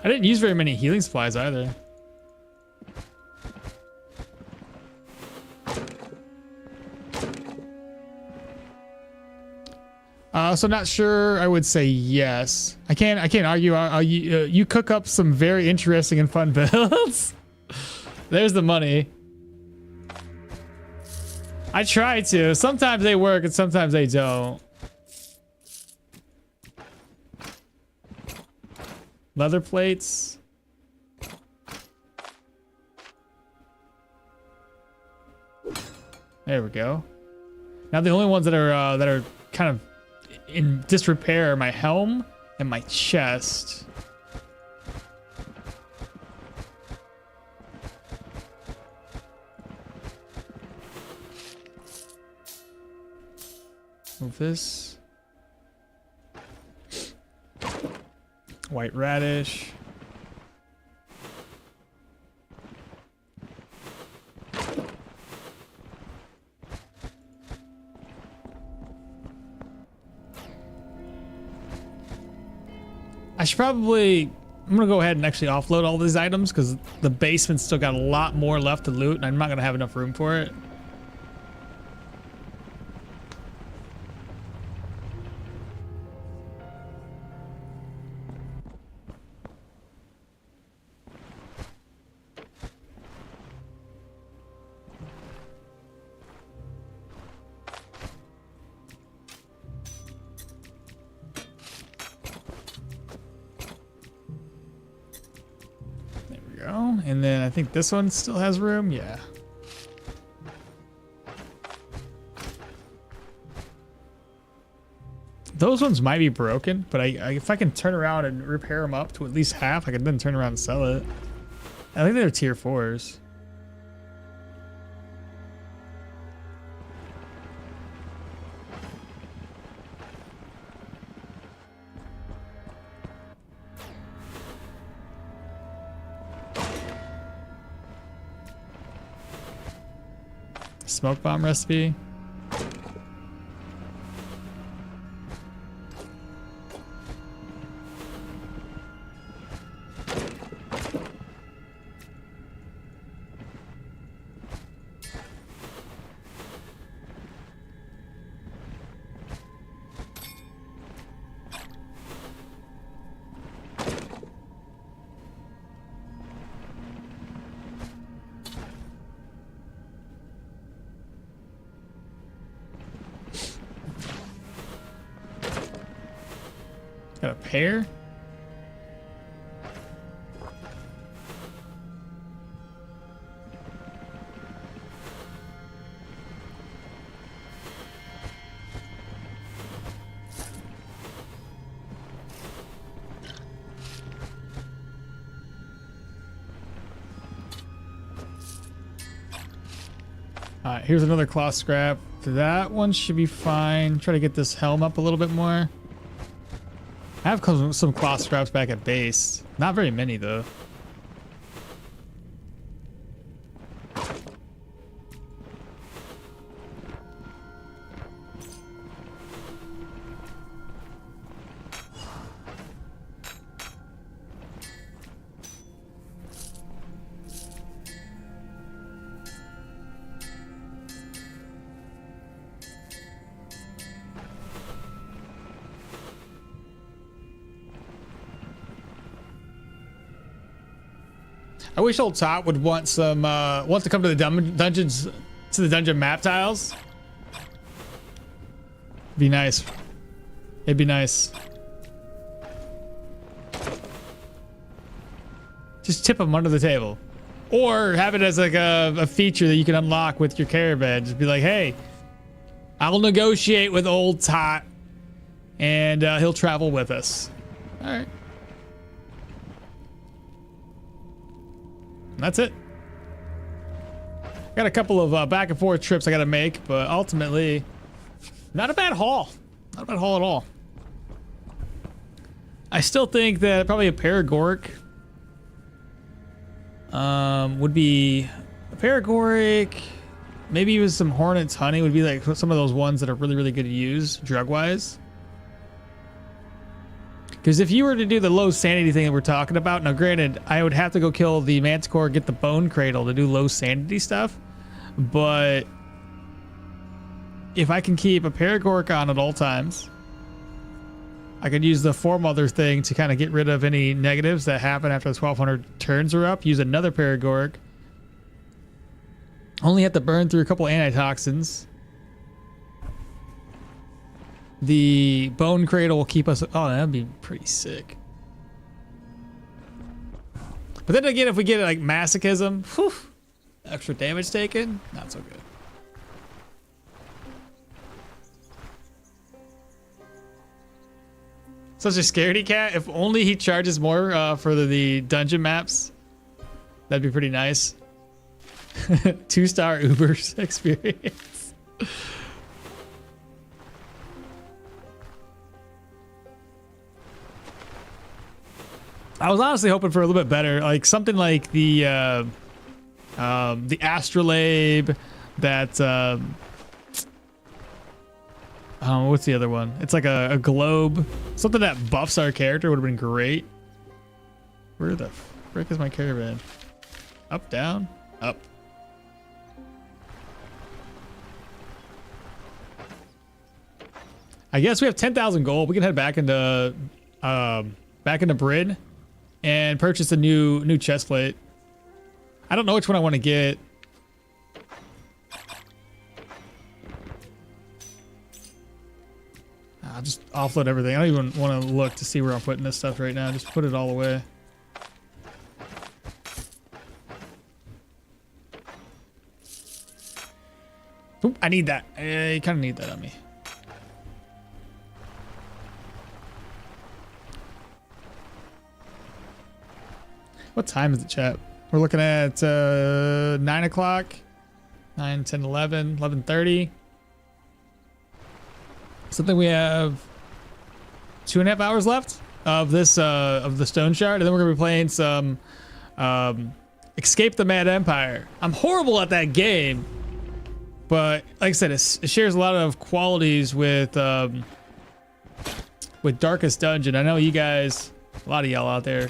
S1: I didn't use very many healing supplies either. So not sure. I would say yes. I can't argue. You cook up some very interesting and fun builds. There's the money. I try to. Sometimes they work and sometimes they don't. Leather plates. There we go. Now the only ones that are kind of in disrepair are my helm and my chest. Move this. White radish. I should probably, I'm gonna go ahead and actually offload all these items because the basement's still got a lot more left to loot and I'm not gonna have enough room for it. And then I think this one still has room. Yeah. Those ones might be broken, but if I can turn around and repair them up to at least half, I can then turn around and sell it. I think they're tier 4s. Smoke bomb recipe. Got a pear. All right, here's another cloth scrap. That one should be fine. Try to get this helm up a little bit more. I have some cloth straps back at base. Not very many though. I wish old Tot would want some want to come to the dungeons, to the dungeon map tiles. Be nice. It'd be nice. Just tip them under the table, or have it as like a feature that you can unlock with your caravan. Just be like, hey, I will negotiate with old Tot, and he'll travel with us. All right. That's it. Got a couple of back and forth trips I gotta make, but ultimately, not a bad haul. Not a bad haul at all. I still think that probably a Paragoric would be a Paragoric, maybe even some Hornet's Honey would be like some of those ones that are really, really good to use drug-wise. Because if you were to do the low sanity thing that we're talking about, now granted, I would have to go kill the Manticore, get the Bone Cradle to do low sanity stuff. But if I can keep a Paragoric on at all times, I could use the Foremother thing to kind of get rid of any negatives that happen after the 1200 turns are up. Use another Paragoric. Only have to burn through a couple antitoxins. The Bone Cradle will keep us... Oh, that'd be pretty sick. But then again, if we get like Masochism, whew, extra damage taken, not so good. Such a scaredy cat. If only he charges more for the dungeon maps, that'd be pretty nice. 2-star Uber's experience. I was honestly hoping for a little bit better, like something like the Astrolabe, that what's the other one? It's like a globe, something that buffs our character would have been great. Where the frick is my caravan? Up, down, up. I guess we have 10,000 gold. We can head back into Bryn and purchase a new chest plate. I don't know which one I want to get. I'll just offload everything. I don't even want to look to see where I'm putting this stuff right now. Just put it all away. Oop, I need that. I kind of need that on me. What time is it, chat? We're looking at 9 o'clock, 9, 10, 11, 11:30. Something we have 2.5 hours left of this of the Stoneshard, and then we're gonna be playing some Escape the Mad Empire. I'm horrible at that game, but like I said, it shares a lot of qualities with Darkest Dungeon. I know you guys, a lot of y'all out there,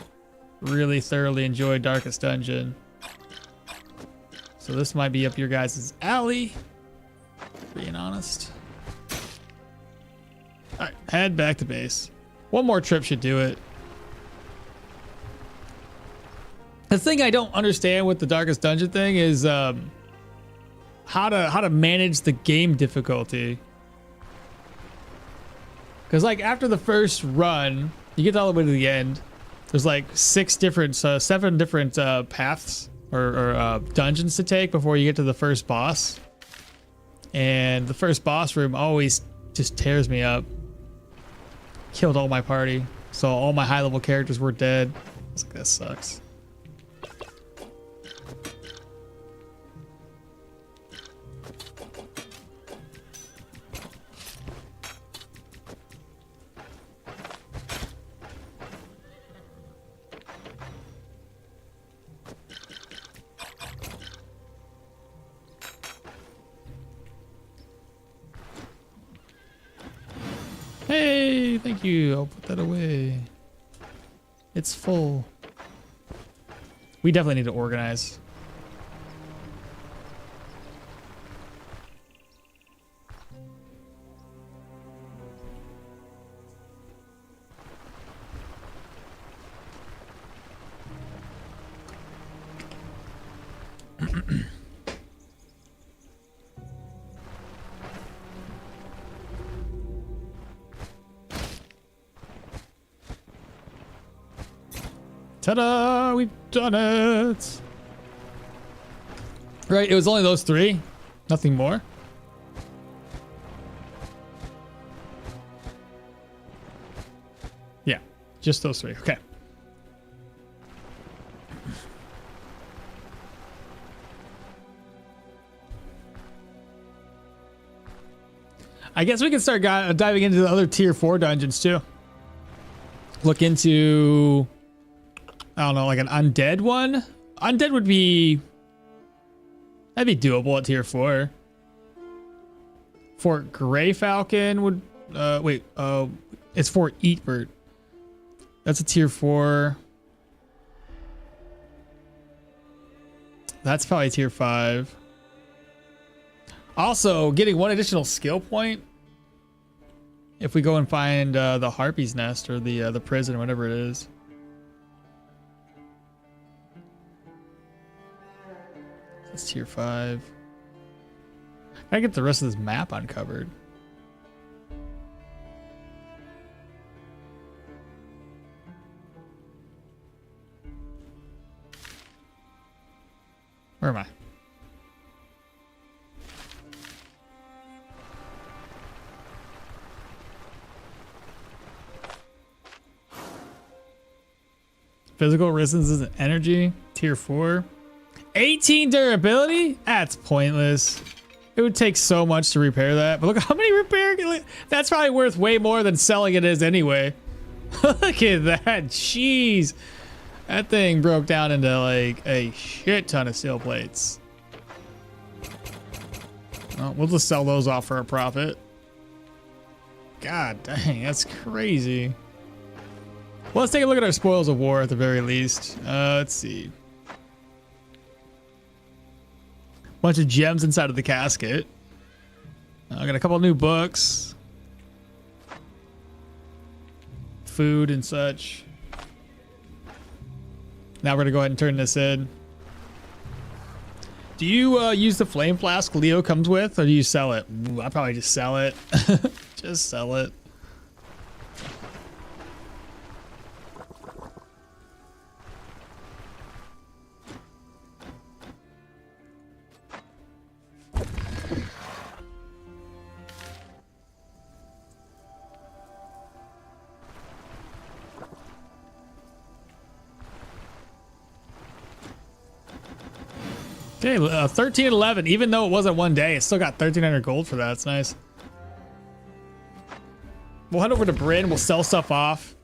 S1: really thoroughly enjoyed Darkest Dungeon, so this might be up your guys' alley, being honest. All right, head back to base. One more trip should do it. The thing I don't understand with the Darkest Dungeon thing is how to manage the game difficulty. Because like after the first run, you get all the way to the end. There's like 7 different paths or dungeons to take before you get to the first boss. And the first boss room always just tears me up. Killed all my party, so all my high level characters were dead. I was like, that sucks. you, thank you. I'll put that away. It's full. We definitely need to organize. Ta-da! We've done it! Right, it was only those three. Nothing more. Yeah, just those three. Okay. I guess we can start diving into the other tier 4 dungeons too. Look into, I don't know, like an undead one. Undead would be, that'd be doable at tier 4. Fort Grey Falcon would, it's Fort Eatbert. That's a tier 4. That's probably tier 5. Also, getting one additional skill point if we go and find the Harpy's Nest or the prison or whatever it is. That's tier 5. I get the rest of this map uncovered. Where am I? Physical resistance and energy, tier 4. 18 durability? That's pointless. It would take so much to repair that. But look how many repair. That's probably worth way more than selling it is anyway. Look at that. Jeez. That thing broke down into like a shit ton of steel plates. Well, we'll just sell those off for a profit. God dang, that's crazy. Well, let's take a look at our spoils of war at the very least. Let's see. Bunch of gems inside of the casket. I got a couple new books. Food and such. Now we're gonna go ahead and turn this in. Do you use the flame flask Leo comes with, or do you sell it? Ooh, I'll probably just sell it. Just sell it. Okay, 1311. Even though it wasn't one day, it still got 1,300 gold for that. It's nice. We'll head over to Bryn. We'll sell stuff off,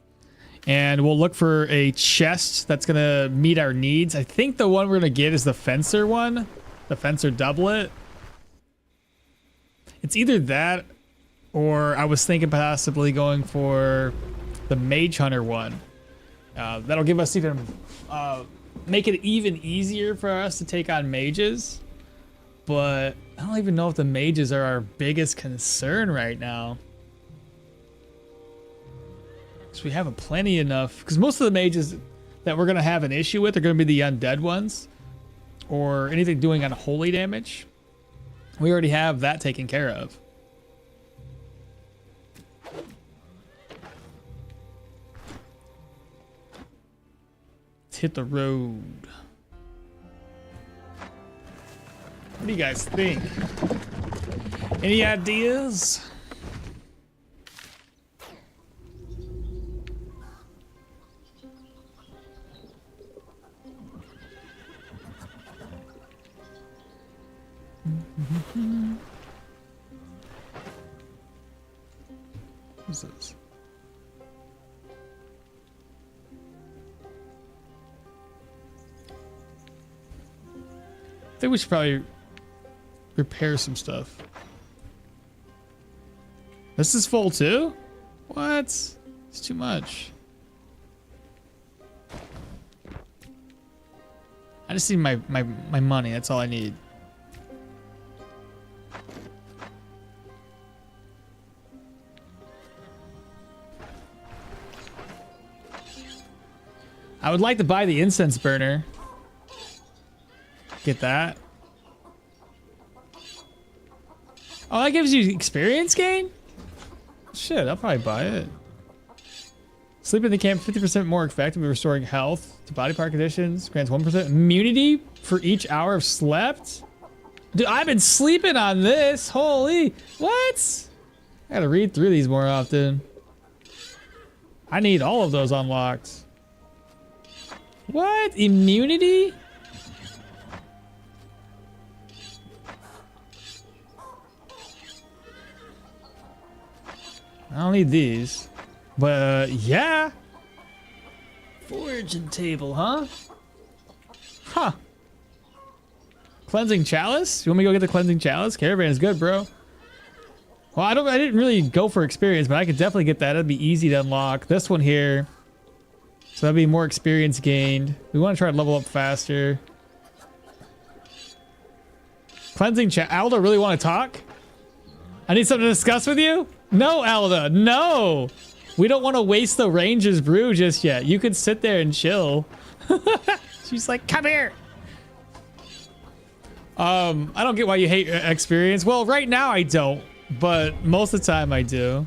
S1: and we'll look for a chest that's gonna meet our needs. I think the one we're gonna get is the fencer one, the fencer doublet. It's either that, or I was thinking possibly going for the mage hunter one. That'll give us even. Make it even easier for us to take on mages, but I don't even know if the mages are our biggest concern right now. Because we have plenty enough, because most of the mages that we're going to have an issue with are going to be the undead ones, or anything doing unholy damage. We already have that taken care of. Hit the road. What do you guys think? Any ideas? What's this? I think we should probably repair some stuff. This is full too? What? It's too much. I just need my money. That's all I need. I would like to buy the incense burner. Get that. Oh, that gives you experience gain? Shit, I'll probably buy it. Sleep in the camp 50% more effective at restoring health to body part conditions. Grants 1% immunity for each hour of slept. Dude, I've been sleeping on this. Holy, what? I gotta read through these more often. I need all of those unlocked. What? Immunity? I don't need these. But yeah. Foraging table, huh? Huh. Cleansing chalice? You want me to go get the cleansing chalice? Caravan is good, bro. Well, I didn't really go for experience, but I could definitely get that. It'd be easy to unlock. This one here. So that'd be more experience gained. We want to try to level up faster. Cleansing Alda, really want to talk? I need something to discuss with you? No, Alda, no! We don't want to waste the Ranger's brew just yet. You can sit there and chill. She's like, come here! I don't get why you hate experience. Well, right now I don't, but most of the time I do.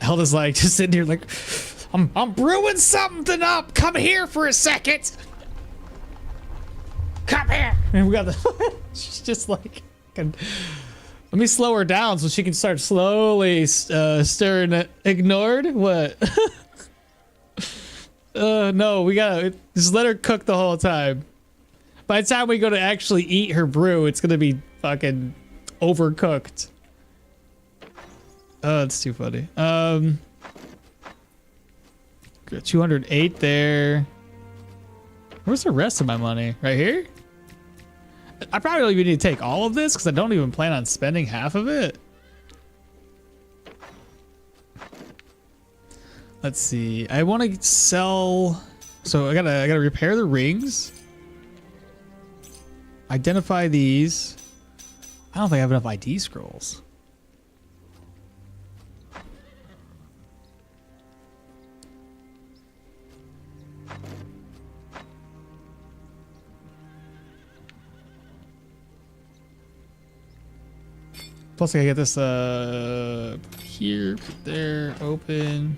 S1: Alda's like, just sitting here like, I'm brewing something up! Come here for a second! Come here! And we got the... She's just like... Let me slow her down so she can start slowly stirring it. Ignored? What? No, we gotta just let her cook the whole time. By the time we go to actually eat her brew, it's gonna be fucking overcooked. Oh, it's too funny. Got 208 there. Where's the rest of my money? Right here? I probably don't even need to take all of this because I don't even plan on spending half of it. Let's see. I want to sell. So I gotta repair the rings. Identify these. I don't think I have enough ID scrolls. Plus I gotta get this here, put there, open.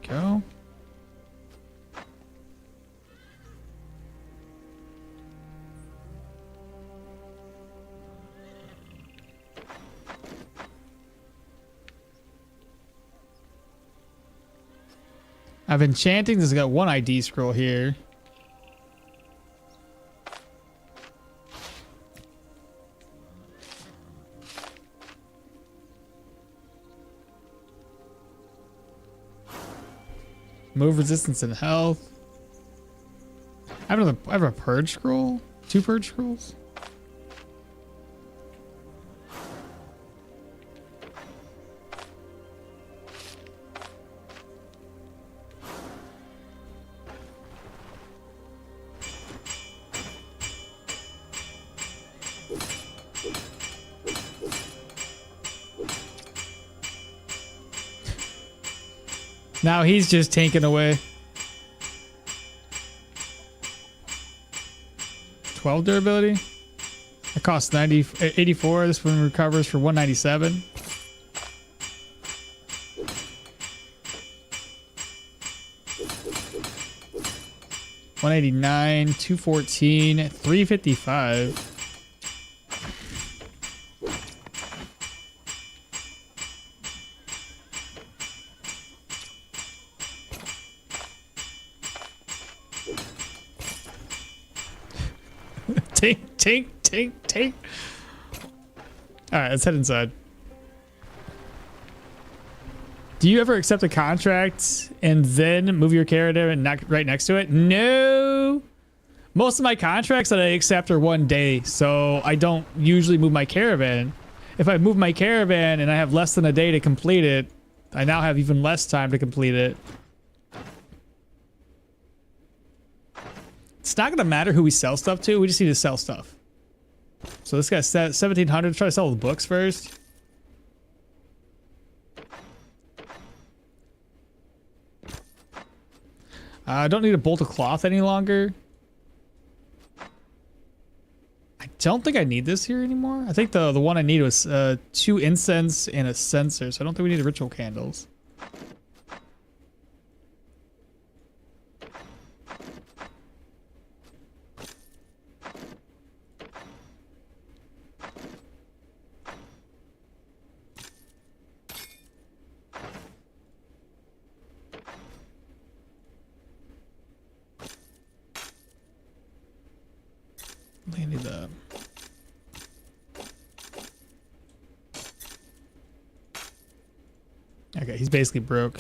S1: Go. I've enchanting. This has got one ID scroll here. Move resistance and health. I have a purge scroll? 2 purge scrolls? Now he's just tanking away. 12 durability. It costs 84. This one recovers for 197. $189, 214, 355. Tink. All right, let's head inside. Do you ever accept a contract and then move your caravan right next to it? No. Most of my contracts that I accept are 1 day, so I don't usually move my caravan. if I move my caravan and I have less than a day to complete it, I now have even less time to complete it. It's not going to matter who we sell stuff to. We just need to sell stuff. So this guy's 1,700. Try to sell the books first. I don't need a bolt of cloth any longer. I don't think I need this here anymore. I think the one I need was 2 incense and a censer, so I don't think we need ritual candles. I think I need the... Okay, he's basically broke.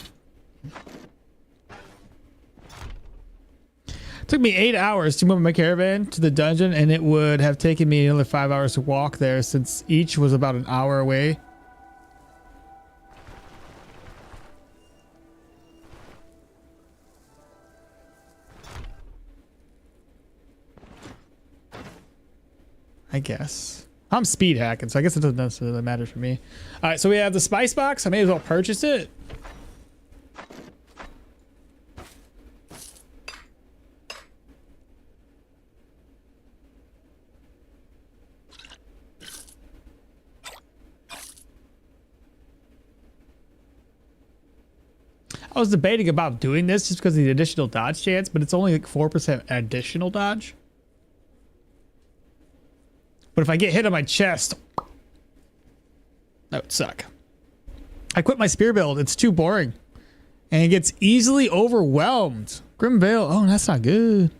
S1: It took me 8 hours to move my caravan to the dungeon, and it would have taken me another 5 hours to walk there since each was about an hour away. I guess. I'm speed hacking, so I guess it doesn't necessarily matter for me. All right, so we have the spice box. I may as well purchase it. I was debating about doing this just because of the additional dodge chance, but it's only like 4% additional dodge. But if I get hit on my chest, that would suck. I quit my spear build. It's too boring. And it gets easily overwhelmed. Grim Veil. Oh, that's not good.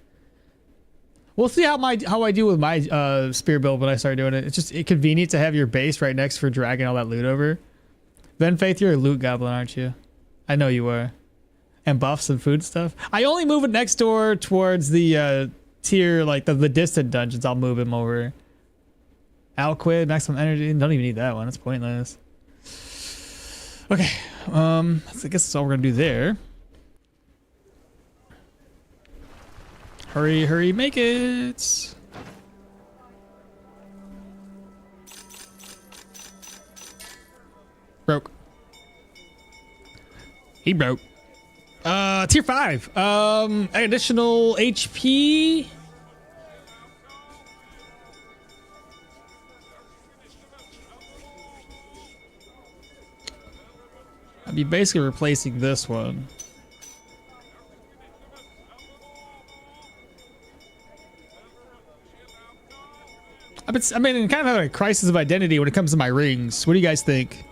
S1: We'll see how I do with my spear build when I start doing it. It's just convenient to have your base right next for dragging all that loot over. Ven Faith, you're a loot goblin, aren't you? I know you are. And buffs and food stuff. I only move it next door towards the tier, like the distant dungeons. I'll move him over. Alquid, maximum energy. Don't even need that one. That's pointless. Okay. I guess that's all we're gonna do there. Hurry, hurry, make it. Broke. He broke. Tier 5. Additional HP. I'll be basically replacing this one. I mean, kind of having a crisis of identity when it comes to my rings. What do you guys think?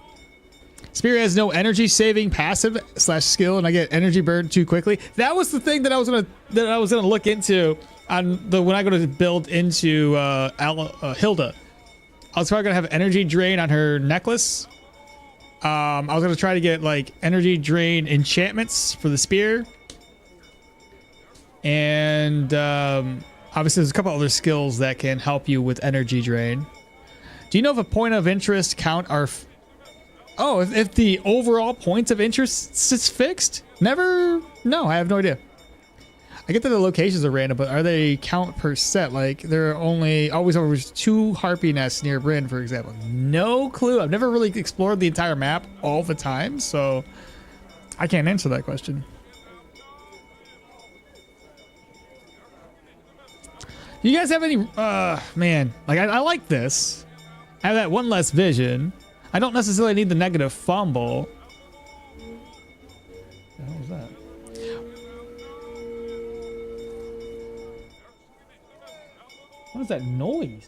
S1: Spear has no energy saving passive / skill, and I get energy burned too quickly. That was the thing that I was gonna look into on when I go to build into Hilda. I was probably gonna have energy drain on her necklace. I was gonna try to get like energy drain enchantments for the spear, and obviously there's a couple other skills that can help you with energy drain. Do you know if a point of interest count are? Oh, if the overall points of interest is fixed? Never. No, I have no idea. I get that the locations are random, but are they count per set? Like there are only always over 2 harpy nests near Bryn, for example. No clue. I've never really explored the entire map all the time, so I can't answer that question. Do you guys have any? Man, like I like this. I have that one less vision. I don't necessarily need the negative fumble. What the hell was that? What is that noise?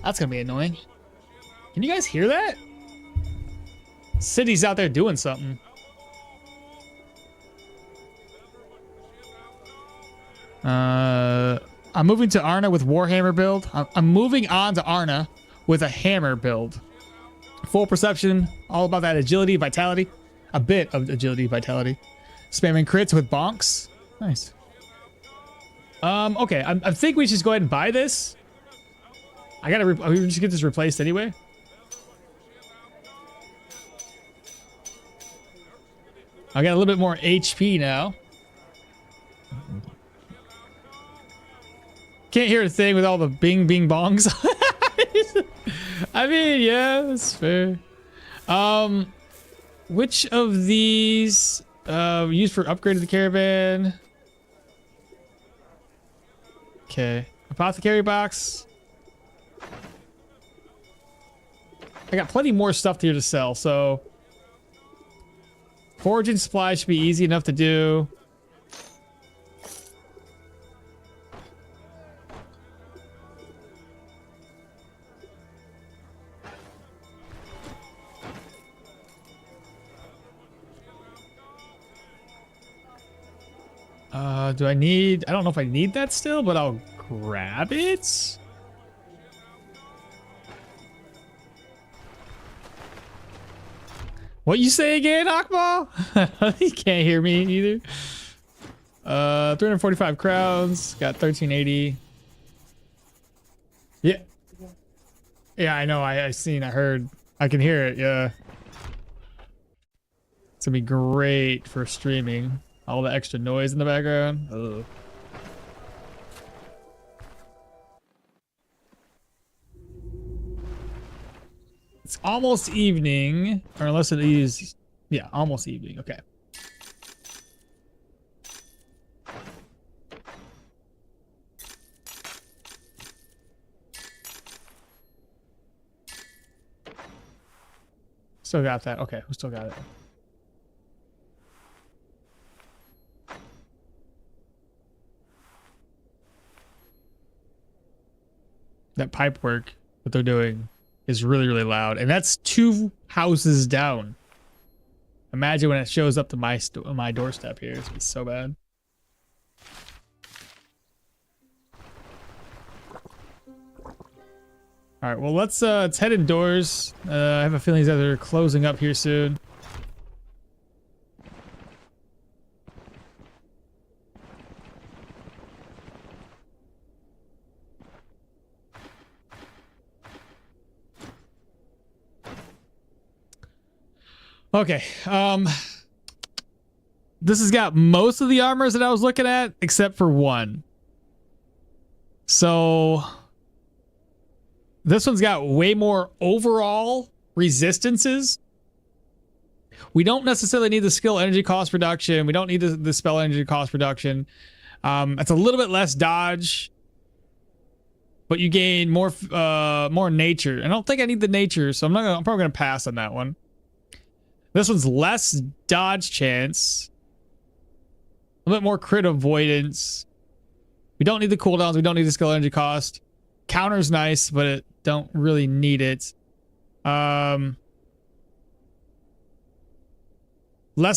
S1: That's gonna be annoying. Can you guys hear that? City's out there doing something. I'm moving to Arna with Warhammer build. I'm moving on to Arna with a hammer build. Full perception, all about that agility, vitality. A bit of agility, vitality. Spamming crits with bonks. Nice. Okay, I think we should just go ahead and buy this. We just get this replaced anyway. I got a little bit more HP now. Can't hear a thing with all the bing bing bongs. I mean, yeah, that's fair. Which of these used for upgrade of the caravan? Okay, apothecary box. I got plenty more stuff here to sell, so foraging supply should be easy enough to do. Do I need... I don't know if I need that still, but I'll grab it. What you say again, Akmal? You can't hear me either. 345 crowns. Got 1380. Yeah. Yeah, I know. I seen. I heard. I can hear it. Yeah. It's gonna be great for streaming. All the extra noise in the background. Ugh. It's almost evening, or unless it is, yeah, almost evening. Okay. Still got that. Okay, we still got it. That pipe work that they're doing is really, really loud. And that's 2 houses down. Imagine when it shows up to my doorstep here. It's gonna be so bad. All right, well, let's head indoors. I have a feeling that they're closing up here soon. Okay, this has got most of the armors that I was looking at, except for one. So this one's got way more overall resistances. We don't necessarily need the skill energy cost reduction. We don't need the spell energy cost reduction. It's a little bit less dodge, but you gain more nature. I don't think I need the nature, so I'm probably gonna pass on that one. This one's less dodge chance. A little bit more crit avoidance. We don't need the cooldowns. We don't need the skill energy cost. Counter's nice, but it don't really need it. Less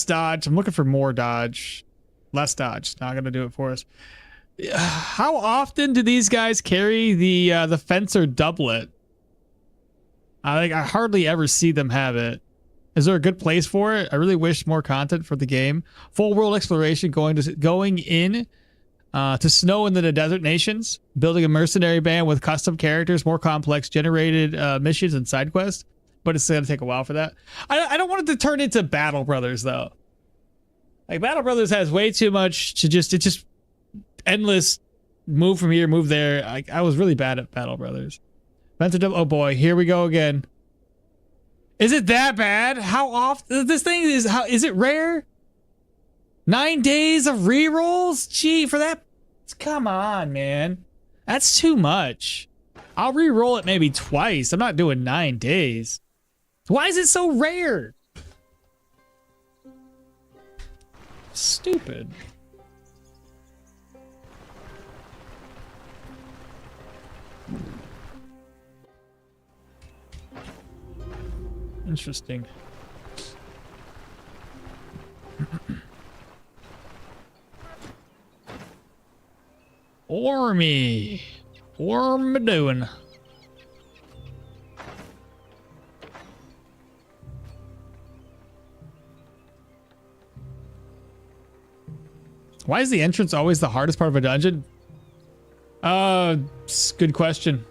S1: dodge. I'm looking for more dodge. Less dodge. Not gonna do it for us. How often do these guys carry the fencer doublet? I hardly ever see them have it. Is there a good place for it? I really wish more content for the game. Full world exploration, going in to snow in the desert nations, building a mercenary band with custom characters, more complex generated missions and side quests. But it's gonna take a while for that. I don't want it to turn into Battle Brothers though. Like Battle Brothers has way too much to it's just endless move from here, move there. I was really bad at Battle Brothers. Oh boy, here we go again. Is it that bad? How often? This thing is it rare? 9 days of rerolls? Gee, for that? Come on, man. That's too much. I'll reroll it maybe twice. I'm not doing 9 days. Why is it so rare? Stupid. Interesting. Ormy. What am I doing? Why is the entrance always the hardest part of a dungeon? Good question.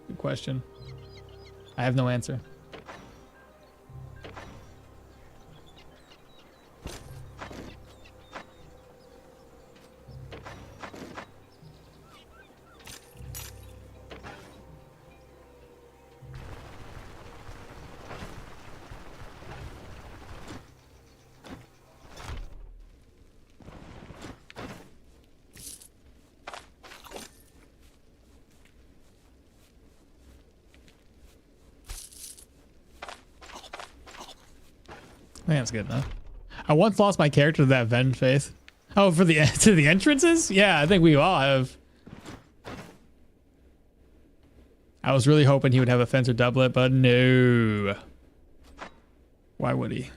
S1: Good question. I have no answer. I think that's good enough. I once lost my character to that Ven faith. Oh, for the to the entrances? Yeah, I think we all have. I was really hoping he would have a fence or doublet, but no. Why would he?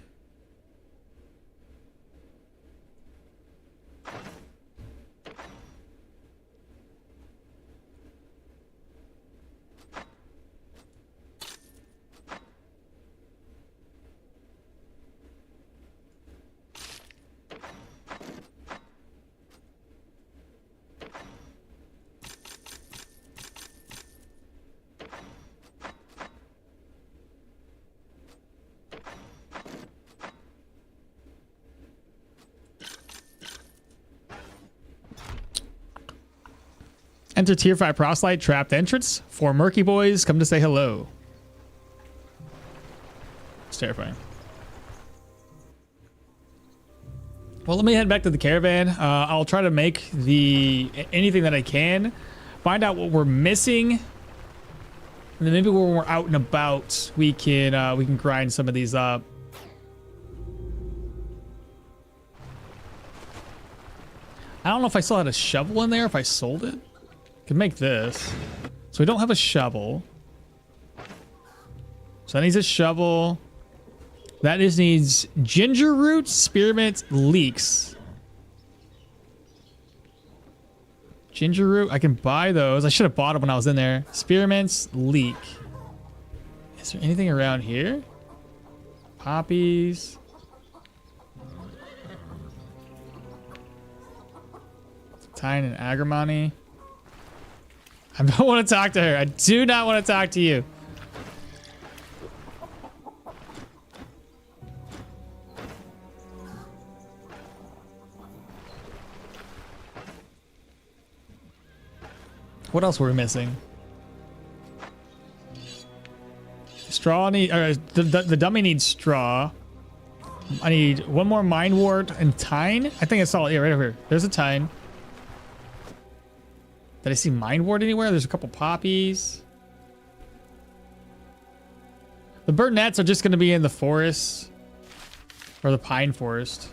S1: Enter tier 5 proselyte trapped entrance. 4 murky boys come to say hello. It's terrifying. Well, let me head back to the caravan. I'll try to make anything that I can. Find out what we're missing. And then maybe when we're out and about, we can grind some of these up. I don't know if I still had a shovel in there, if I sold it. Could make this. So we don't have a shovel. So that needs a shovel. That just needs ginger root, spearmint, leeks. Ginger root, I can buy those. I should have bought them when I was in there. Spearmints, leek. Is there anything around here? Poppies. Thyme and agrimony. I don't want to talk to her. I do not want to talk to you. What else were we missing? Straw the dummy needs straw. I need one more mind wart and tine. I think I saw it. Yeah, right over here. There's a tine. Did I see mind wart anywhere? There's a couple poppies. The burnettes are just going to be in the forest or the pine forest.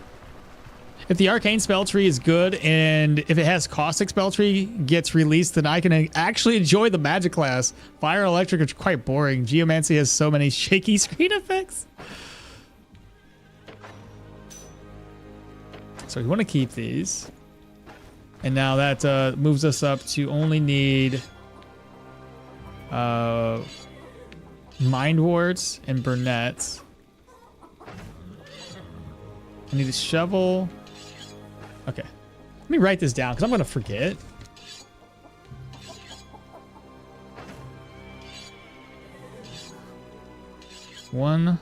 S1: If the arcane spell tree is good and if it has caustic spell tree gets released, then I can actually enjoy the magic class. Fire and electric are quite boring. Geomancy has so many shaky screen effects. So we want to keep these. And now that moves us up to only need mind warts and burnettes. I need a shovel. Okay. Let me write this down because I'm going to forget. One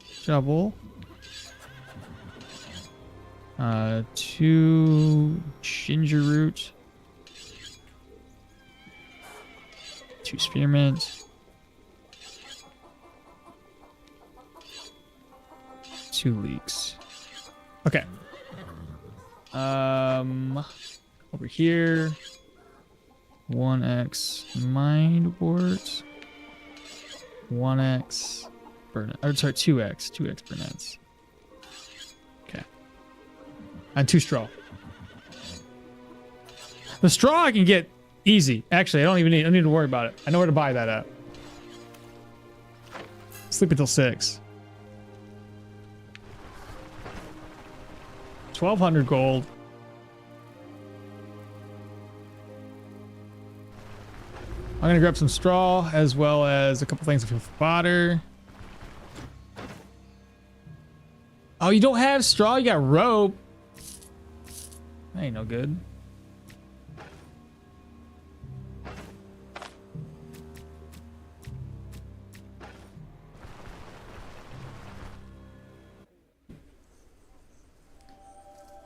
S1: shovel. 2 ginger root, 2 spearmint, 2 leeks. Okay. Over here, 1x mind wart, 1x burn. Or sorry, 2x burnets. And 2 straw. The straw I can get easy. Actually, I don't need to worry about it. I know where to buy that at. Sleep until 6. 1,200 gold. I'm gonna grab some straw as well as a couple things of fodder. Oh, you don't have straw? You got rope. That ain't no good.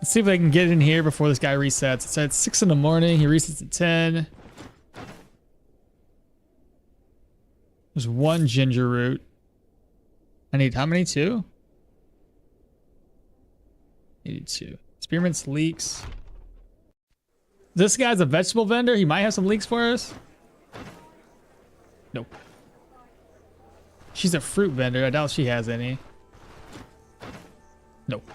S1: Let's see if I can get in here before this guy resets. It's at 6 in the morning. He resets at 10. There's one ginger root. I need how many? 2? I need 2. Spearmint's leeks. This guy's a vegetable vendor. He might have some leeks for us. Nope. She's a fruit vendor. I doubt she has any. Nope.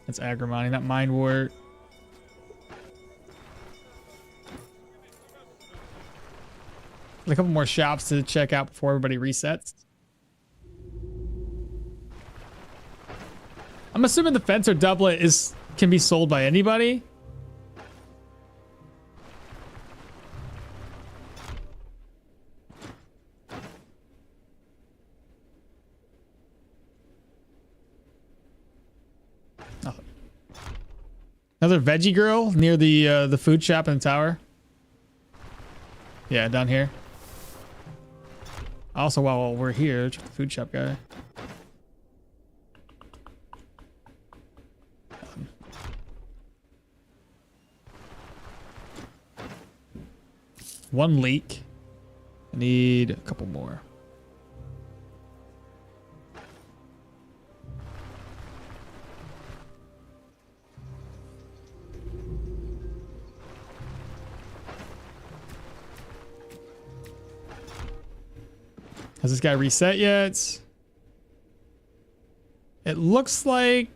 S1: That's agrimony, not mindwort. A couple more shops to check out before everybody resets. I'm assuming the fence or doublet can be sold by anybody. Nothing. Another veggie girl near the food shop in the tower. Yeah, down here. Also, while we're here, check the food shop guy. One leek. I need a couple more. Has this guy reset yet? It looks like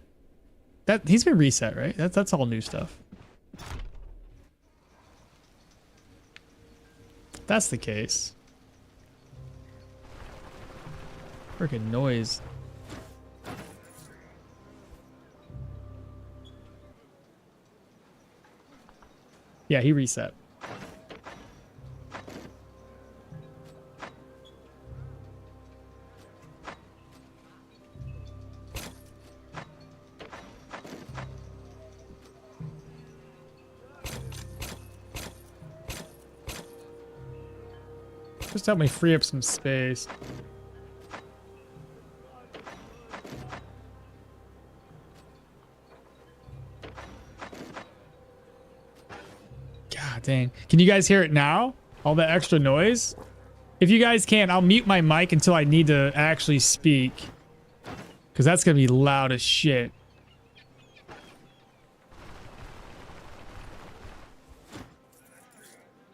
S1: that he's been reset, right? That's all new stuff. If that's the case. Freaking noise. Yeah, he reset. Just help me free up some space. God dang. Can you guys hear it now? All that extra noise? If you guys can't, I'll mute my mic until I need to actually speak. Because that's going to be loud as shit.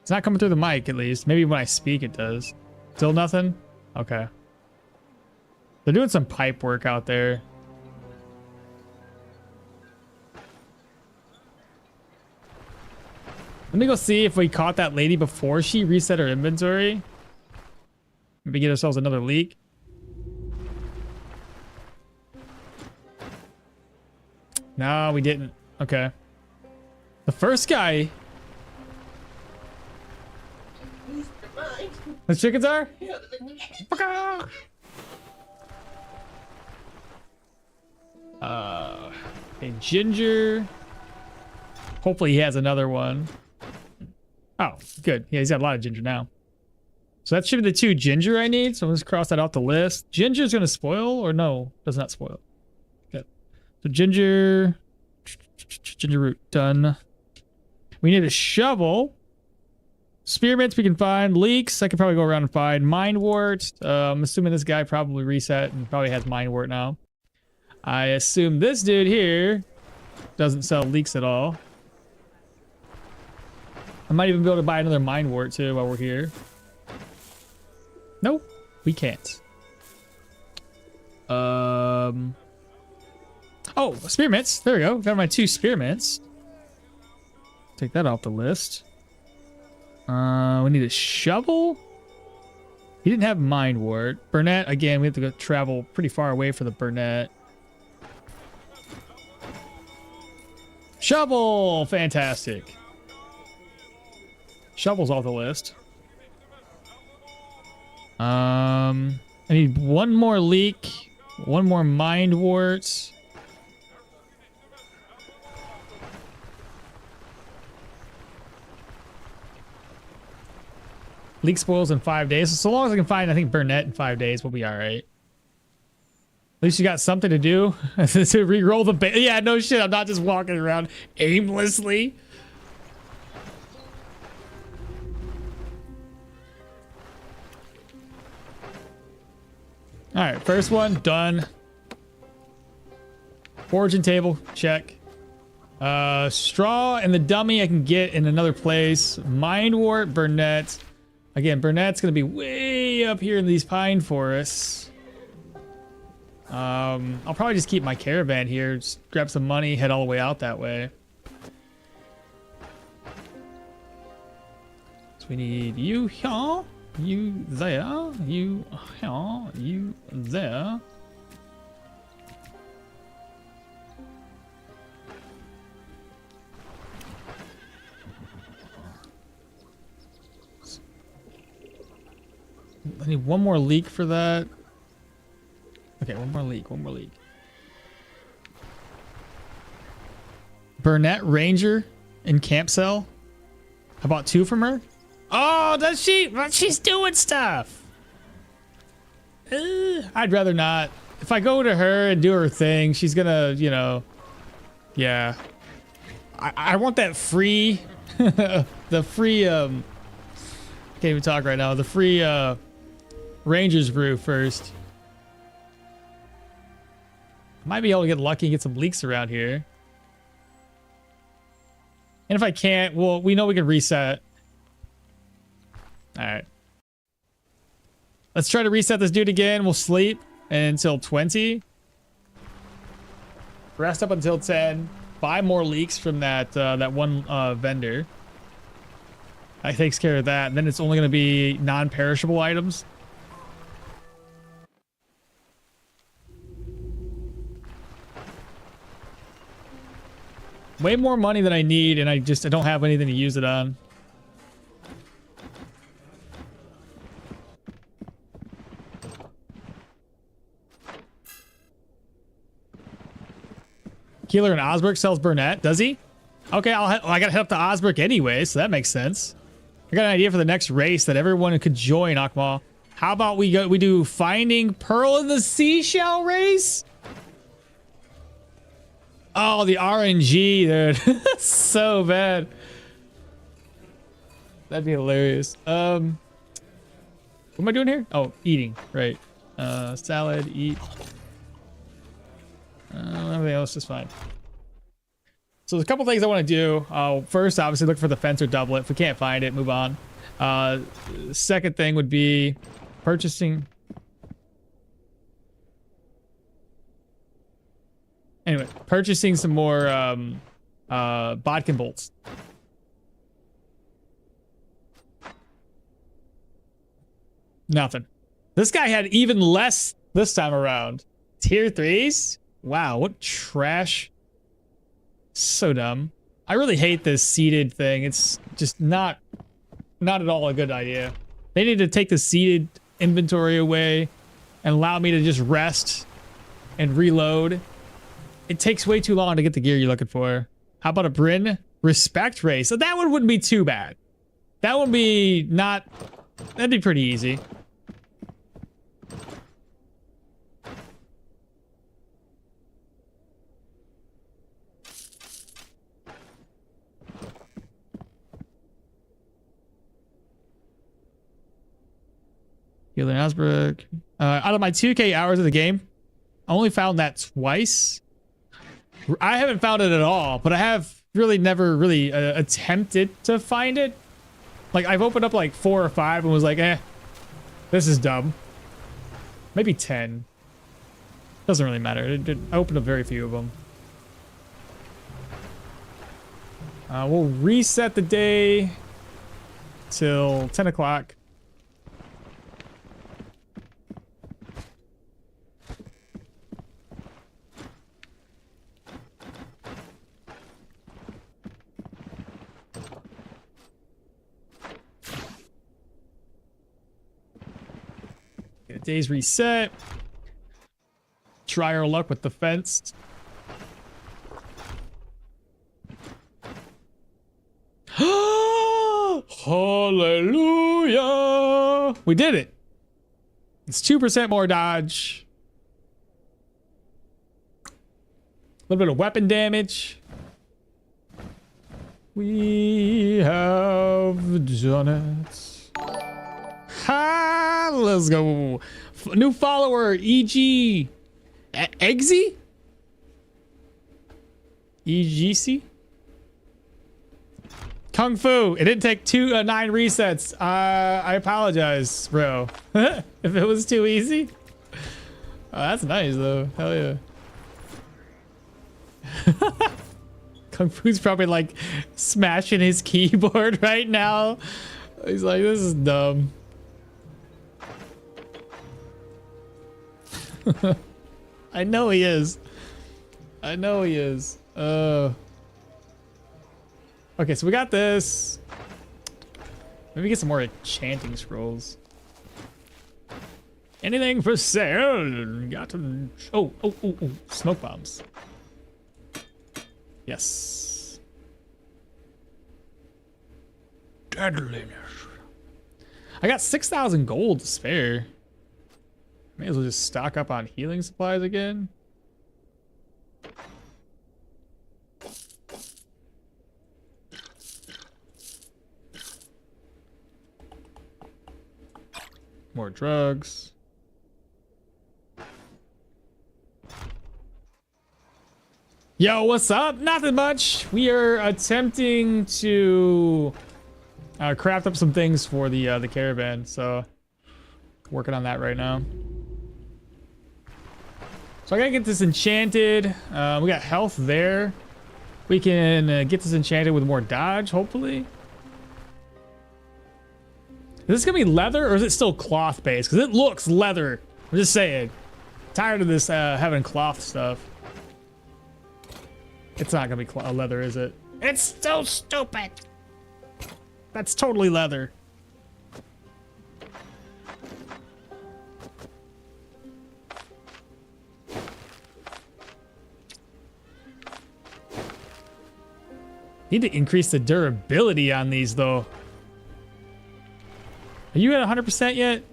S1: It's not coming through the mic, at least. Maybe when I speak, it does. Still nothing? Okay. They're doing some pipe work out there. Let me go see if we caught that lady before she reset her inventory. Maybe get ourselves another leak. No, we didn't. Okay. The first guy... The chickens are? A ginger. Hopefully he has another one. Oh, good. Yeah, he's got a lot of ginger now. So that should be the 2 ginger I need. So let's cross that off the list. Ginger's gonna spoil or no? Does not spoil. Good. So ginger root done. We need a shovel. Spearmints we can find. Leeks I could probably go around and find. Mindwort. I'm assuming this guy probably reset and probably has mindwort now. I assume this dude here doesn't sell leeks at all. I might even be able to buy another mindwort too while we're here. Nope, we can't. Oh, spearmints. There we go. Got my 2 spearmints. Take that off the list. We need a shovel. He didn't have mindwort. Burnett, again, we have to go travel pretty far away for the Burnett. Shovel! Fantastic. Shovel's off the list. I need one more leak, one more mind wart. Leak spoils in 5 days. So long as I can find, I think, Burnett in 5 days, we'll be all right. At least you got something to do to re-roll the base. Yeah, no shit. I'm not just walking around aimlessly. All right, first one done. Origin table, check. Straw and the dummy I can get in another place. Mind wart, Burnett. Again, Burnett's gonna be way up here in these pine forests. I'll probably just keep my caravan here. Just grab some money, head all the way out that way. So we need you here, you there, you here, you there. I need one more leak for that. Okay, one more leak, one more leak. Burnett Ranger in camp cell. I bought 2 from her. Oh, does she? She's doing stuff. I'd rather not. If I go to her and do her thing, she's gonna, you know, yeah. I want that free, the free, can't even talk right now. The free, Ranger's brew first. Might be able to get lucky and get some leaks around here. And if I can't, well, we know we can reset. All right. Let's try to reset this dude again. We'll sleep until 20. Rest up until 10. Buy more leaks from that that one vendor. That takes care of that. And then it's only going to be non-perishable items. Way more money than I need, and I don't have anything to use it on. Keeler in Osberg sells Burnett, does he? Okay, I gotta head up to Osberg anyway, so that makes sense. I got an idea for the next race that everyone could join, Akmal. How about we do Finding Pearl in the Seashell race? Oh, the RNG, dude. So bad. That'd be hilarious. What am I doing here? Oh, eating. Right. Salad, eat. Everything else is fine. So there's a couple things I want to do. First, obviously, look for the fence or doublet. If we can't find it, move on. Second thing would be purchasing... Anyway, purchasing some more bodkin bolts. Nothing. This guy had even less this time around. Tier 3s? Wow, what trash. So dumb. I really hate this seeded thing. It's just not at all a good idea. They need to take the seeded inventory away and allow me to just rest and reload. It takes way too long to get the gear you're looking for. How about a Bryn Respect race? So that one wouldn't be too bad. That would be not... That'd be pretty easy. Healer Asbrook. Out of my 2K hours of the game, I only found that twice. I haven't found it at all, but I have really never really attempted to find it. Like, I've opened up like 4 or 5 and was like, this is dumb. Maybe 10. Doesn't really matter. I opened up very few of them. We'll reset the day till 10 o'clock. days reset. Try our luck with the fence. Hallelujah! We did it. It's 2% more dodge. A little bit of weapon damage. We have done it. Ha! Let's go. New follower, EG. Eggsy? EGC? Kung Fu. It didn't take 9 resets. I apologize, bro. If it was too easy. Oh, that's nice, though. Hell yeah. Kung Fu's probably like smashing his keyboard right now. He's like, this is dumb. I know he is. I know he is. Okay, so we got this. Maybe get some more enchanting scrolls. Anything for sale? Got to. Oh, smoke bombs. Yes. Deadliness. I got 6,000 gold to spare. May as well just stock up on healing supplies again. More drugs. Yo, what's up? Nothing much. We are attempting to craft up some things for the caravan, so working on that right now. So I gotta get this enchanted. We got health there. We can get this enchanted with more dodge, hopefully. Is this gonna be leather or is it still cloth based? Because it looks leather. I'm just saying. Tired of this having cloth stuff. It's not gonna be leather, is it? It's so stupid. That's totally leather. Need to increase the durability on these though. Are you at 100% yet?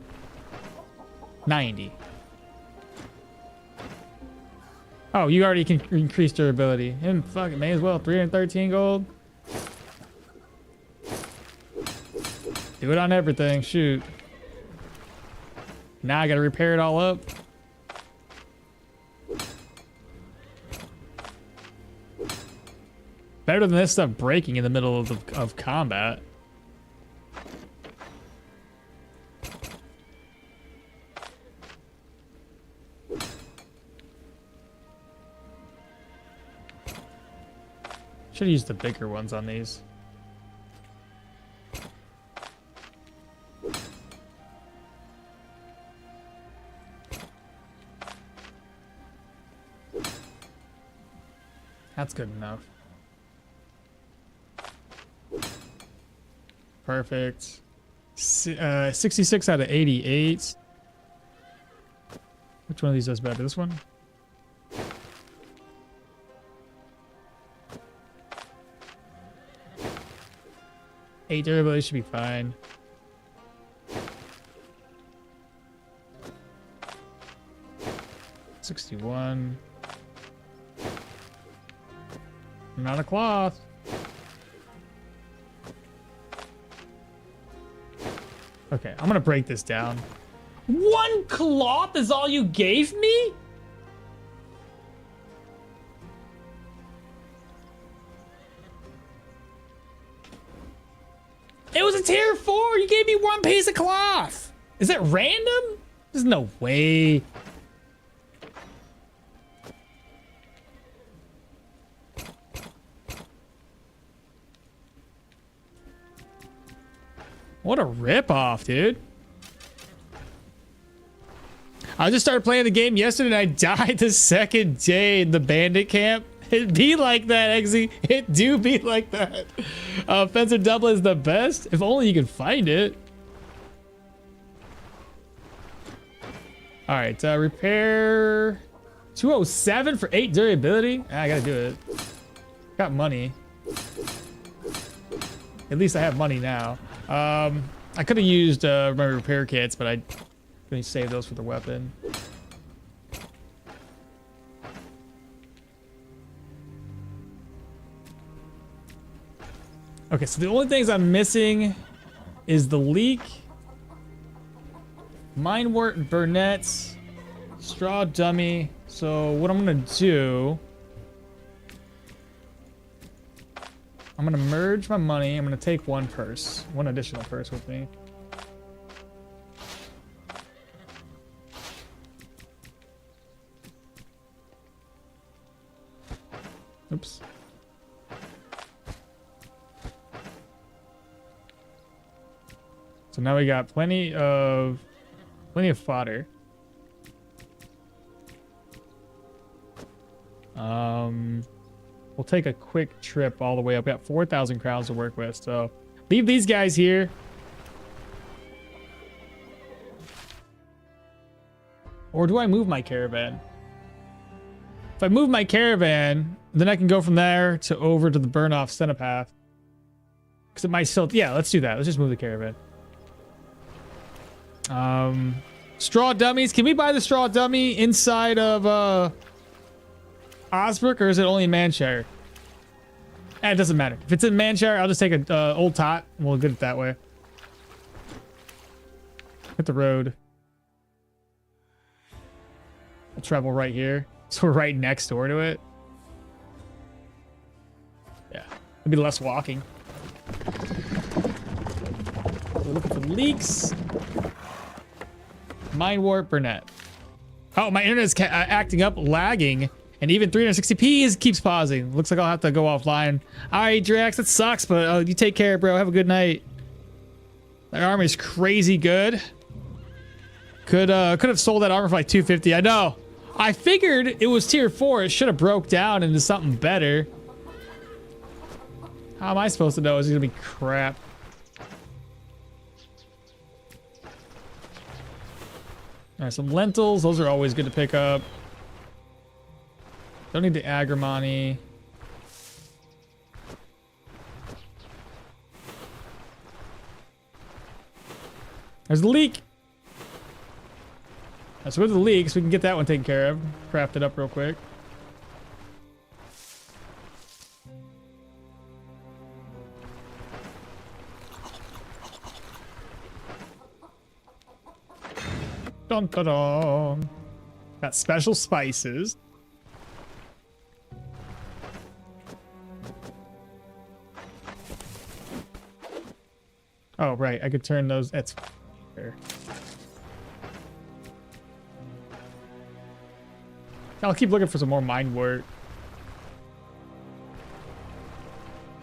S1: 90. Oh, you already can increase durability. And fuck it, may as well. 313 gold. Do it on everything, shoot. Now I gotta repair it all up. Better than this stuff breaking in the middle of combat. Should have used the bigger ones on these. That's good enough. Perfect. 66 out of 88. Which one of these does better? This one? Eight durability should be fine. $61. Not a cloth. Okay, I'm gonna break this down. 1 cloth is all you gave me? It was a tier 4. You gave me 1 piece of cloth. Is it random? There's no way. What a ripoff, dude. I just started playing the game yesterday and I died the second day in the bandit camp. It be like that, Eggsy. It do be like that. Fencer double is the best. If only you could find it. All right, repair 207 for 8 durability. I gotta do it. Got money. At least I have money now. I could have used my repair kits, but I really save those for the weapon. Okay, so the only things I'm missing is the leak, minewort and burnets, straw dummy. So what I'm gonna do, I'm gonna merge my money. I'm gonna take one additional purse with me. Oops. So now we got plenty of fodder. We'll take a quick trip all the way up. We got 4,000 crowns to work with, so leave these guys here. Or do I move my caravan? If I move my caravan, then I can go from there to over to the burn off Cenopath. Because it might still, yeah, let's do that. Let's just move the caravan. Straw dummies. Can we buy the straw dummy inside of Osbrook, or is it only in Manshire? It doesn't matter. If it's in Manshire, I'll just take an old tot and we'll get it that way. Hit the road. We'll travel right here. So we're right next door to it. Yeah. It'll be less walking. We're looking for leaks. Mine warp, Burnett. Oh, my internet's acting up, lagging. And even 360p keeps pausing. Looks like I'll have to go offline. All right, Drax, that sucks, but you take care, bro. Have a good night. That armor is crazy good. Could have sold that armor for like 250. I know. I figured it was tier 4. It should have broke down into something better. How am I supposed to know it's gonna be crap? All right, some lentils. Those are always good to pick up. Don't need the agrimony. There's the leak. So with the leaks, we can get that one taken care of. Craft it up real quick. Dun dun dun. Got special spices. Oh, right. I could turn those. That's fair. I'll keep looking for some more mine wort.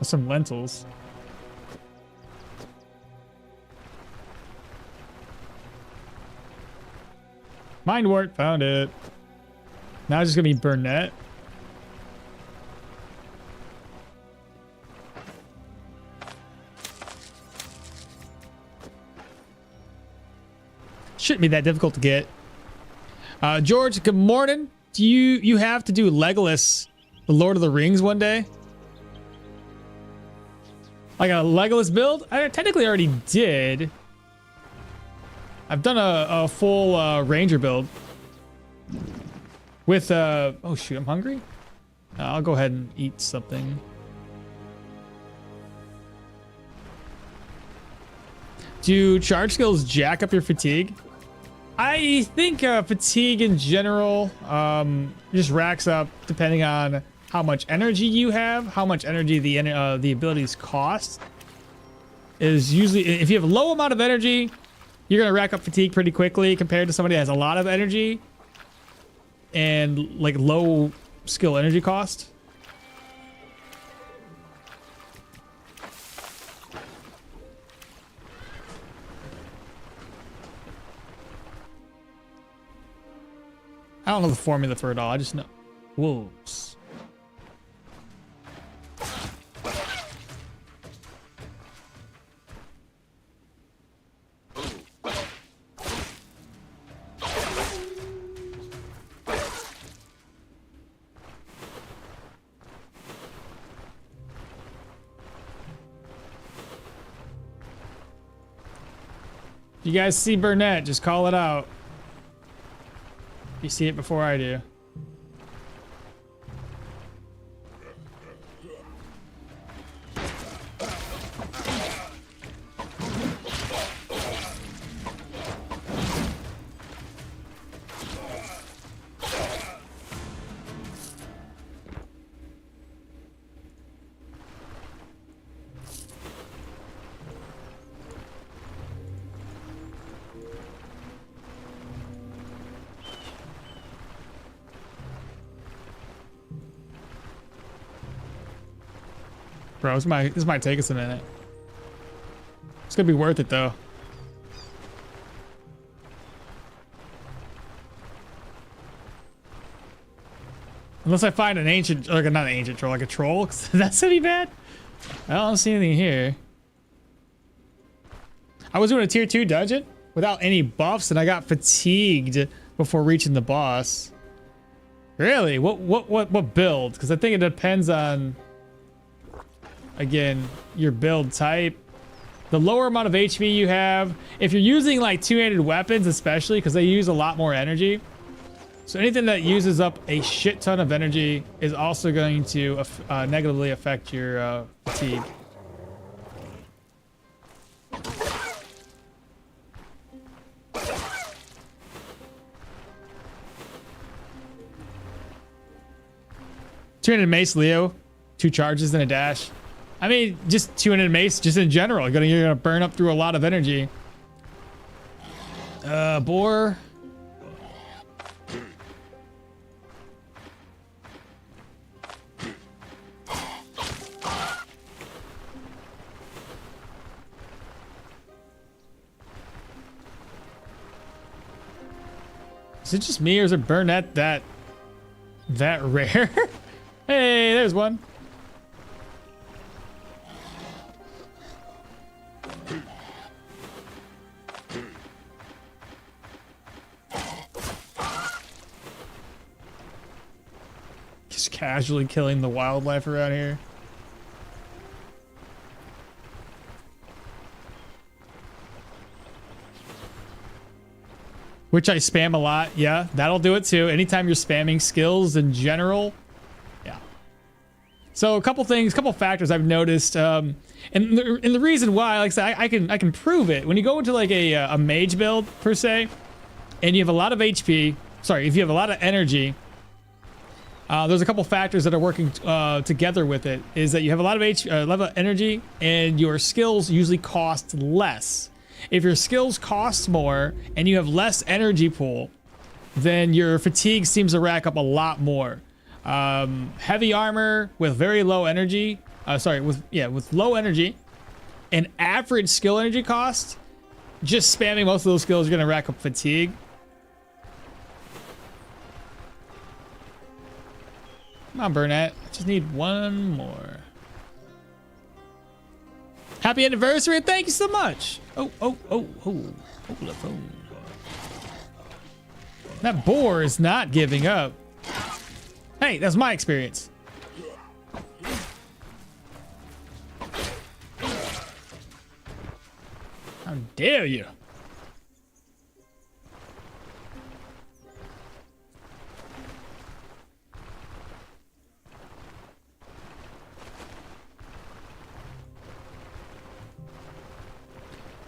S1: Some lentils. Mine wort, found it. Now it's just gonna be Burnett. Shouldn't be that difficult to get. George, good morning. Do you have to do Legolas, the Lord of the Rings one day? Like a Legolas build? I technically already did. I've done a full Ranger build. With, oh shoot, I'm hungry? I'll go ahead and eat something. Do charge skills jack up your fatigue? I think fatigue in general just racks up depending on how much energy you have, how much energy the abilities cost. Is usually, if you have a low amount of energy, you're gonna rack up fatigue pretty quickly compared to somebody that has a lot of energy and like low skill energy cost. I don't know the formula for it all. I just know wolves. If you guys see Burnett, just call it out. If you see it before I do. Bro, this might take us a minute. It's gonna be worth it though. Unless I find an ancient, like not an ancient troll, like a troll. That's gonna be bad. I don't see anything here. I was doing a tier 2 dungeon without any buffs, and I got fatigued before reaching the boss. Really? What build? Because I think it depends on, again, your build type. The lower amount of HP you have, if you're using like two-handed weapons, especially because they use a lot more energy. So anything that uses up a shit ton of energy is also going to negatively affect your fatigue. Two-handed mace, Leo, 2 charges and a dash. I mean, just two-handed mace, just in general. You're gonna burn up through a lot of energy. Boar. Is it just me, or is it Burnett that rare? Hey, there's one. Just casually killing the wildlife around here. Which I spam a lot. Yeah, that'll do it too. Anytime you're spamming skills in general. Yeah. So a couple things, couple factors I've noticed. And the reason why, like I said, I can prove it. When you go into like a mage build per se, and you have a lot of HP, sorry, if you have a lot of energy, there's a couple factors that are working together with it. Is that you have a lot of energy, and your skills usually cost less. If your skills cost more and you have less energy pool, then your fatigue seems to rack up a lot more. Heavy armor with very low energy, with low energy and average skill energy cost, just spamming most of those skills, you're gonna rack up fatigue. Come on, Burnett. I just need one more. Happy anniversary, and thank you so much. Oh, hold the phone. That boar is not giving up. Hey, that's my experience. How dare you?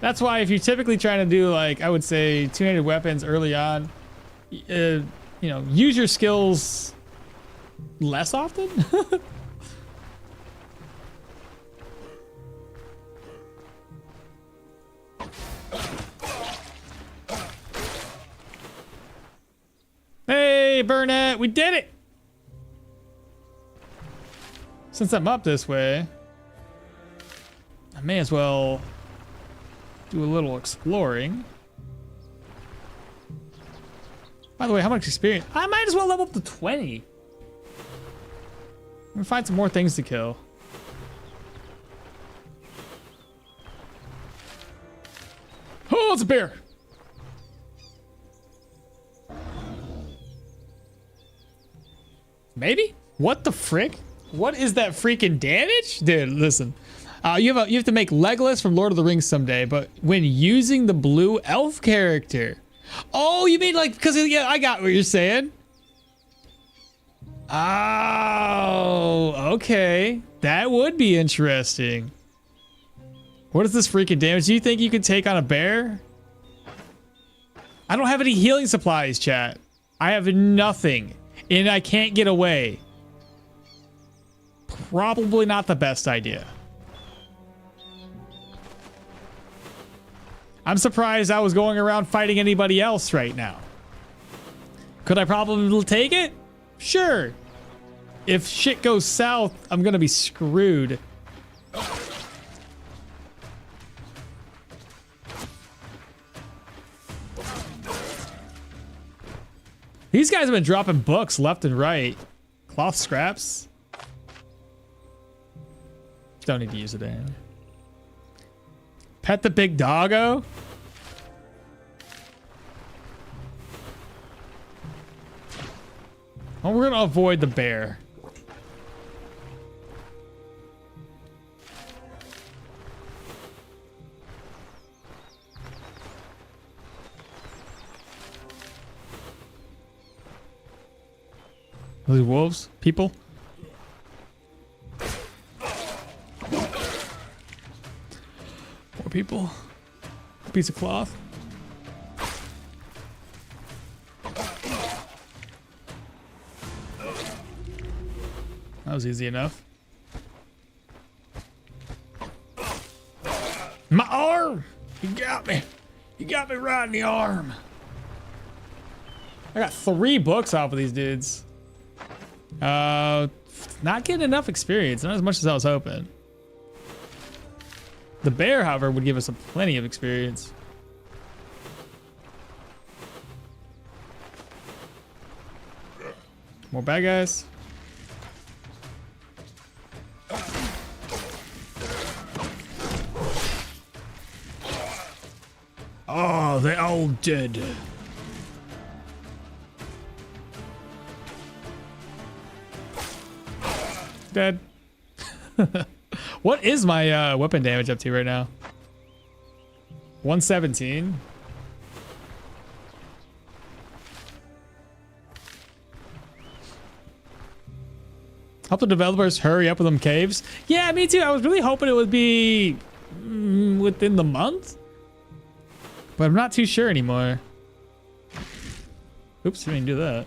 S1: That's why if you're typically trying to do, like, I would say two-handed weapons early on, you know, use your skills less often. Hey, Burnett, we did it! Since I'm up this way, I may as well do a little exploring. By the way, how much experience? I might as well level up to 20. I'm gonna find some more things to kill. Oh, it's a bear. Maybe? What the frick? What is that freaking damage? Dude, listen. You have to make Legolas from Lord of the Rings someday, but when using the blue elf character. Oh, you mean like because yeah, I got what you're saying. Oh, okay. That would be interesting. What is this freaking damage? Do you think you can take on a bear? I don't have any healing supplies, chat. I have nothing, and I can't get away. Probably not the best idea. I'm surprised I was going around fighting anybody else right now. Could I probably take it? Sure. If shit goes south, I'm gonna be screwed. These guys have been dropping books left and right. Cloth scraps. Don't need to use it anyway. Pet the big doggo. Oh, we're gonna avoid the bear. Those wolves? People? More people. A piece of cloth. That was easy enough. My arm! You got me. You got me right in the arm. I got 3 books off of these dudes. Not getting enough experience. Not as much as I was hoping. The bear, however, would give us plenty of experience. More bad guys. Oh, they're all dead. Dead. What is my weapon damage up to right now? 117. Help the developers hurry up with them caves. Yeah, me too. I was really hoping it would be within the month, but I'm not too sure anymore. Oops, I didn't do that.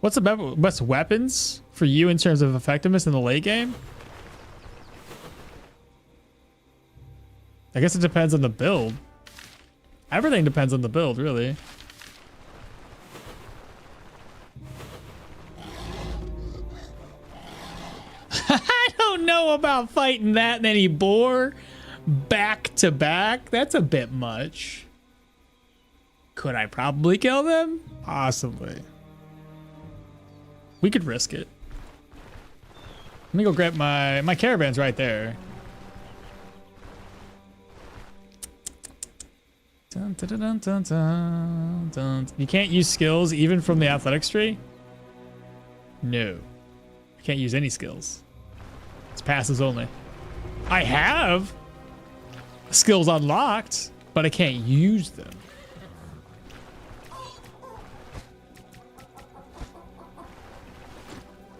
S1: What's the best weapons for you in terms of effectiveness in the late game? I guess it depends on the build. Everything depends on the build, really. I don't know about fighting that many boar back to back. That's a bit much. Could I probably kill them? Possibly. We could risk it. Let me go grab my caravan's right there. Dun, dun, dun, dun, dun, dun. You can't use skills even from the athletics tree? No. You can't use any skills. It's passes only. I have skills unlocked, but I can't use them.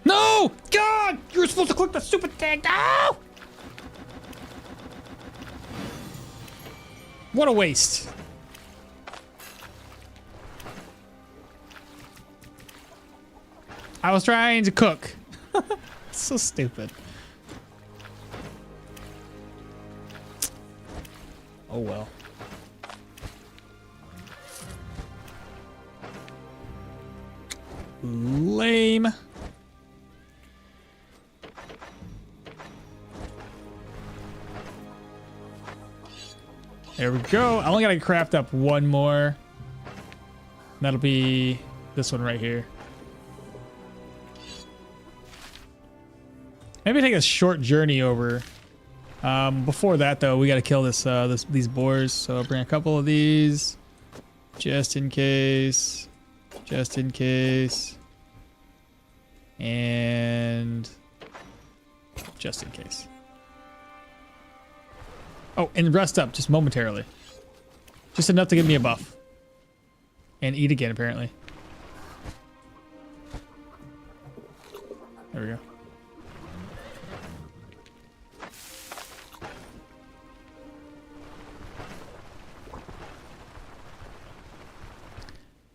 S1: No! God! You were supposed to click the stupid thing! No! What a waste. I was trying to cook. So stupid. Oh well. Lame. There we go. I only gotta craft up one more. That'll be this one right here. Maybe take a short journey over. Before that, though, we gotta kill these boars. So I'll bring a couple of these, just in case. Just in case. And just in case. Oh, and rest up just momentarily. Just enough to give me a buff. And eat again, apparently. There we go.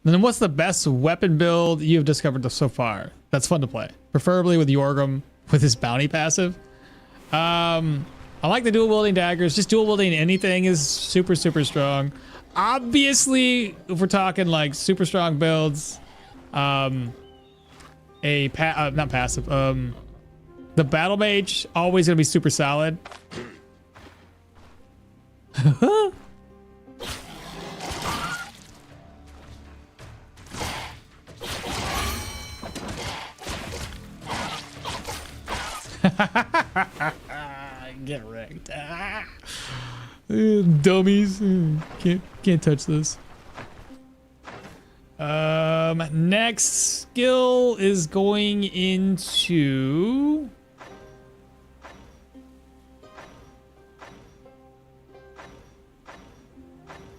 S1: Then what's the best weapon build you've discovered so far? That's fun to play. Preferably with Yorgrim with his bounty passive. I like the dual wielding daggers. Just dual wielding anything is super, super strong. Obviously, if we're talking like super strong builds, not passive. The battle mage always gonna be super solid. Get wrecked. Dummies. Can't touch this. Next skill is going into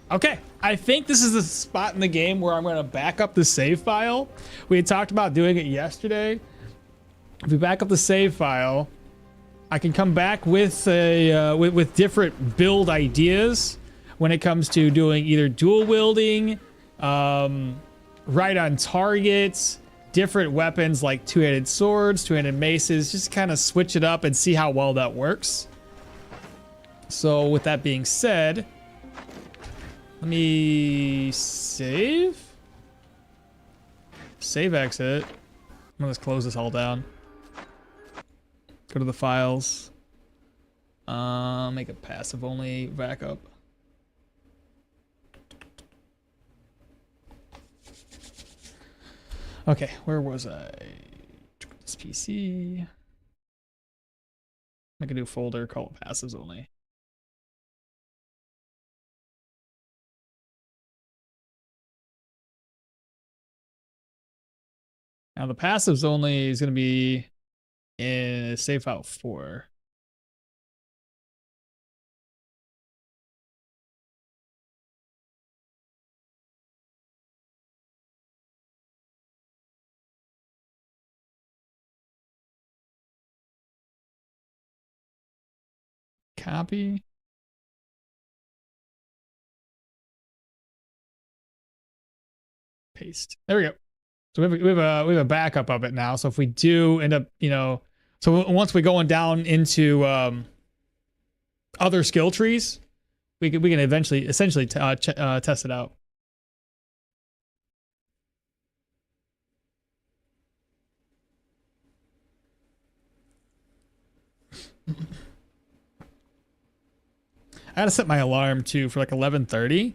S1: okay, I think this is the spot in the game where I'm going to back up the save file. We had talked about doing it yesterday. If we back up the save file, I can come back with a with different build ideas when it comes to doing either dual wielding, right on target, different weapons like two-handed swords, two-handed maces, just kind of switch it up and see how well that works. So with that being said, let me save exit. I'm gonna just close this all down. Go to the files. Make a passive only backup. Okay, where was I? This PC. Make a new folder, call it passives only. Now the passives only is going to be in save file 4. Copy. Paste. There we go. So we have a backup of it now. So if we do end up, so once we're going down into other skill trees, we can essentially test it out. I gotta set my alarm too for like 11:30.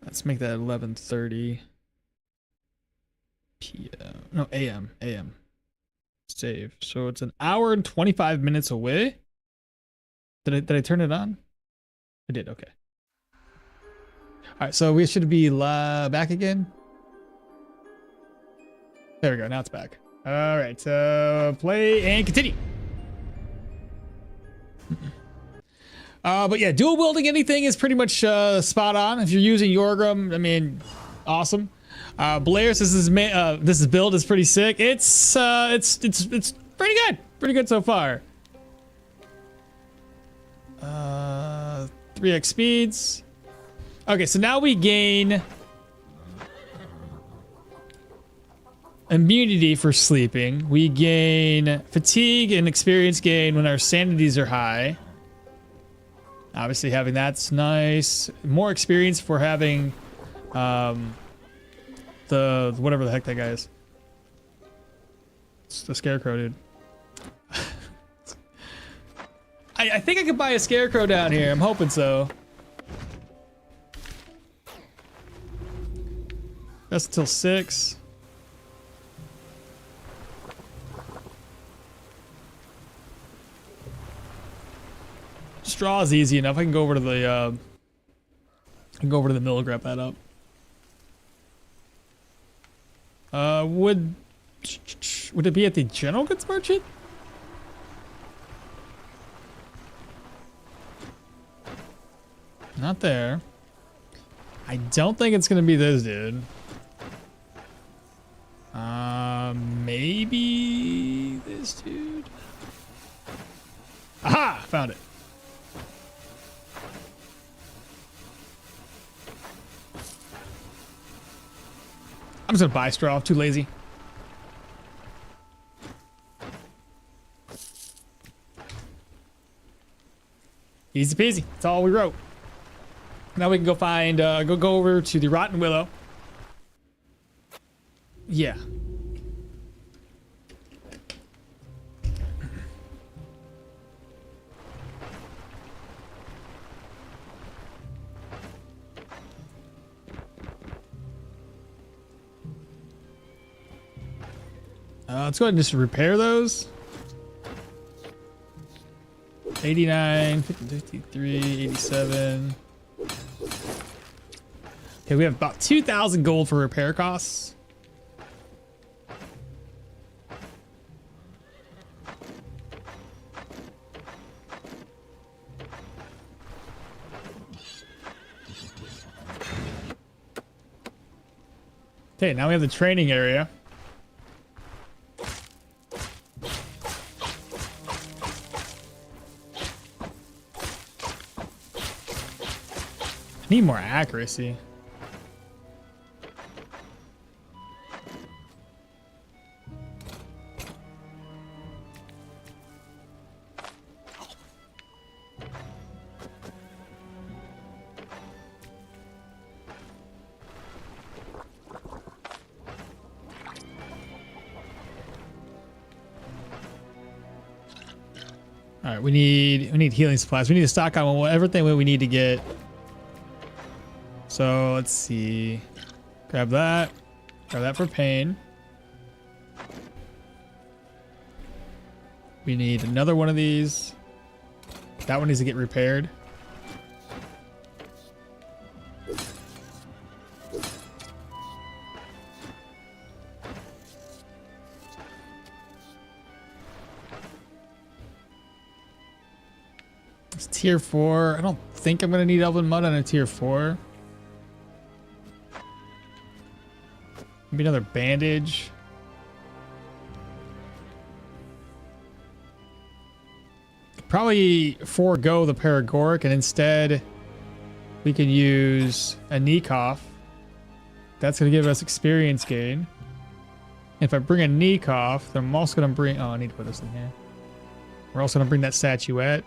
S1: Let's make that 11:30 p.m. No, a.m. a.m. Save. So it's an hour and 25 minutes away. Did I turn it on? I did. Okay. All right. So we should be back again. There we go. Now it's back. All right. Play and continue. But yeah, dual wielding anything is pretty much spot on. If you're using Yorgrim, I mean, awesome. Blair's this build is pretty sick. It's pretty good so far. 3x speeds. Okay, so now we gain immunity for sleeping. We gain fatigue and experience gain when our sanities are high. Obviously having that's nice. More experience for having the whatever the heck that guy is. It's the scarecrow dude. I think I could buy a scarecrow down here. I'm hoping so. That's till 6. Straw is easy enough. I can go over to the mill and grab that up. Would it be at the general goods merchant? Not there. I don't think it's gonna be this dude. Maybe this dude. Aha! Found it. I'm just gonna buy straw. I'm too lazy. Easy peasy. That's all we wrote. Now we can go find, go over to the Rotten Willow. Yeah. Let's go ahead and just repair those. 89, 53, 87. Okay, we have about 2,000 gold for repair costs. Okay, now we have the training area. Need more accuracy. All right, we need healing supplies. We need to stock on everything we need to get. So let's see. Grab that for pain. We need another one of these. That one needs to get repaired. It's tier 4. I don't think I'm gonna need Elven Mud on a tier 4. Maybe another bandage. Probably forego the Paragoric and instead we can use a Nekoff. That's going to give us experience gain. If I bring a Nekoff, then I'm also going to bring... Oh, I need to put this in here. We're also going to bring that statuette.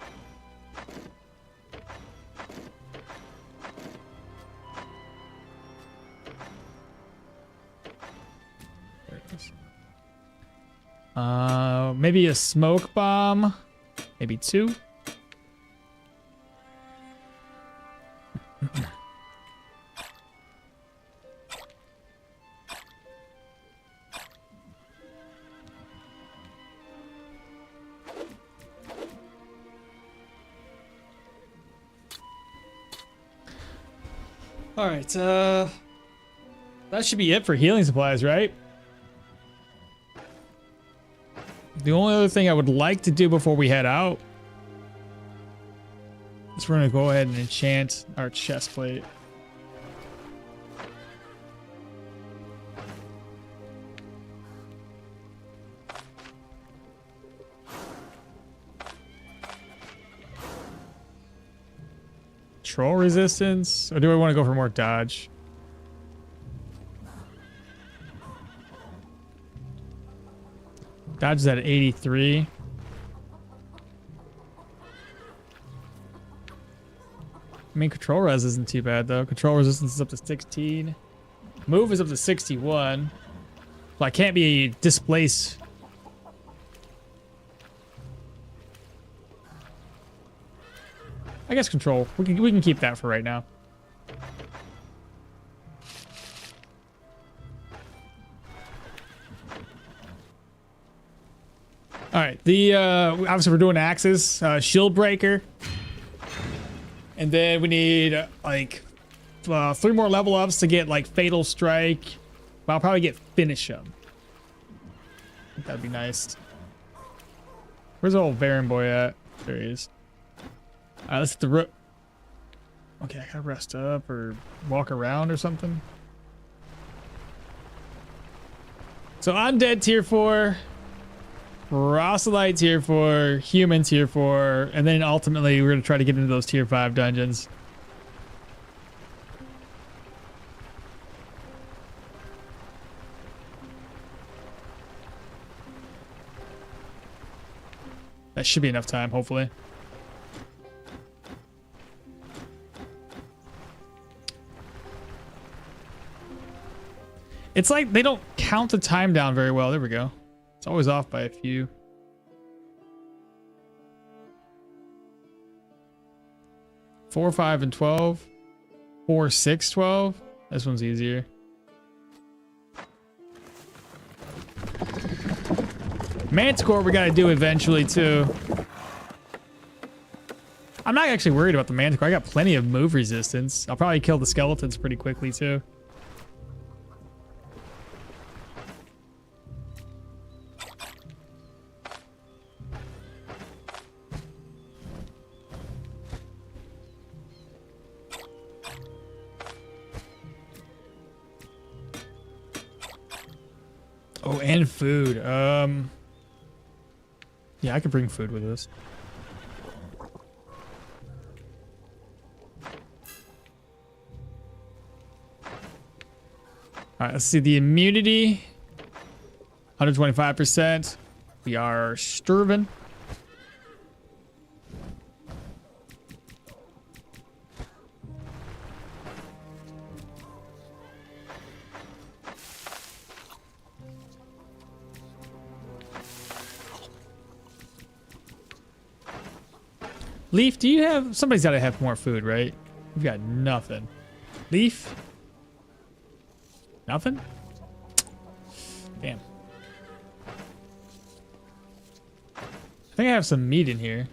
S1: Maybe a smoke bomb, maybe 2. All right, that should be it for healing supplies, right? The only other thing I would like to do before we head out is we're going to go ahead and enchant our chest plate. Troll resistance, or do I want to go for more dodge? Dodge is at 83. I mean, control res isn't too bad though. Control resistance is up to 16. Move is up to 61. Well, I can't be displaced. I guess control. We can keep that for right now. All right, the obviously we're doing axes, shield breaker. And then we need like 3 more level ups to get like Fatal Strike. But I'll probably get Finish Him. I think that'd be nice. Where's the old Baron boy at? There he is. Alright, let's hit the rook. Okay, I gotta rest up or walk around or something. So Undead tier 4, Proselyte tier 4, Human tier 4, and then ultimately we're gonna try to get into those tier 5 dungeons. That should be enough time, hopefully. It's like they don't count the time down very well. There we go. It's always off by a few. Four, 5, and 12. 4, 6, 12. This one's easier. Manticore we gotta do eventually too. I'm not actually worried about the Manticore. I got plenty of move resistance. I'll probably kill the skeletons pretty quickly too. Oh, and food. Yeah, I could bring food with us. All right, let's see the immunity. 125%. We are starving. Leaf, do you have... Somebody's got to have more food, right? We've got nothing. Leaf? Nothing? Damn. I think I have some meat in here.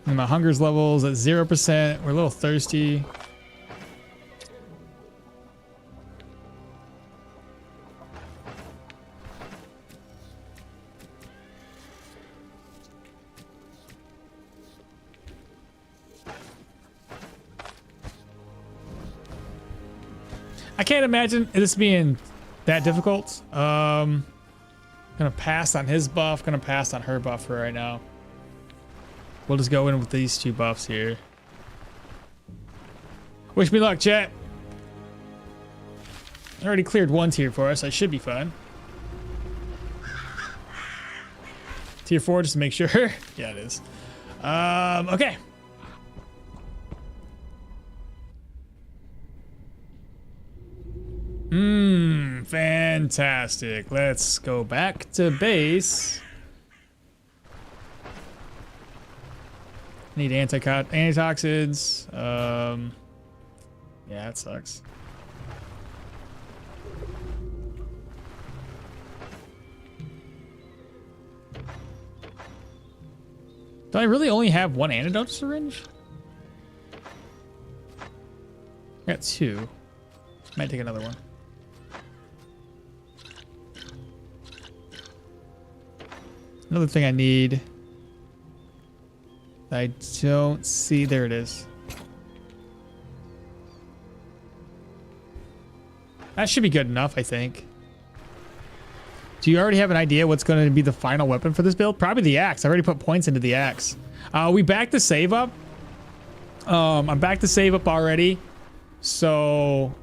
S1: And my hunger's levels at 0%. We're a little thirsty. I can't imagine this being that difficult. Gonna pass on his buff, gonna pass on her buff for right now. We'll just go in with these 2 buffs here. Wish me luck, chat. I already cleared 1 tier for us. I should be fine. Tier 4 just to make sure. Yeah, it is. Okay. Fantastic. Let's go back to base. Need antitoxins. Yeah, that sucks. Do I really only have 1 antidote syringe? I got 2. Might take another one. Another thing I need. I don't see. There it is. That should be good enough, I think. Do you already have an idea what's going to be the final weapon for this build? Probably the axe. I already put points into the axe. We backed the save up. I'm back to save up already. So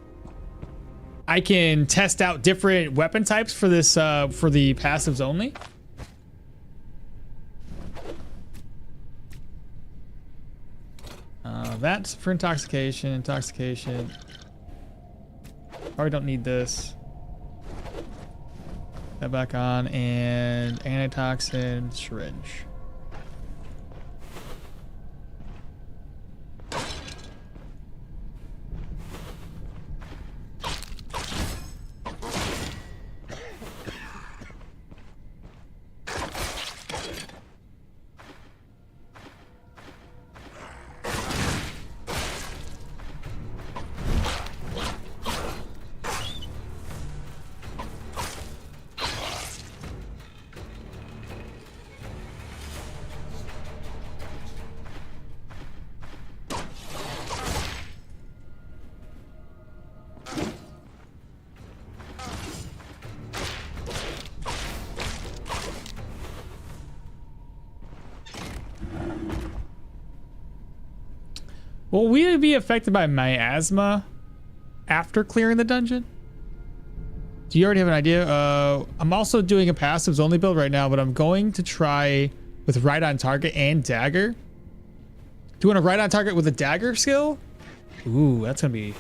S1: I can test out different weapon types for this, for the passives only. That's for intoxication. Intoxication. Probably don't need this. That back on, and antitoxin syringe. Will we be affected by miasma after clearing the dungeon? Do you already have an idea? I'm also doing a passives only build right now, but I'm going to try with right on target and dagger. Doing a right on target with a dagger skill? Ooh, that's gonna be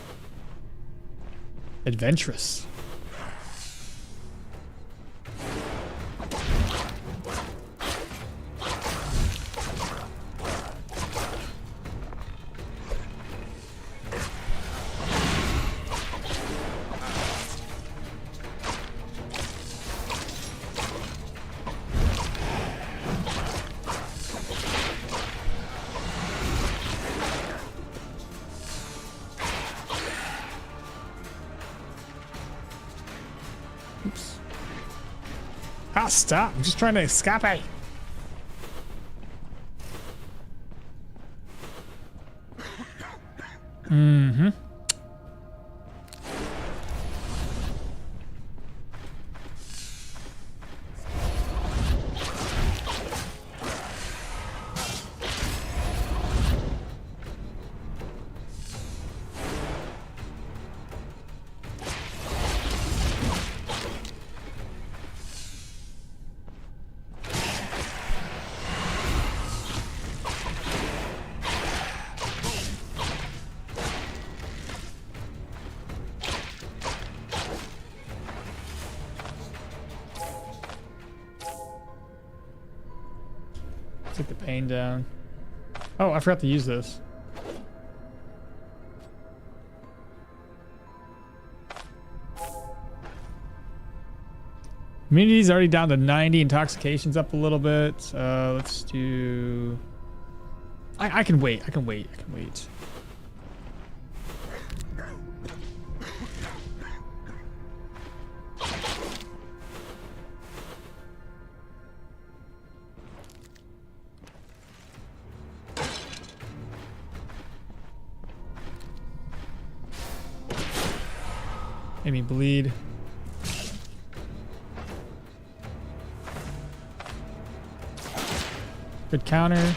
S1: adventurous. Ah, stop. I'm just trying to escape. Mm-hmm. Take the pain down. Oh, I forgot to use this. Immunity's already down to 90. Intoxication's up a little bit. Let's do... I can wait. I can wait. I can wait. Made me bleed. Good counter.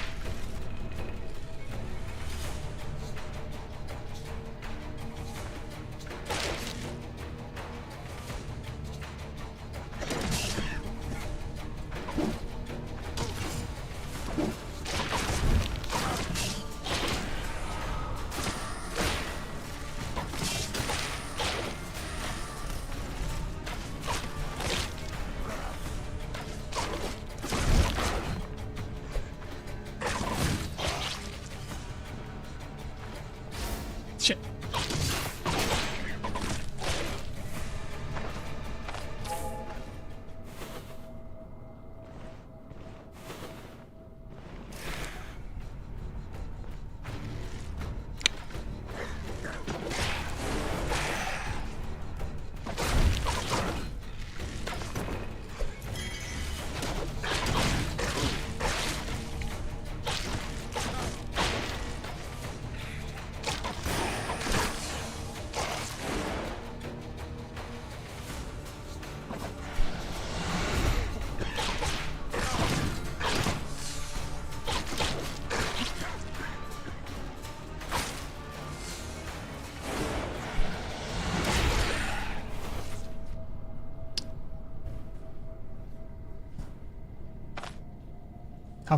S1: Shit.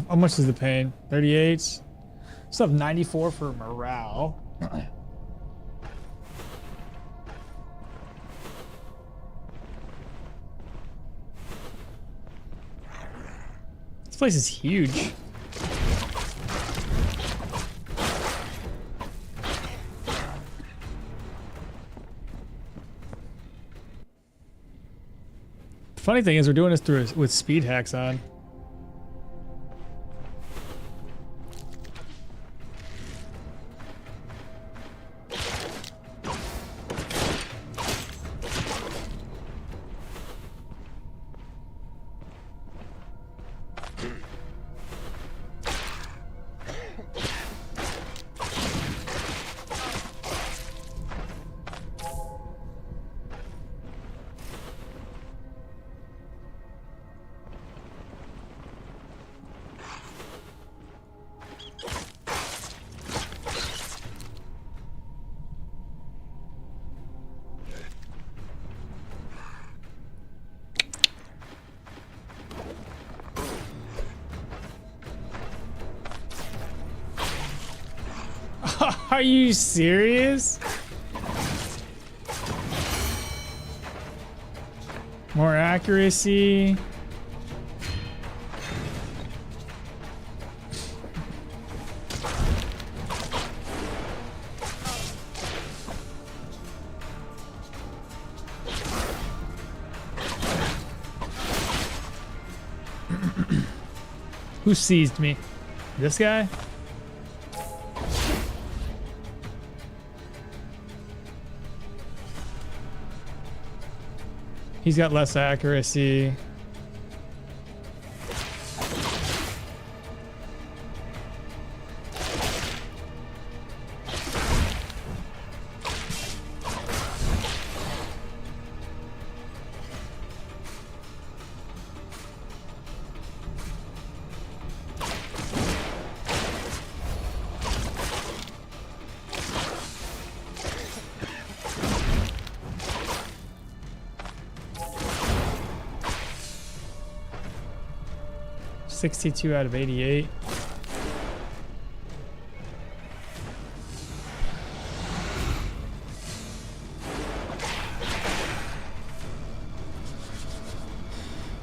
S1: How much is the pain? 38. Still have 94 for morale. place is huge. Funny thing is, we're doing this with speed hacks on. Are you serious? More accuracy. Who seized me? This guy? He's got less accuracy. $62 out of 88.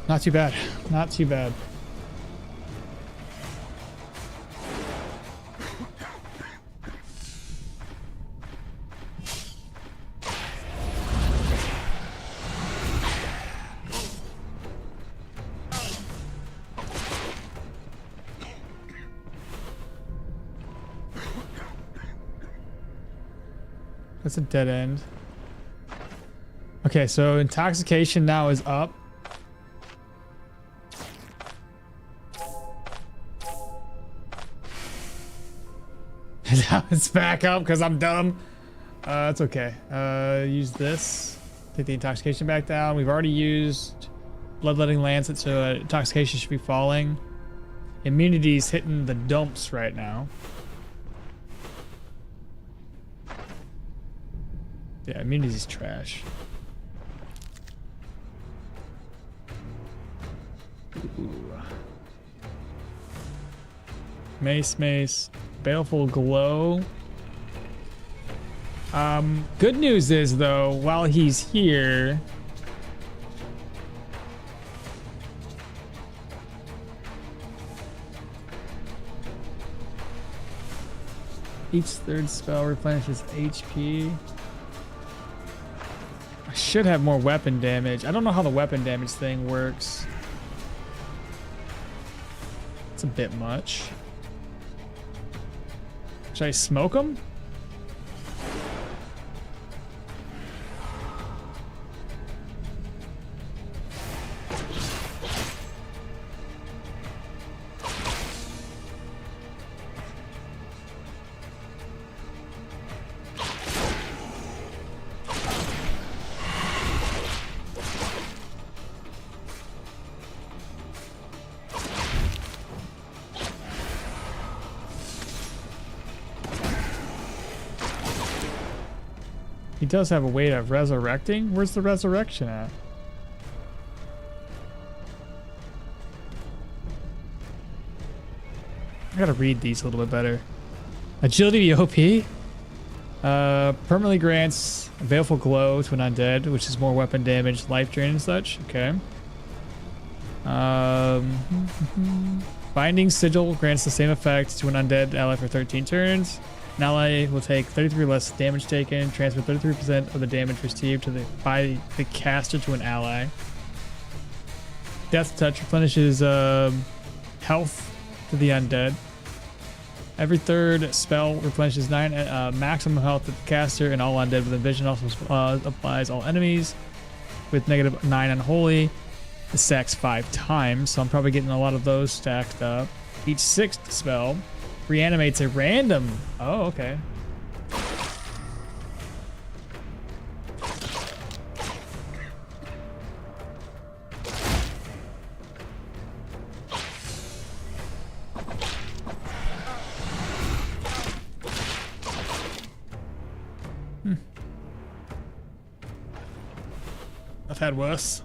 S1: Not too bad. Not too bad. That's a dead end. Okay, so intoxication now is up. Now it's back up because I'm dumb. That's okay. Use this. Take the intoxication back down. We've already used bloodletting lancet, so intoxication should be falling. Immunity's hitting the dumps right now. Yeah, immunity's trash. Ooh. Mace. Baleful glow. Good news is though, while he's here, each third spell replenishes HP. I should have more weapon damage. I don't know how the weapon damage thing works. It's a bit much. Should I smoke him? He does have a way of resurrecting. Where's the resurrection at? I gotta read these a little bit better. Agility OP. Permanently grants a baleful glow to an undead, which is more weapon damage, life drain and such. Okay. Binding Sigil grants the same effect to an undead ally for 13 turns. An ally will take 33 less damage taken, transfer 33% of the damage received by the caster to an ally. Death Touch replenishes health to the undead. Every third spell replenishes 9 maximum health to the caster, and all undead within vision also applies all enemies with negative 9 unholy. It stacks 5 times, so I'm probably getting a lot of those stacked up. Each 6th spell reanimates a random. Oh, okay. I've had worse.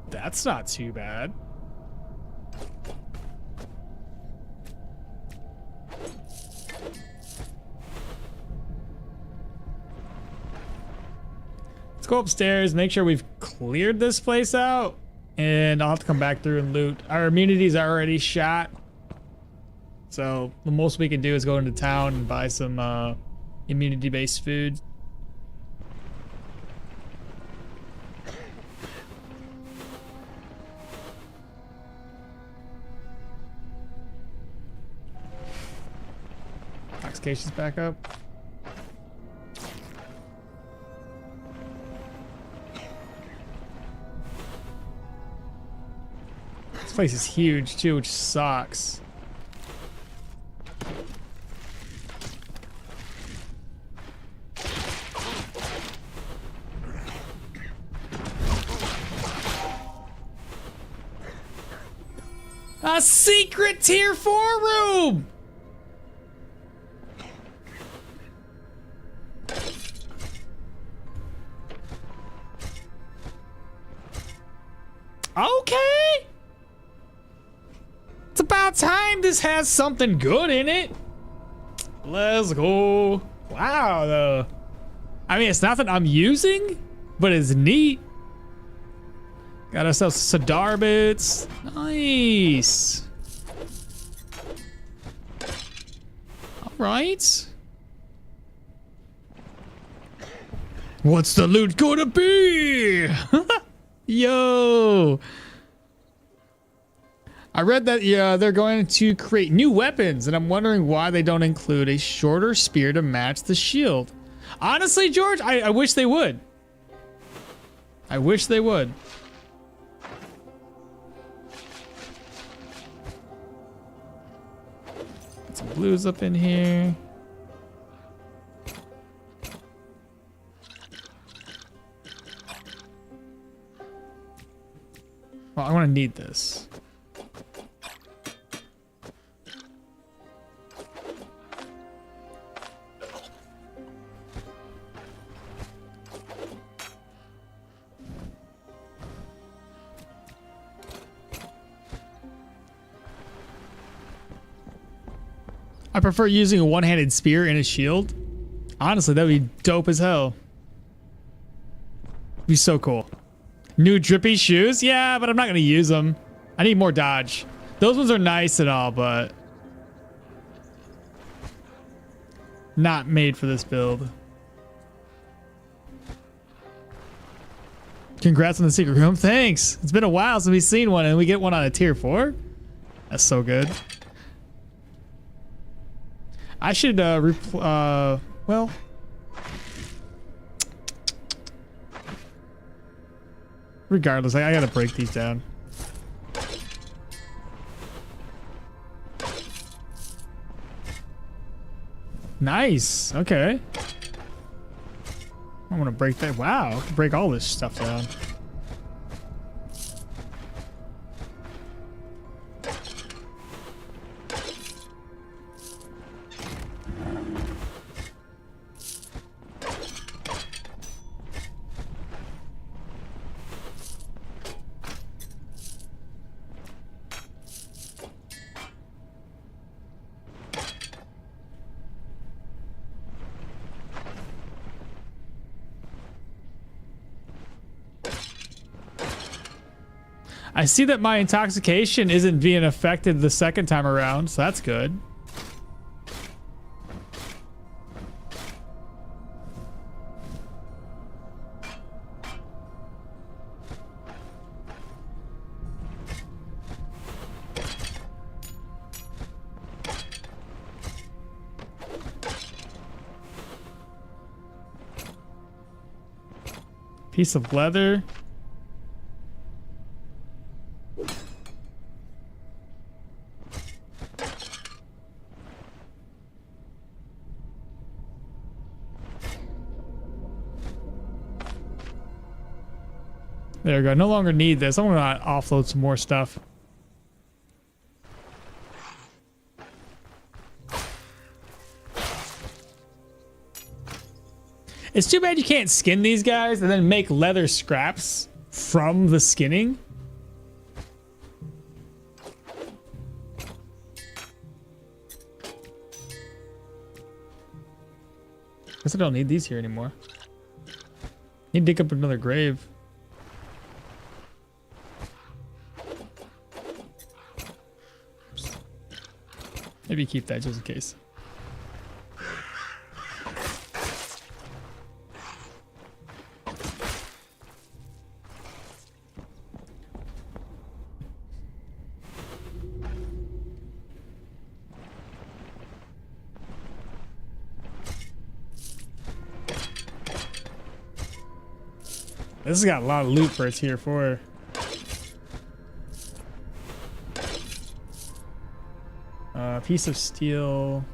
S1: That's not too bad. Let's go upstairs, make sure we've cleared this place out, and I'll have to come back through and loot. Our immunities are already shot, so the most we can do is go into town and buy some immunity-based food. Intoxication's back up. This place is huge too, which sucks. A secret tier 4 room! Okay. It's about time this has something good in it. Let's go. Wow, though. I mean, it's nothing I'm using, but it's neat. Got ourselves Sadar boots. Nice. All right. What's the loot gonna be? Yo. I read that they're going to create new weapons, and I'm wondering why they don't include a shorter spear to match the shield. Honestly, George, I wish they would. I wish they would. Got some blues up in here. Well, I want to need this. I prefer using a one-handed spear and a shield. Honestly, that would be dope as hell. Be so cool. New drippy shoes? Yeah, but I'm not going to use them. I need more dodge. Those ones are nice and all, but not made for this build. Congrats on the secret room. Thanks. It's been a while since we've seen one, and we get one on a tier 4. That's so good. I should, well... regardless, I gotta break these down. Nice. Okay. I want to break that. Wow. I can break all this stuff down. I see that my intoxication isn't being affected the second time around, so that's good. Piece of leather. There we go. No longer need this. I'm gonna offload some more stuff. It's too bad you can't skin these guys and then make leather scraps from the skinning. Guess I don't need these here anymore. Need to dig up another grave. Maybe keep that just in case. This has got a lot of loot for its here for. Piece of steel.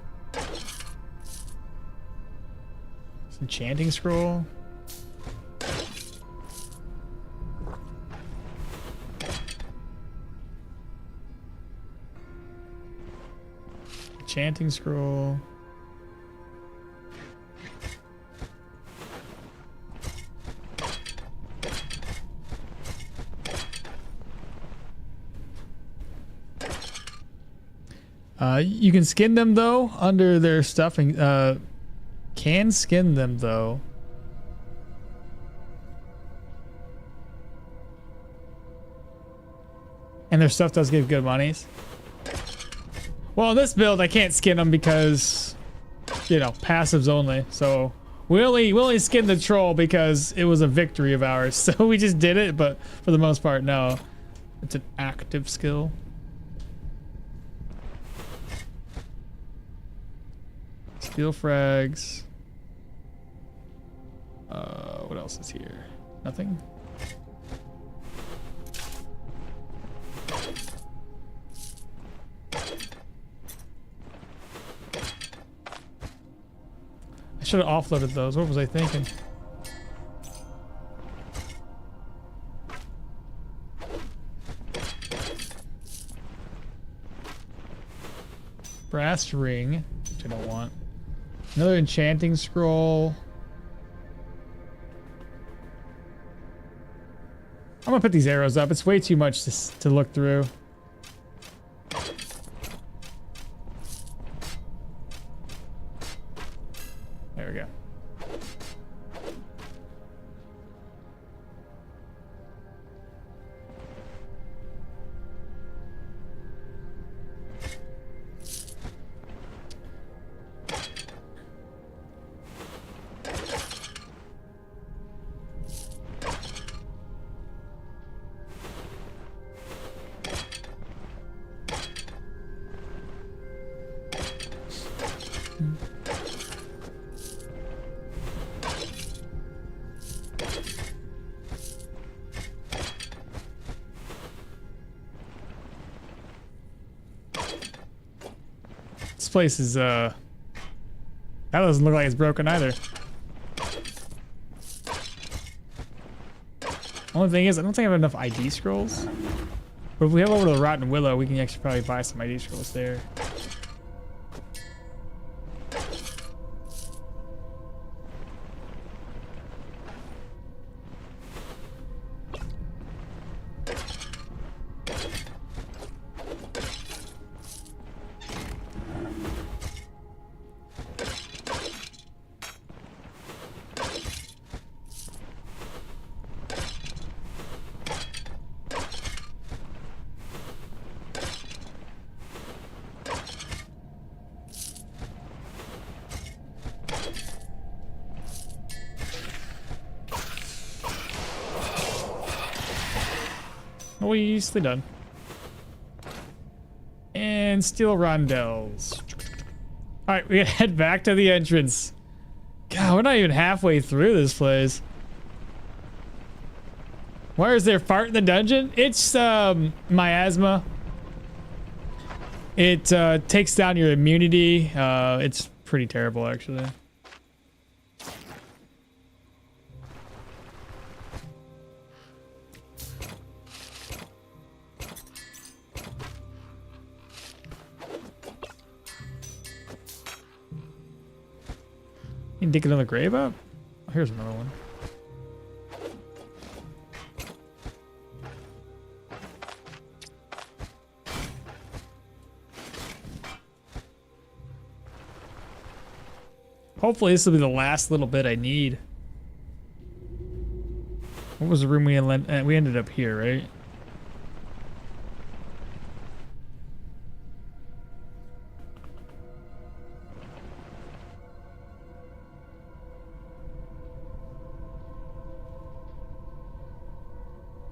S1: Enchanting scroll. Enchanting scroll. You can skin them though under their stuffing. Can skin them though. And their stuff does give good monies. Well, in this build, I can't skin them because, you know, passives only. So we only skinned the troll because it was a victory of ours. So we just did it, but for the most part, no. It's an active skill. Steel frags. What else is here? Nothing? I should have offloaded those. What was I thinking? Brass ring, which I don't want. Another enchanting scroll. I'm gonna put these arrows up. It's way too much to look through. There we go. This place is that doesn't look like it's broken either. Only thing is, I don't think I have enough ID scrolls. But if we head over to the Rotten Willow, we can actually probably buy some ID scrolls there. Oh, easily done. And steel rondelles. All right, we gotta head back to the entrance. God, we're not even halfway through this place. Why is there fart in the dungeon? It's miasma. It takes down your immunity. It's pretty terrible, actually. You can dig another grave up? Oh, here's another one. Hopefully this will be the last little bit I need. What was the room we ended up here, right?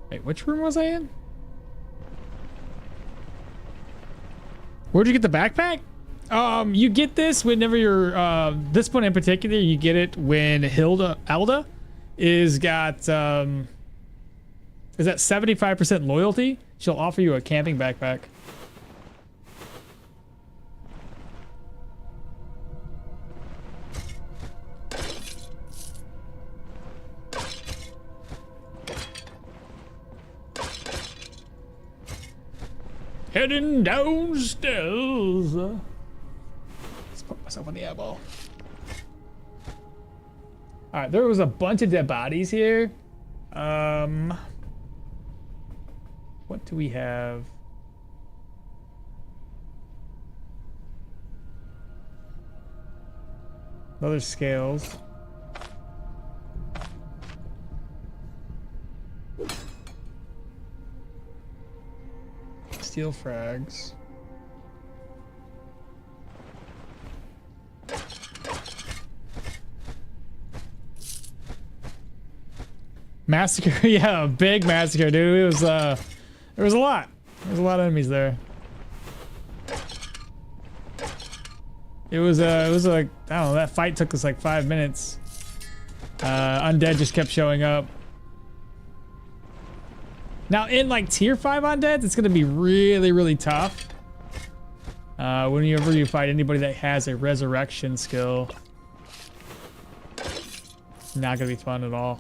S1: Wait, which room was I in? Where'd you get the backpack? You get this whenever you're, this one in particular, you get it when Alda is at 75% loyalty. She'll offer you a camping backpack. Heading downstairs. Let's put myself on the airball. All right, there was a bunch of dead bodies here. What do we have? Other scales. Steel frags. Massacre, yeah, big massacre, dude. It was there was a lot. There was a lot of enemies there. It was like, I don't know, that fight took us like 5 minutes. Undead just kept showing up. Now in like tier 5 undeads, it's gonna be really, really tough. Whenever you fight anybody that has a resurrection skill. Not gonna be fun at all.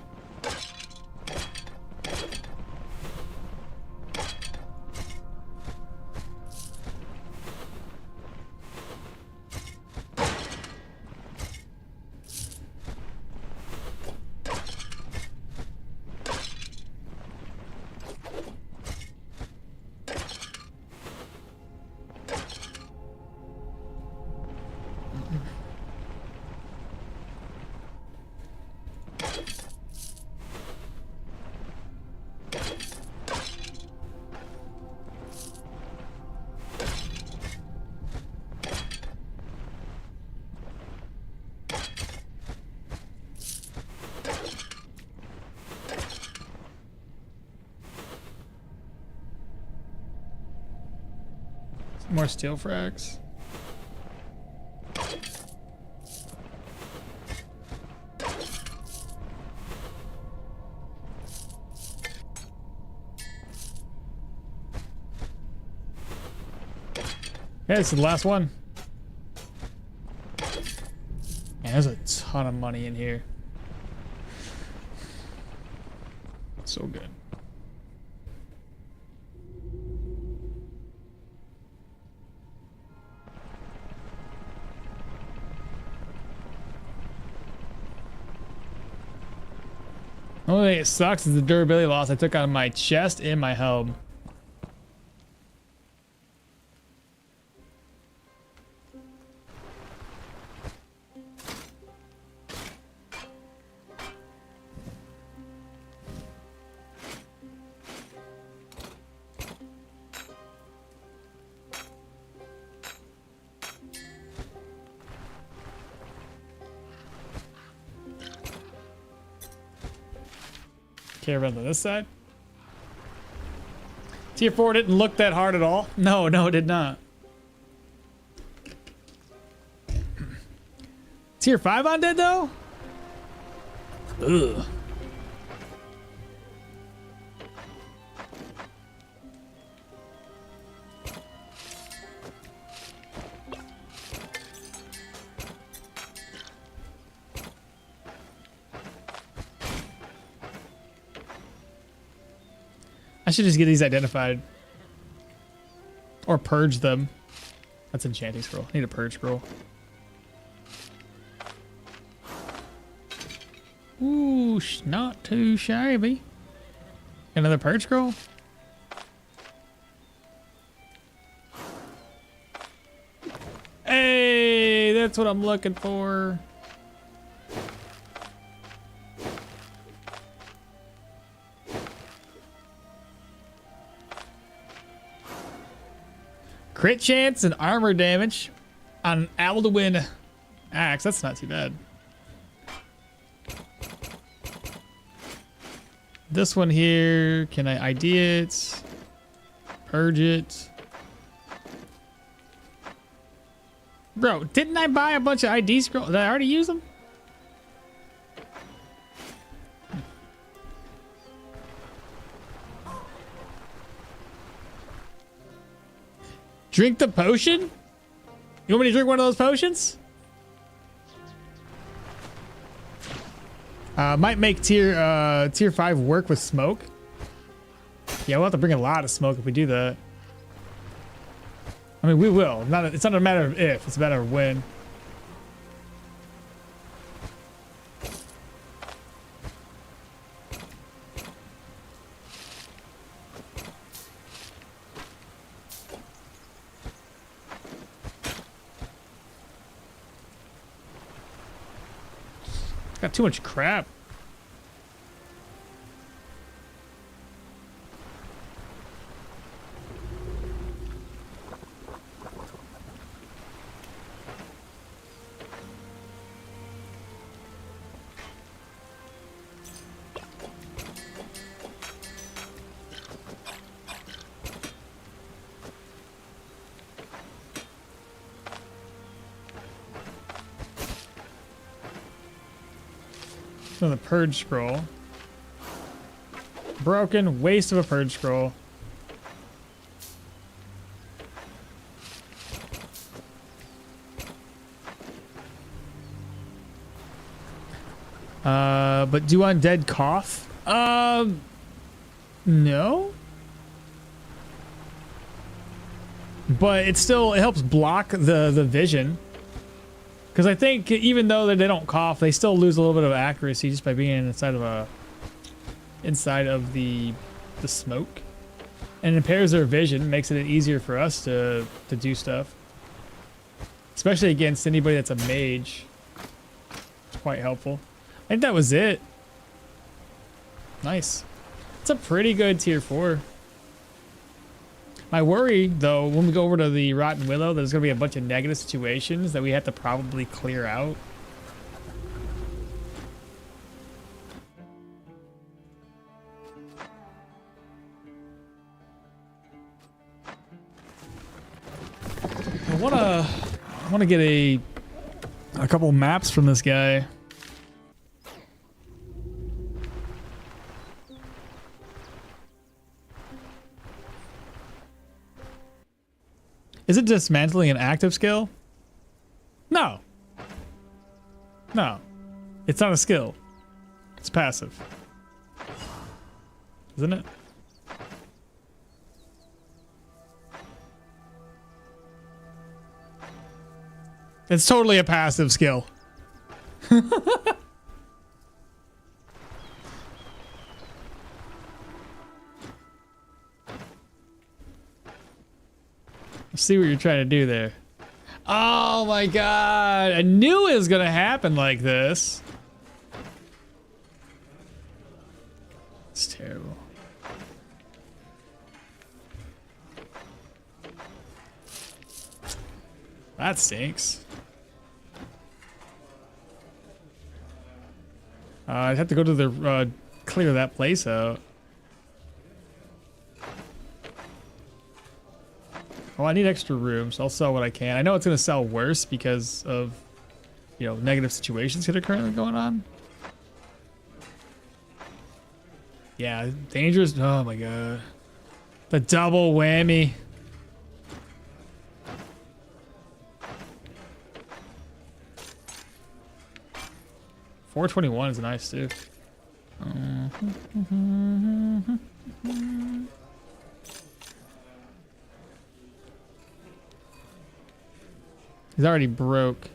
S1: More steel frags. Yeah, this is the last one. Man, there's a ton of money in here. So good. The only thing that sucks is the durability loss I took out of my chest and my helm. Okay, around to this side. Tier 4 didn't look that hard at all. No, it did not. Tier 5 undead though? Ugh. I should just get these identified. Or purge them. That's enchanting scroll. I need a purge scroll. Ooh, not too shabby. Another purge scroll? Hey, that's what I'm looking for. Crit chance and armor damage on Alduin axe. That's not too bad. This one here, can I ID it? Purge it. Bro, didn't I buy a bunch of ID scrolls? Did I already use them? Drink the potion? You want me to drink one of those potions? Might make tier 5 work with smoke. Yeah, we'll have to bring a lot of smoke if we do that. I mean, we will. It's not a matter of if, it's a matter of when. Got too much crap. The purge scroll. Broken, waste of a purge scroll. But do undead cough? No. But it helps block the vision. Because I think even though they don't cough, they still lose a little bit of accuracy just by being inside of the smoke, and it impairs their vision, makes it easier for us to do stuff, especially against anybody that's a mage. It's quite helpful. I think that was it. Nice. It's a pretty good tier 4. My worry, though, when we go over to the Rotten Willow, there's going to be a bunch of negative situations that we have to probably clear out. I want to get a couple maps from this guy. Is it dismantling an active skill? No. No. It's not a skill. It's passive. Isn't it? It's totally a passive skill. See what you're trying to do there. Oh my god, I knew it was gonna happen like this. It's terrible. That stinks. I'd have to go to the clear that place out. Oh, I need extra room, so I'll sell what I can. I know it's going to sell worse because of, you know, negative situations that are currently going on. Yeah, dangerous. Oh my god. The double whammy. $421 is nice too. He's already broke.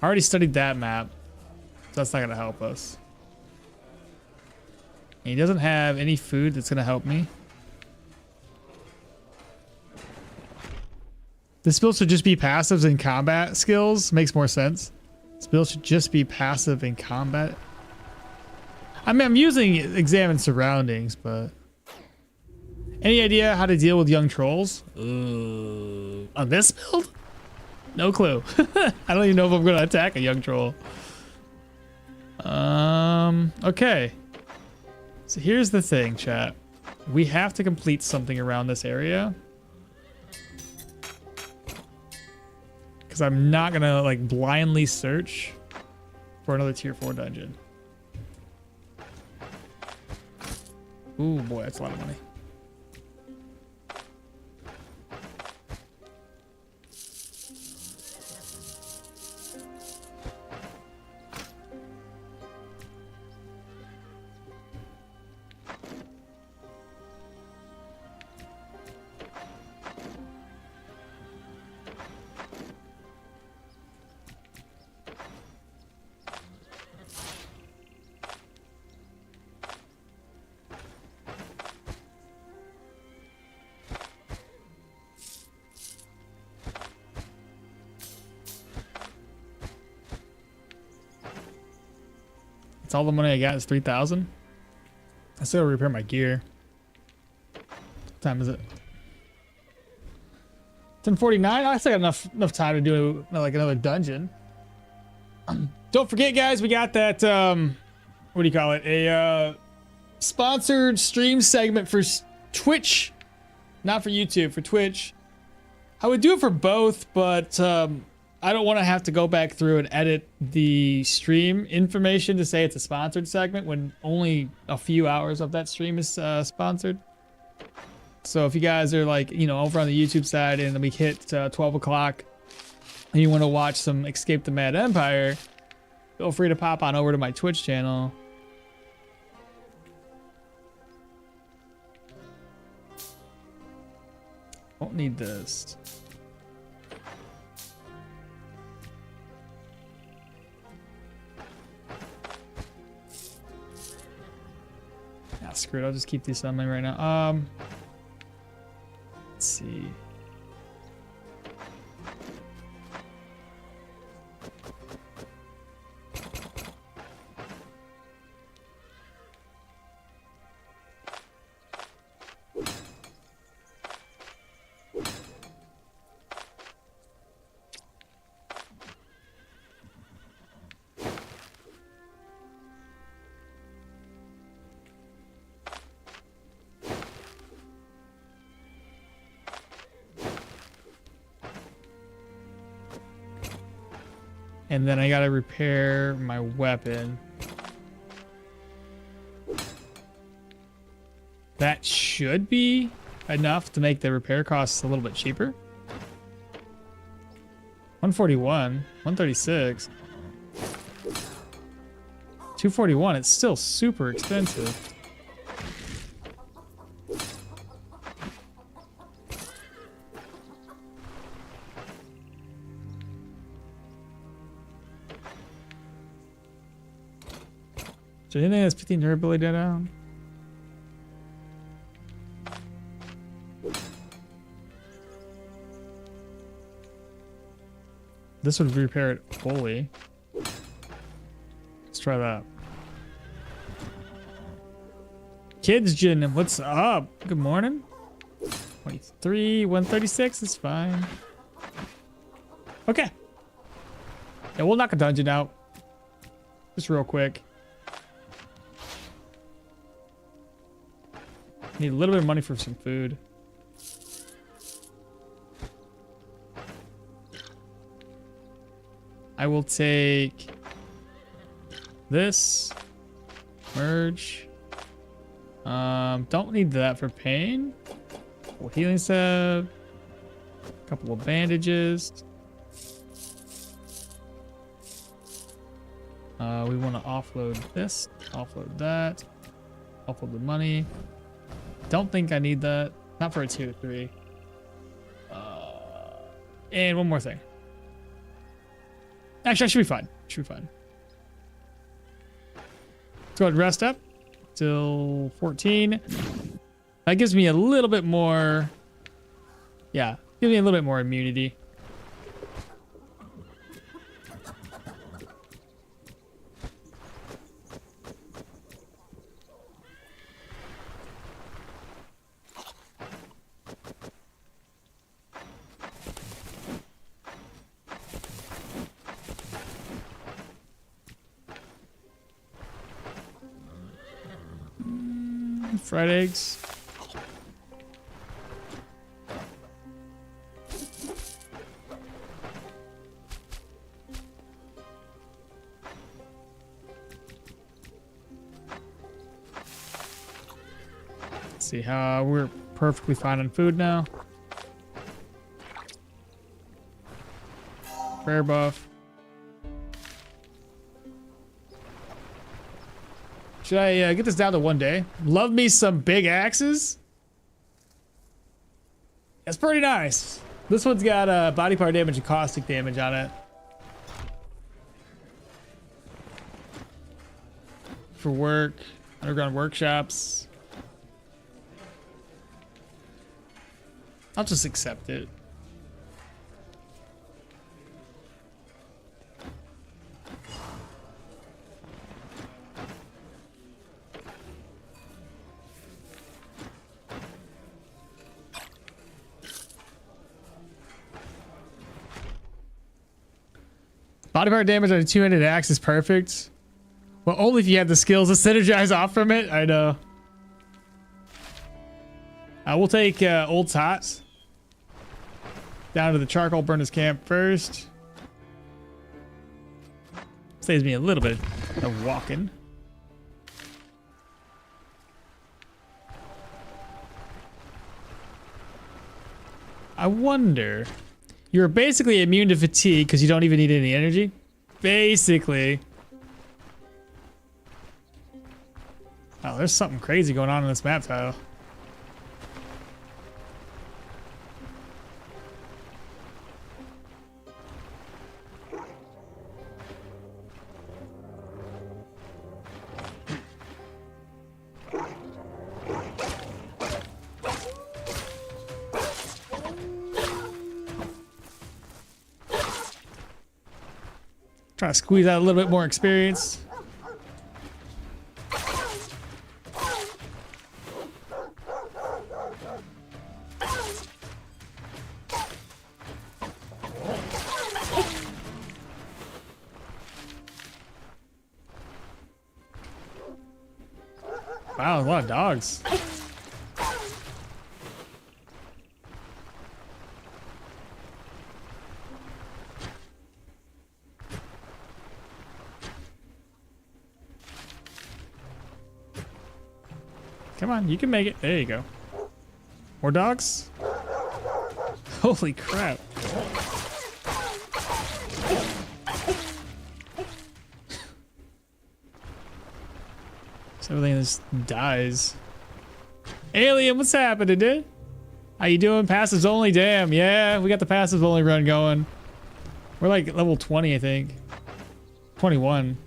S1: I already studied that map, so that's not gonna help us. And he doesn't have any food that's gonna help me. This build should just be passives and combat skills. Makes more sense. This build should just be passive in combat. I mean, I'm using examine surroundings, but any idea how to deal with young trolls? On this build? No clue. I don't even know if I'm gonna attack a young troll. Okay. So here's the thing, chat. We have to complete something around this area. Because I'm not gonna like blindly search for another tier 4 dungeon. Ooh boy, that's a lot of money. That's all the money I got is 3,000. I still gotta repair my gear. What time is it? 10:49. I still got enough time to do like another dungeon. Don't forget, guys, we got that what do you call it? A sponsored stream segment for Twitch, not for YouTube, for Twitch. I would do it for both, but I don't want to have to go back through and edit the stream information to say it's a sponsored segment when only a few hours of that stream is sponsored. So if you guys are like, you know, over on the YouTube side and we hit 12 o'clock and you want to watch some Escape the Mad Empire, feel free to pop on over to my Twitch channel. Won't need this. Nah, screw it. I'll just keep these on me right now. Let's see. And then I gotta repair my weapon. That should be enough to make the repair costs a little bit cheaper. 141, 136, 241. It's still super expensive. Is there anything that's 15 durability down? This would repair it fully. Let's try that. Kids Gin, what's up? Good morning. 23, 136 is fine. Okay. Yeah, we'll knock a dungeon out. Just real quick. Need a little bit of money for some food. I will take this. Merge. Don't need that for pain. Couple healing salve. Couple of bandages. We want to offload this. Offload that. Offload the money. Don't think I need that. Not for a 2 or 3. And one more thing. Actually, I should be fine. Should be fine. Let's go ahead and rest up till 14. That gives me a little bit more. Yeah, give me a little bit more immunity. Fried eggs. Let's see how we're perfectly fine on food now. Prayer buff. Should I get this down to 1 day? Love me some big axes. That's pretty nice. This one's got body part damage and caustic damage on it. For work, underground workshops. I'll just accept it. Body part damage on a two-handed axe is perfect. Well, only if you have the skills to synergize off from it. I know. We'll take Old Tots down to the charcoal burners camp first. Saves me a little bit of walking. I wonder. You're basically immune to fatigue because you don't even need any energy. Basically. Oh, there's something crazy going on in this map tile. Trying to squeeze out a little bit more experience. Wow, a lot of dogs. Come on, you can make it. There you go. More dogs? Holy crap. So everything just dies. Alien, what's happening, dude? How you doing? Passives only? Damn, yeah, we got the passives only run going. We're like level 20, I think. 21.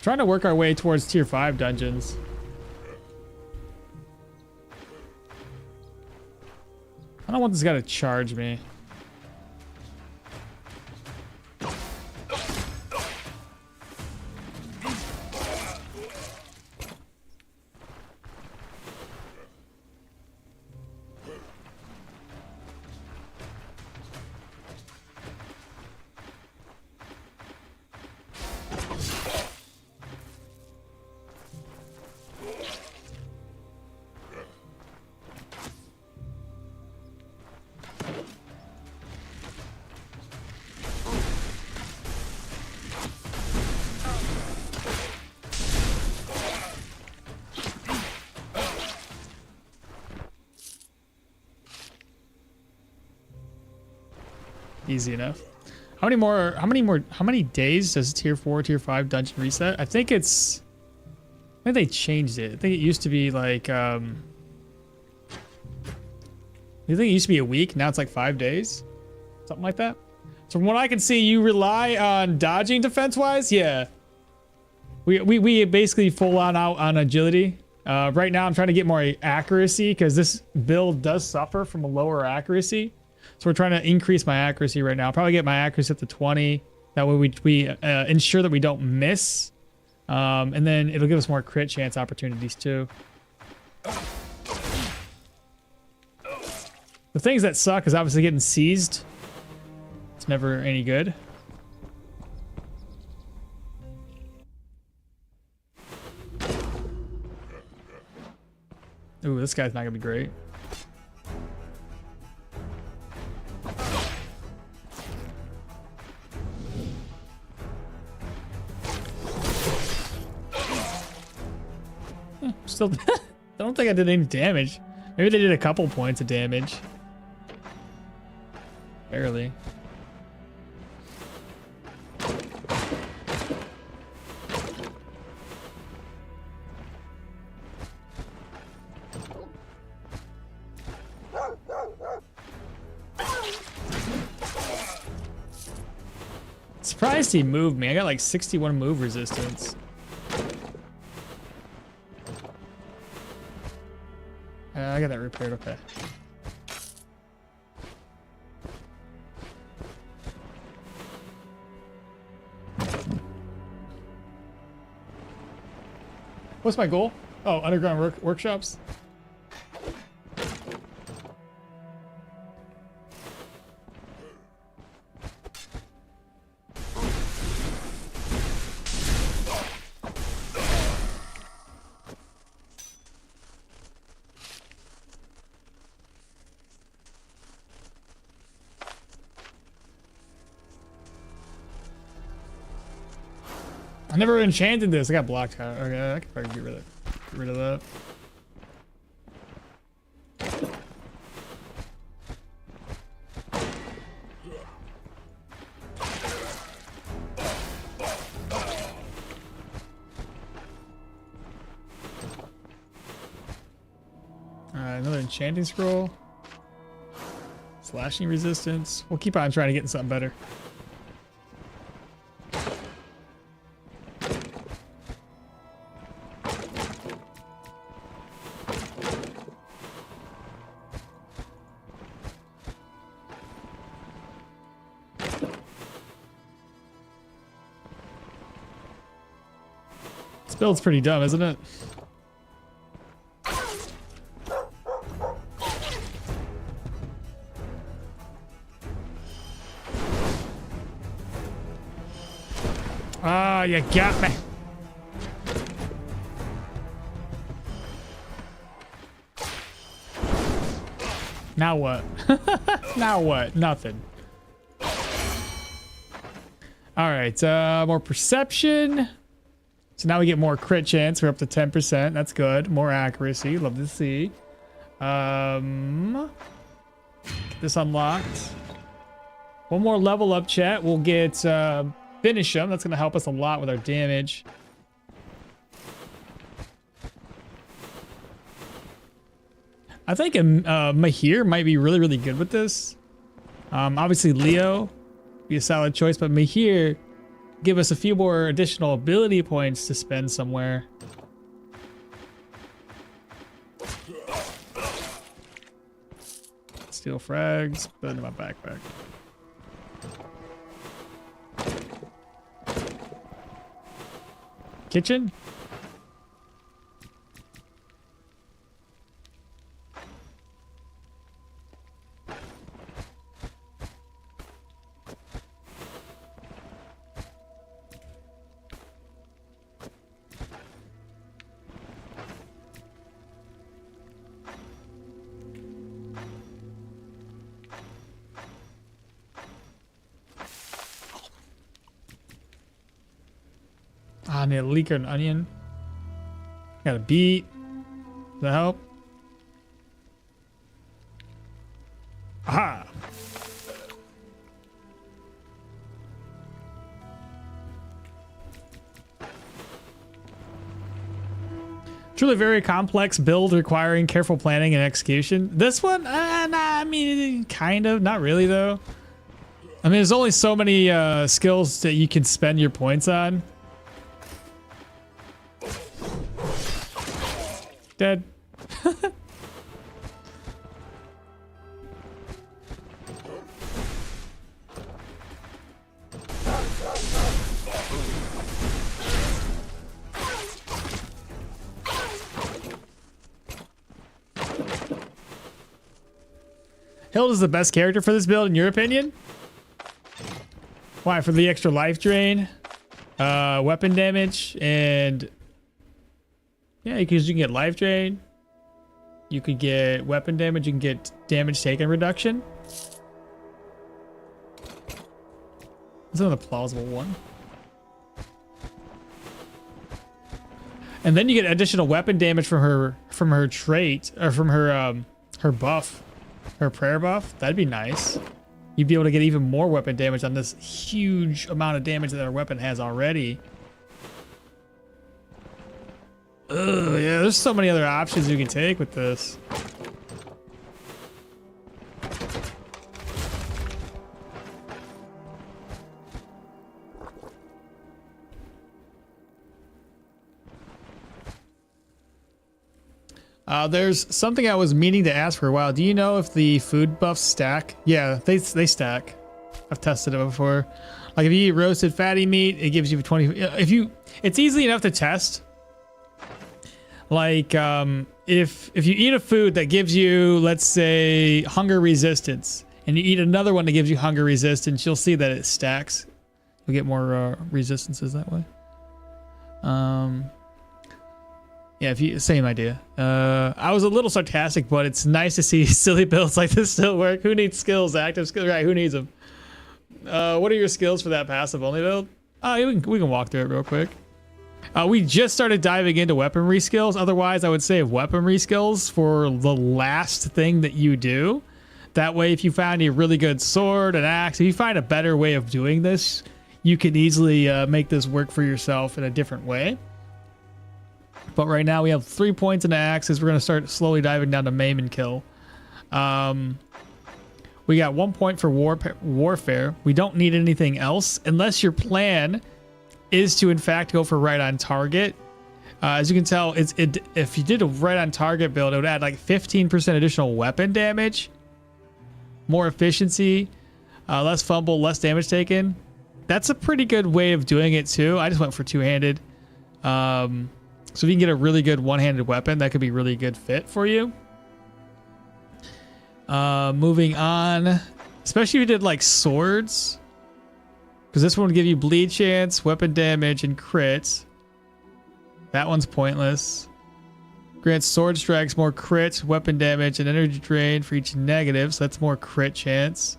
S1: Trying to work our way towards tier 5 dungeons. I don't want this guy to charge me. Easy enough. How many days does tier 4, tier 5 dungeon reset? I think they changed it. I think it used to be like, I think it used to be a week. Now it's like 5 days. Something like that. So from what I can see, you rely on dodging defense-wise. Yeah. We basically full on out on agility. Right now I'm trying to get more accuracy because this build does suffer from a lower accuracy. So we're trying to increase my accuracy right now. I'll probably get my accuracy up to 20. That way we ensure that we don't miss. And then it'll give us more crit chance opportunities too. The things that suck is obviously getting seized. It's never any good. Ooh, this guy's not gonna be great. Still, I don't think I did any damage. Maybe they did a couple points of damage. Barely. Surprised he moved me. I got like 61 move resistance. I got that repaired. Okay. What's my goal? Oh, underground workshops. I never enchanted this. I got blocked out. Okay, I can probably get rid of that. Alright, another enchanting scroll. Slashing resistance. We'll keep on trying to get something better. This build's pretty dumb, isn't it? Ah, you got me. Now what? Now what? Nothing. All right, more perception. So now we get more crit chance. We're up to 10%. That's good. More accuracy. Love to see. Get this unlocked. One more level up, chat. We'll get finish them. That's going to help us a lot with our damage. I think Mahir might be really, really good with this. Obviously, Leo be a solid choice, but Mahir give us a few more additional ability points to spend somewhere. Steal frags, put it in my backpack. Kitchen? I need a leek or an onion. Got a beet. Does that help? Aha! Truly very complex build requiring careful planning and execution. This one, nah, I mean, kind of, not really though. I mean, there's only so many skills that you can spend your points on. Dead. Hild is the best character for this build, in your opinion? Why? For the extra life drain, weapon damage, and yeah, because you can get life drain, you could get weapon damage, you can get damage taken reduction. That's another plausible one. And then you get additional weapon damage from her trait, or from her buff. Her prayer buff, that'd be nice. You'd be able to get even more weapon damage on this huge amount of damage that her weapon has already. Ugh, yeah, there's so many other options you can take with this. There's something I was meaning to ask for a while. Do you know if the food buffs stack? Yeah, they stack. I've tested it before. Like if you eat roasted fatty meat, it gives you 20. It's easy enough to test. Like if you eat a food that gives you, let's say, hunger resistance, and you eat another one that gives you hunger resistance, you'll see that it stacks. You'll get more resistances that way. Yeah, same idea. I was a little sarcastic, but it's nice to see silly builds like this still work. Who needs skills? Active skills, right? Who needs them? What are your skills for that passive only build? We can walk through it real quick. We just started diving into weaponry skills. Otherwise, I would say weaponry skills for the last thing that you do. That way, if you find a really good sword, an axe, if you find a better way of doing this, you can easily make this work for yourself in a different way. But right now we have 3 points in the axes. We're going to start slowly diving down to maim and kill. We got 1 point for warfare. We don't need anything else unless your plan is to in fact go for right on target. As you can tell, if you did a right on target build, it would add like 15% additional weapon damage, more efficiency, less fumble, less damage taken. That's a pretty good way of doing it too. I just went for two-handed. So if you can get a really good one-handed weapon, that could be really good fit for you. Moving on, especially if you did like swords, because this one would give you bleed chance, weapon damage, and crits. That one's pointless. Grants sword strikes more crits, weapon damage, and energy drain for each negative, so that's more crit chance.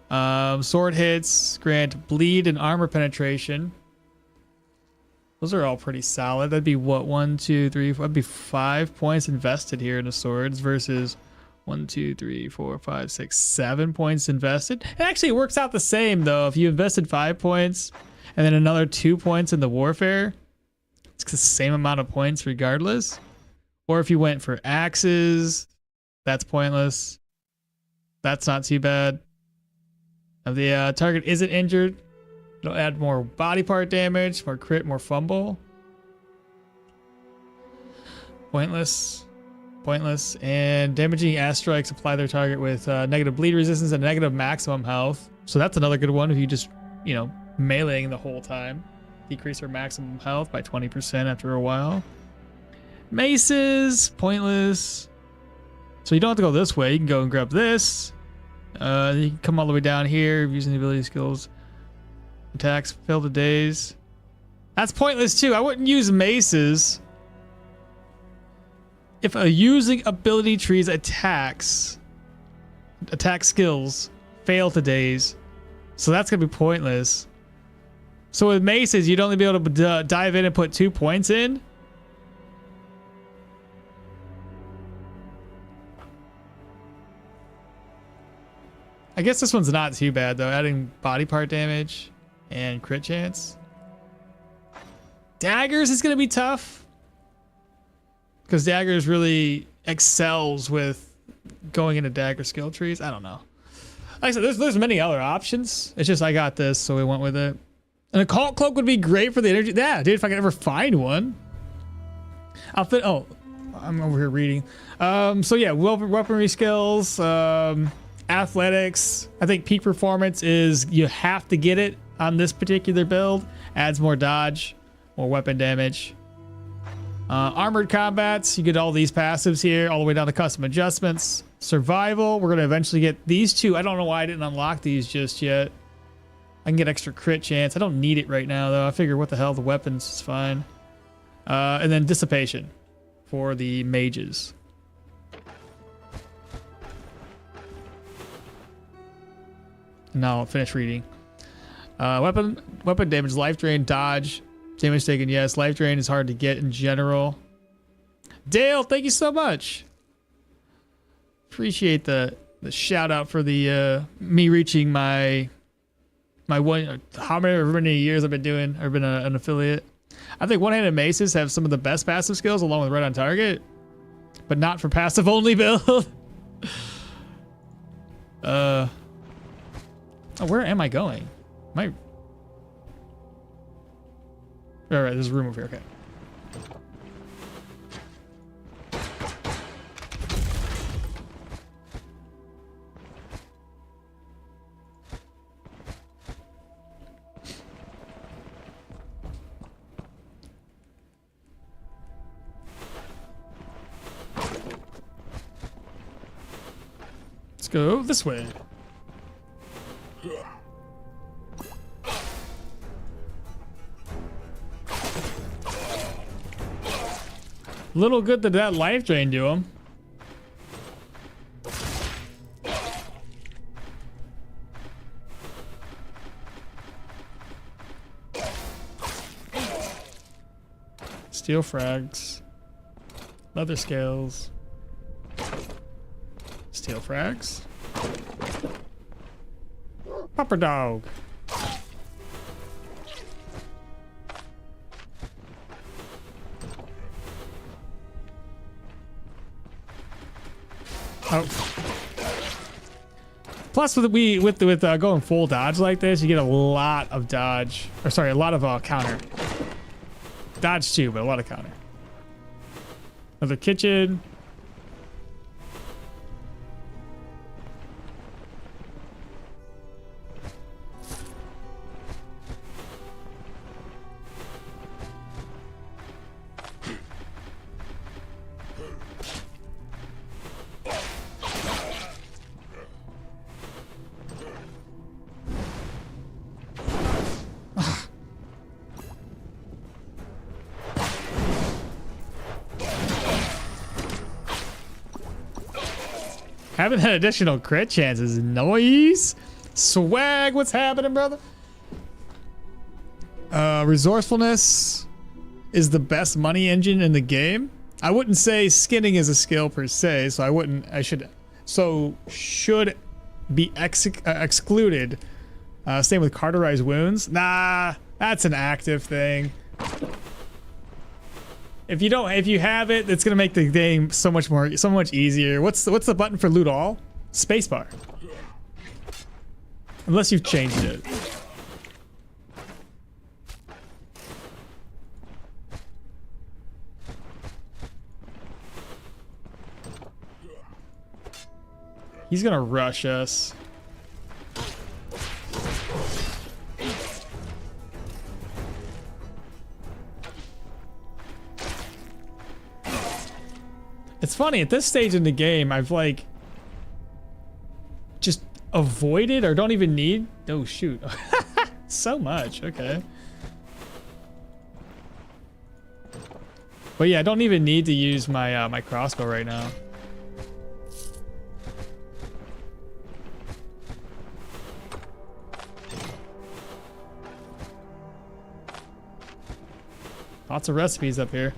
S1: Sword hits grant bleed and armor penetration. Those are all pretty solid. That'd be what, 1, 2, 3, 4. That'd be 5 points invested here in the swords versus 1, 2, 3, 4, 5, 6, 7 points invested. It actually works out the same though. If you invested 5 points and then another 2 points in the warfare, it's the same amount of points regardless. Or if you went for axes, that's pointless. That's not too bad. If the target isn't injured, it'll add more body part damage, more crit, more fumble. Pointless. Pointless. And damaging ass strikes apply their target with negative bleed resistance and negative maximum health. So that's another good one if you just, meleeing the whole time. Decrease their maximum health by 20% after a while. Maces, pointless. So you don't have to go this way. You can go and grab this. You can come all the way down here using the ability skills. Attacks fail to daze. That's pointless too. I wouldn't use maces if a using ability trees attack skills fail to daze. So that's gonna be pointless. So with maces, you'd only be able to dive in and put 2 points in. I guess this one's not too bad though, adding body part damage and crit chance. Daggers is gonna be tough. Because daggers really excels with going into dagger skill trees. I don't know. Like I said, there's many other options. It's just I got this, so we went with it. An occult cloak would be great for the energy. Yeah, dude, if I could ever find one. Outfit. Oh, I'm over here reading. So yeah, weaponry skills, athletics. I think peak performance is you have to get it on this particular build. Adds more dodge, more weapon damage. Armored combats, you get all these passives here, all the way down to custom adjustments. Survival, we're gonna eventually get these two. I don't know why I didn't unlock these just yet. I can get extra crit chance. I don't need it right now though. I figure what the hell, the weapons is fine. And then dissipation for the mages. Now I'll finish reading. Weapon damage, life drain, dodge. Damage taken, yes. Life drain is hard to get in general. Dale, thank you so much. Appreciate the shout out for the me reaching my one. How many years I've been doing? I've been an affiliate. I think one-handed maces have some of the best passive skills, along with right on target, but not for passive only build. Oh, where am I going? Am I? All right, there's a room over here. Okay. Let's go this way. Little good did that life drain do him. Steel frags. Leather scales. Steel frags. Pupper dog. Oh. Plus, with going full dodge like this, you get a lot of dodge. Or sorry, a lot of counter. Dodge too, but a lot of counter. Another kitchen. Having that additional crit chances, noise. Swag, what's happening, brother? Resourcefulness is the best money engine in the game. I wouldn't say skinning is a skill per se, so should be excluded. Same with cauterized wounds. Nah, that's an active thing. If you have it, it's gonna make the game so much easier. What's the button for loot all? Spacebar. Unless you've changed it. He's gonna rush us. It's funny, at this stage in the game, I've like just avoided or don't even need. Oh shoot. So much, okay. But yeah, I don't even need to use my my crossbow right now. Lots of recipes up here.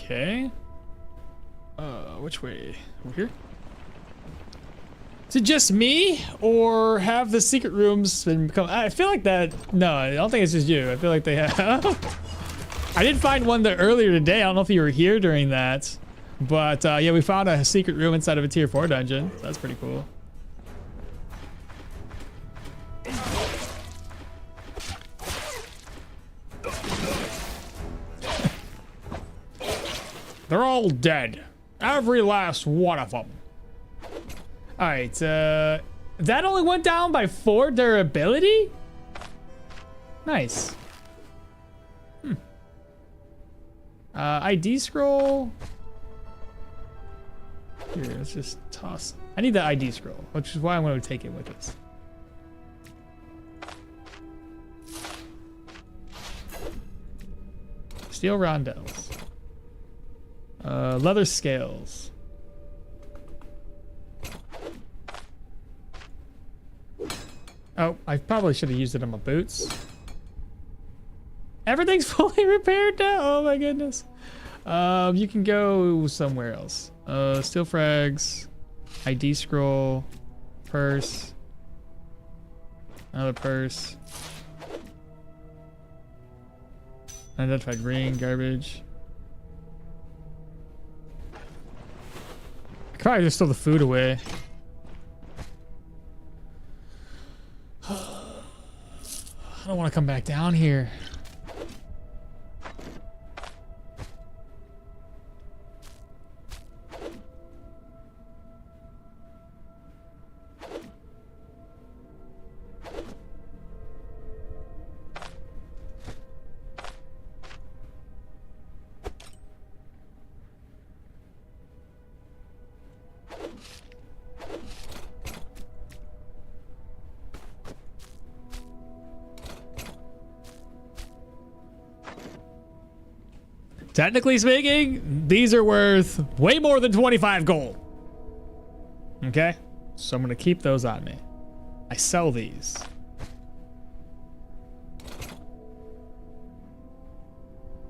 S1: Okay. Which way? Over here? Is it just me, or have the secret rooms been become? I feel like that. No, I don't think it's just you. I feel like they have. I did find one there earlier today. I don't know if you were here during that, but yeah, we found a secret room inside of a tier 4 dungeon. So that's pretty cool. They're all dead. Every last one of them. All right, that only went down by 4 durability? Nice. ID scroll. Here, let's just toss. I need the ID scroll, which is why I'm going to take it with us. Steel rondelles. Leather scales. Oh, I probably should have used it on my boots. Everything's fully repaired now. Oh my goodness. You can go somewhere else. Steel frags, ID scroll, purse, another purse, unidentified ring, garbage. I could probably just throw the food away. I don't want to come back down here. Technically speaking, these are worth way more than 25 gold. Okay? So I'm going to keep those on me. I sell these.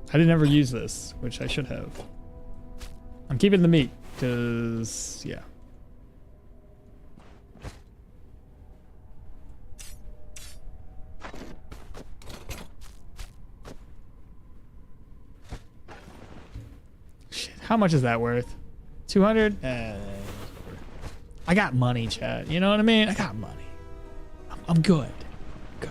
S1: I didn't ever use this, which I should have. I'm keeping the meat, because, yeah. How much is that worth? 200? I got money, chat. You know what I mean? I got money. I'm good. Good.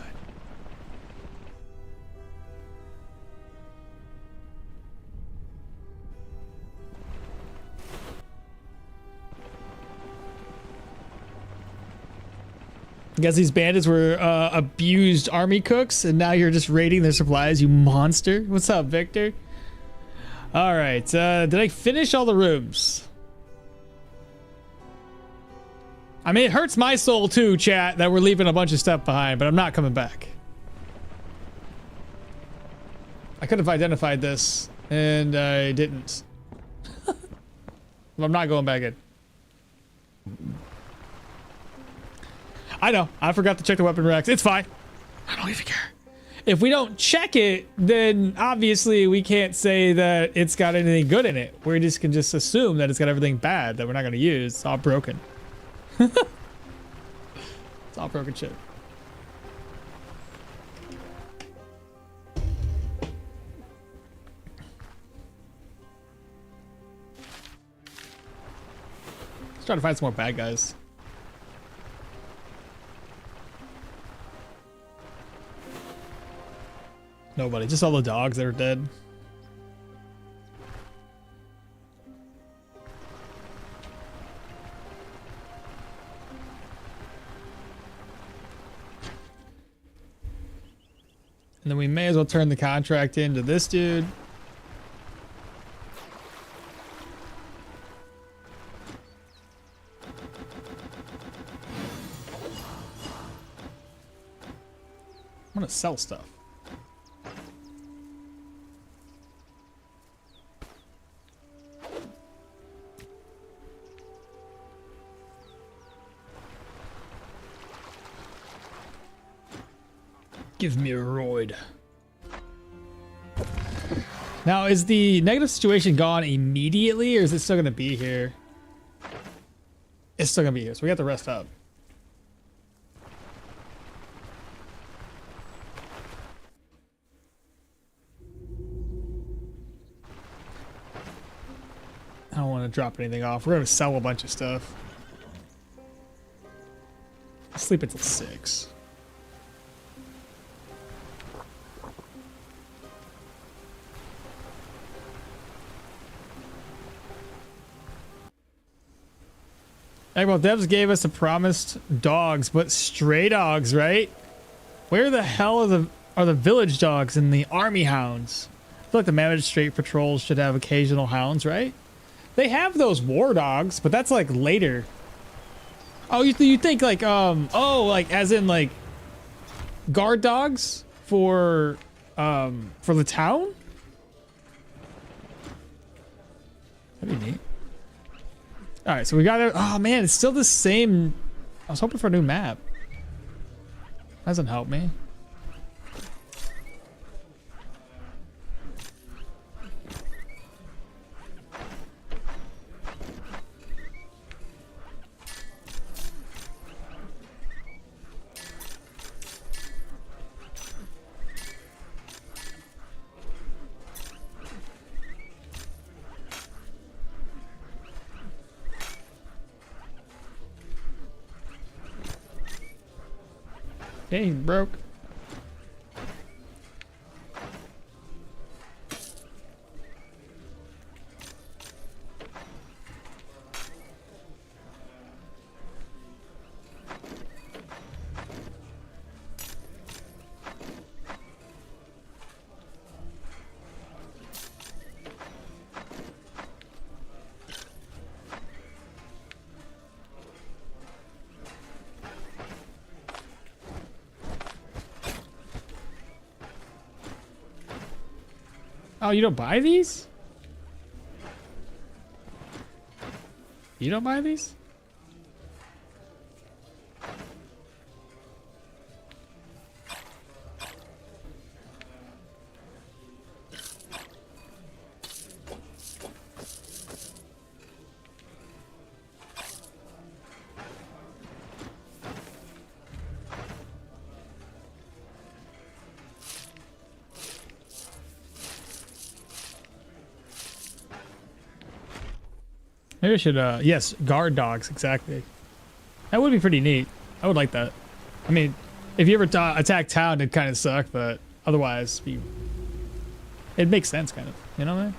S1: I guess these bandits were abused army cooks, and now you're just raiding their supplies, you monster. What's up, Victor? All right, did I finish all the rooms? I mean, it hurts my soul too, chat, that we're leaving a bunch of stuff behind, but I'm not coming back. I could have identified this, and I didn't. I'm not going back in. I know, I forgot to check the weapon racks. It's fine. I don't even care. If we don't check it, then obviously we can't say that it's got anything good in it. We just can just assume that it's got everything bad that we're not going to use. It's all broken. It's all broken shit. Let's try to find some more bad guys. Nobody, just all the dogs that are dead. And then we may as well turn the contract into this dude. I'm gonna sell stuff. Give me a roid. Now, is the negative situation gone immediately, or is it still gonna be here? It's still gonna be here, so we have to rest up. I don't want to drop anything off. We're gonna sell a bunch of stuff. I'll sleep until 6. Hey, well, devs gave us the promised dogs, but stray dogs, right? Where the hell are the village dogs and the army hounds? I feel like the magistrate patrols should have occasional hounds, right? They have those war dogs, but that's like later. Oh, you think like like as in like guard dogs for the town? That'd be neat. All right, so we got it. Oh man, it's still the same. I was hoping for a new map. Doesn't help me. Hey, broke. Oh, you don't buy these? You don't buy these? Maybe I should, yes, guard dogs, exactly. That would be pretty neat. I would like that. I mean, if you ever attack town, it'd kind of suck, but otherwise, it makes sense, kind of. You know what I mean?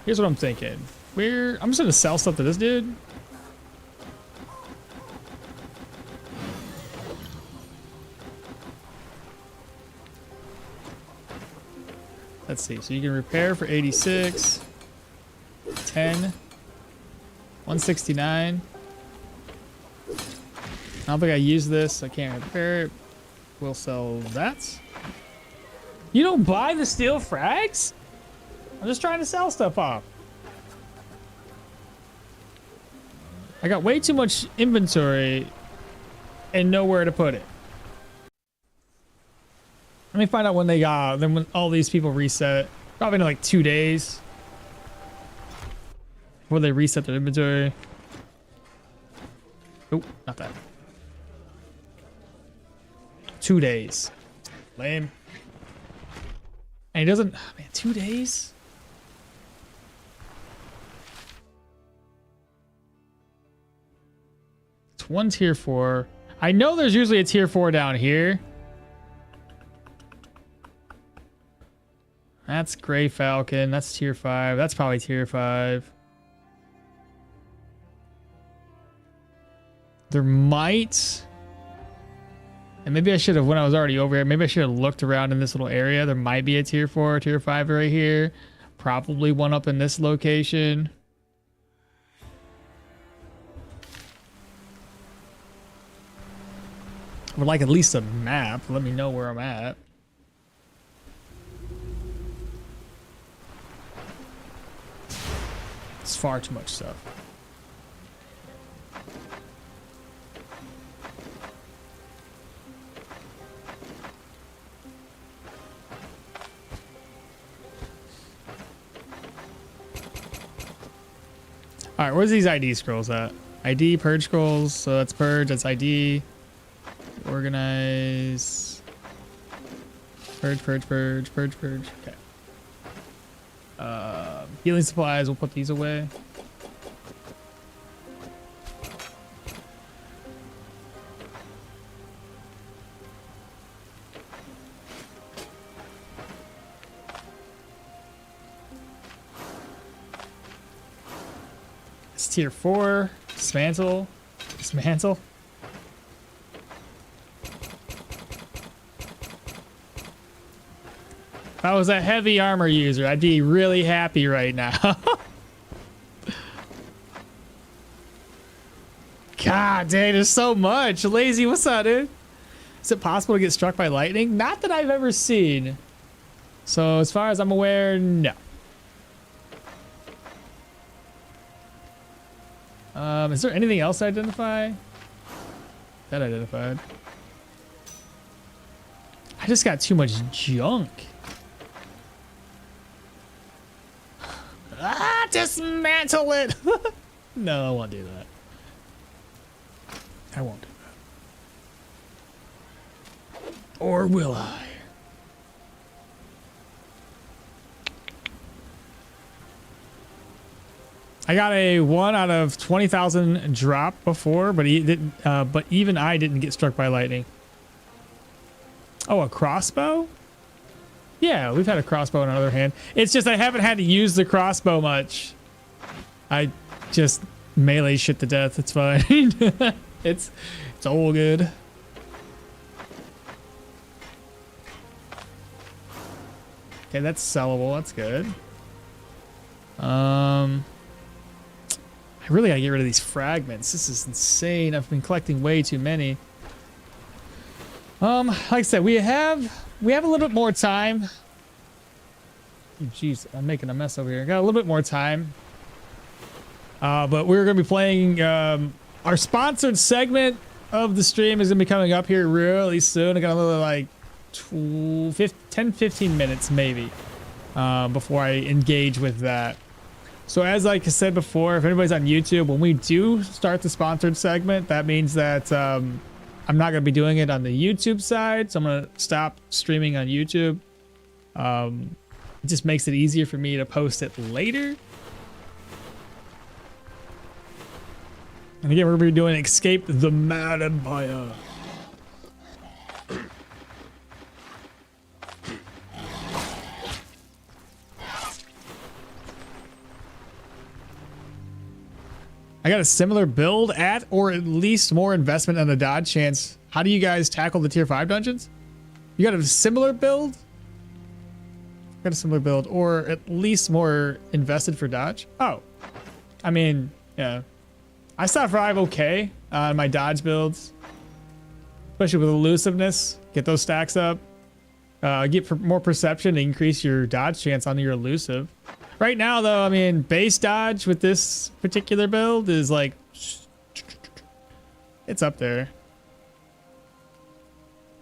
S1: Here's what I'm thinking. I'm just gonna sell stuff to this dude. Let's see. So you can repair for 86, 10, 169. I don't think I use this. I can't repair it. We'll sell that. You don't buy the steel frags? I'm just trying to sell stuff off. I got way too much inventory and nowhere to put it. Let me find out when when all these people reset. Probably in like 2 days. Before they reset their inventory. Oh, not that. 2 days. Lame. And he doesn't, oh man, 2 days? It's one tier 4. I know there's usually a tier 4 down here. That's Gray Falcon. That's tier 5. That's probably tier 5. There might... And maybe I should have, when I was already over here, maybe I should have looked around in this little area. There might be a tier 4 or tier 5 right here. Probably one up in this location. I would like at least a map. Let me know where I'm at. It's far too much stuff. All right, where's these ID scrolls at? ID, purge scrolls. So that's purge, that's ID. Organize. Purge, purge, purge, purge, purge. Okay. Healing supplies, we'll put these away. It's tier 4. Dismantle. Dismantle. If I was a heavy armor user, I'd be really happy right now. God dang, there's so much. Lazy, what's up, dude? Is it possible to get struck by lightning? Not that I've ever seen. So as far as I'm aware, no. Is there anything else I identify? That identified. I just got too much junk. Ah, dismantle it! No, I won't do that. I won't do that. Or will I? I got a 1 out of 20,000 drop before, but he didn't. But even I didn't get struck by lightning. Oh, a crossbow? Yeah, we've had a crossbow on the other hand. It's just I haven't had to use the crossbow much. I just melee shit to death. It's fine. it's all good. Okay, that's sellable. That's good. I really gotta get rid of these fragments. This is insane. I've been collecting way too many. Like I said, we have a little bit more time. Jeez, I'm making a mess over here. Got a little bit more time. But we're gonna be playing our sponsored segment of the stream is gonna be coming up here really soon. I got a little like 10-15 minutes maybe before I engage with that. So as like I said before, if anybody's on YouTube, when we do start the sponsored segment, that means that I'm not going to be doing it on the YouTube side. So I'm going to stop streaming on YouTube. It just makes it easier for me to post it later. And again, we're going to be doing Escape the Mad Empire. I got a similar build at, or at least more investment on the dodge chance. How do you guys tackle the tier 5 dungeons? You got a similar build? Got a similar build, or at least more invested for dodge? Oh, I mean, yeah. I still thrive okay on my dodge builds, especially with elusiveness. Get those stacks up. Get more perception to increase your dodge chance on your elusive. Right now, though, I mean, base dodge with this particular build is like, it's up there.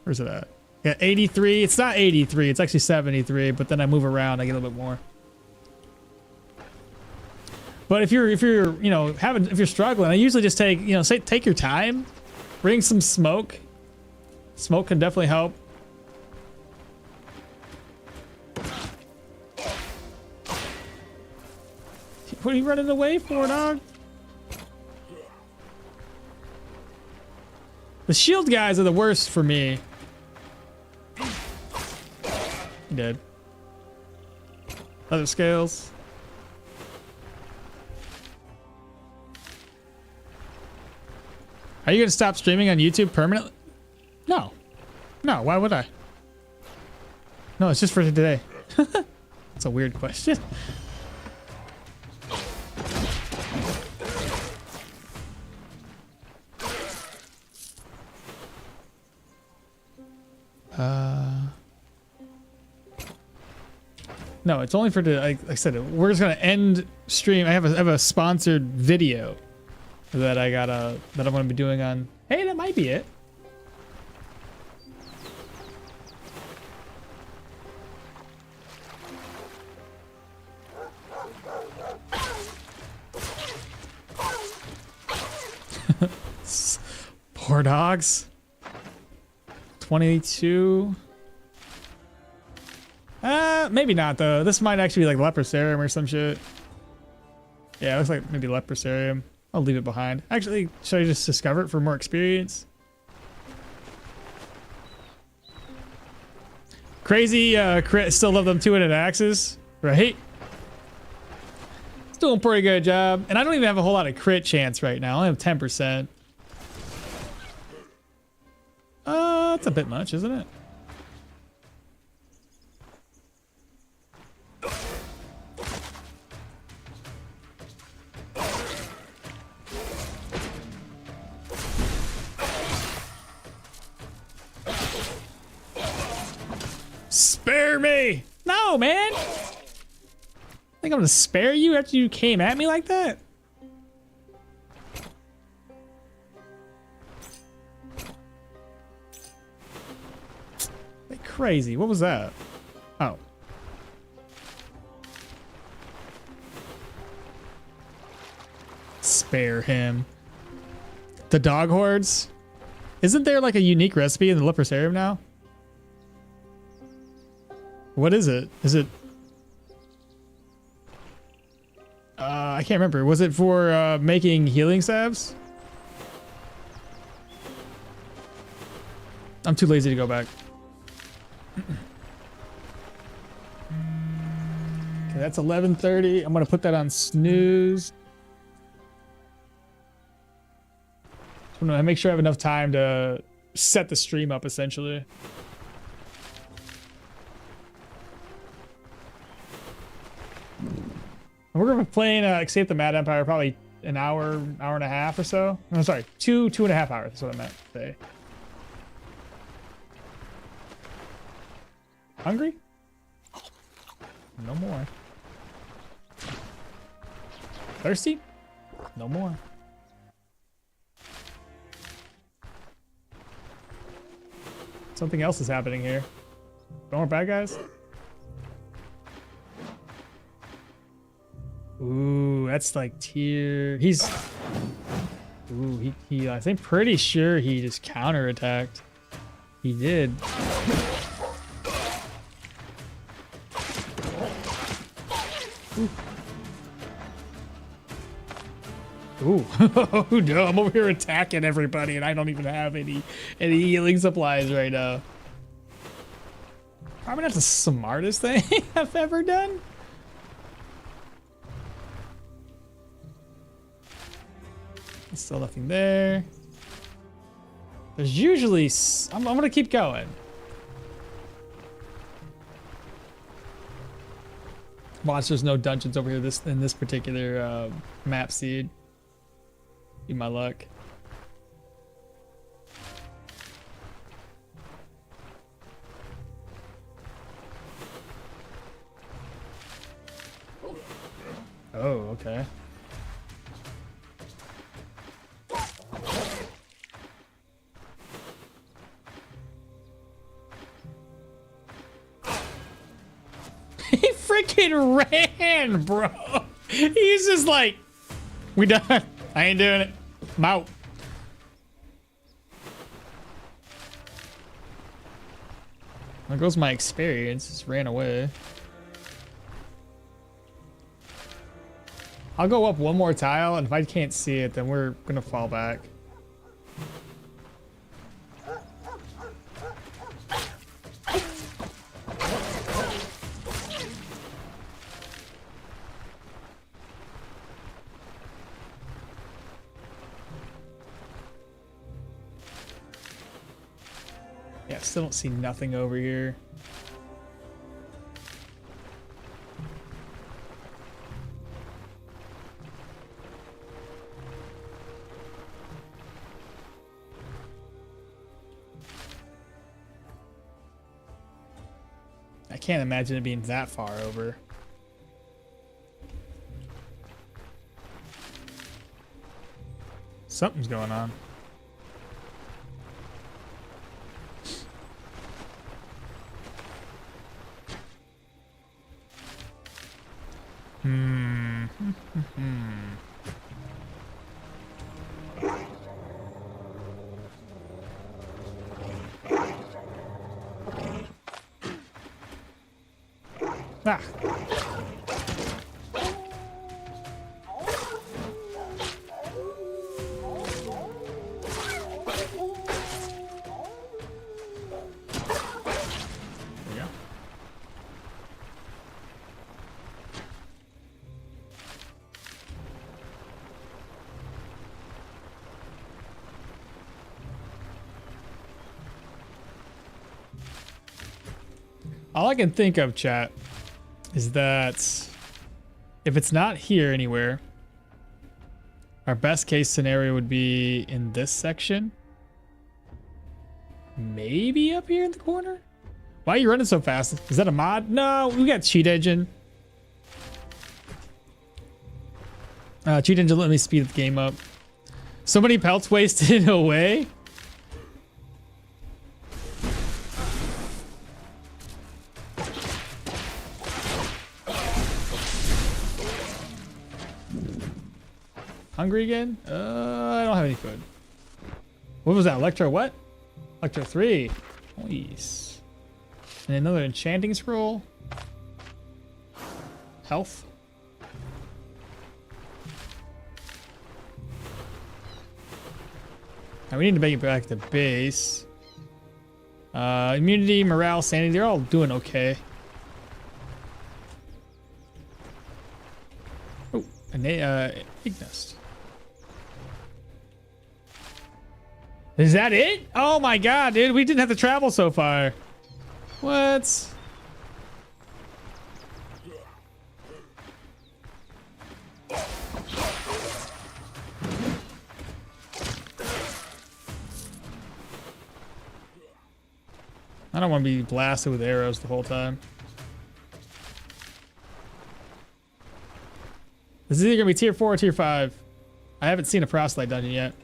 S1: Where's it at? Yeah, 83. It's not 83. It's actually 73. But then I move around, I get a little bit more. But if you're if you're struggling, I usually just take take your time, bring some smoke. Smoke can definitely help. What are you running away for, dog? The shield guys are the worst for me. Dead. Other scales. Are you gonna stop streaming on YouTube permanently? No. No, why would I? No, it's just for today. That's a weird question. No, it's only for the, like I said, we're just gonna end stream. I have a sponsored video that I'm gonna be doing on. Hey, that might be it. Poor dogs. 22. Maybe not though. This might actually be like leprosarium or some shit. Yeah, it looks like maybe leprosarium. I'll leave it behind. Actually, should I just discover it for more experience? Crazy crit, still love them 2-handed axes, right? It's doing a pretty good job. And I don't even have a whole lot of crit chance right now. I only have 10%. That's a bit much, isn't it? Spare me! No, man! Think I'm gonna spare you after you came at me like that? Like crazy. What was that? Oh. Spare him. The dog hordes? Isn't there like a unique recipe in the leprosarium now? What is it? Is it... I can't remember. Was it for making healing salves? I'm too lazy to go back. Okay, that's 11:30. I'm gonna put that on snooze. I'm gonna make sure I have enough time to set the stream up, essentially. We're gonna be playing Escape the Mad Empire probably an hour and a half or so. I'm sorry, 2.5 hours. That's what I meant to say. Hungry? No more. Thirsty? No more. Something else is happening here. No more bad guys? Ooh, that's like tier. He's. Ooh, he. I think pretty sure he just counterattacked. He did. Ooh. Ooh. Oh no, I'm over here attacking everybody and I don't even have any healing supplies right now. Probably not the smartest thing I've ever done. Still nothing there. There's usually... I'm gonna keep going. Watch, there's no dungeons over here in this particular map seed. Be my luck. Oh, okay. He freaking ran, bro. He's just like, we done. I ain't doing it. I'm out. There goes my experience. Just ran away. I'll go up one more tile, and if I can't see it, then we're gonna fall back. Yeah, still don't see nothing over here. I can't imagine it being that far over. Something's going on. Ah. There you go. All I can think of, chat, is that if it's not here anywhere, our best case scenario would be in this section. Maybe up here in the corner? Why are you running so fast? Is that a mod? No, we got cheat engine. Cheat engine let me speed the game up. So many pelts wasted away. Hungry again? I don't have any food. What was that? Electro what? Electro 3. Nice. And another enchanting scroll. Health. Now we need to make it back to base. Immunity, morale, sanity, they're all doing okay. Oh, an egg nest. Is that it? Oh my god, dude, we didn't have to travel so far. What? I don't want to be blasted with arrows the whole time. This is either gonna be tier 4 or tier 5. I haven't seen a proselyte dungeon yet.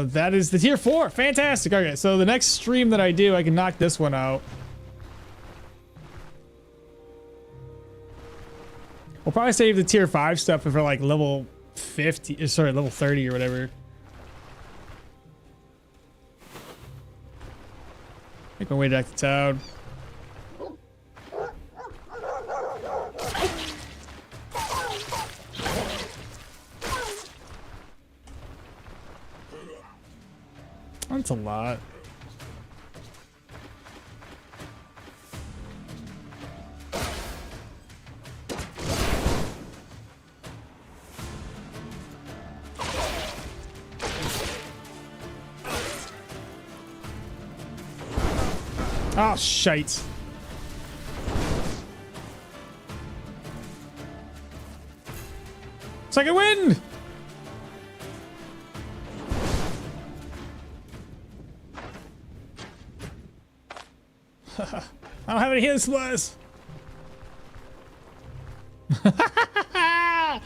S1: That is the tier 4. Fantastic. Okay, so the next stream that I do, I can knock this one out. We'll probably save the tier 5 stuff for like level 50, sorry, level 30 or whatever. Make my way back to town. That's a lot. Oh, shite. Second wind! I don't have any healing supplies. I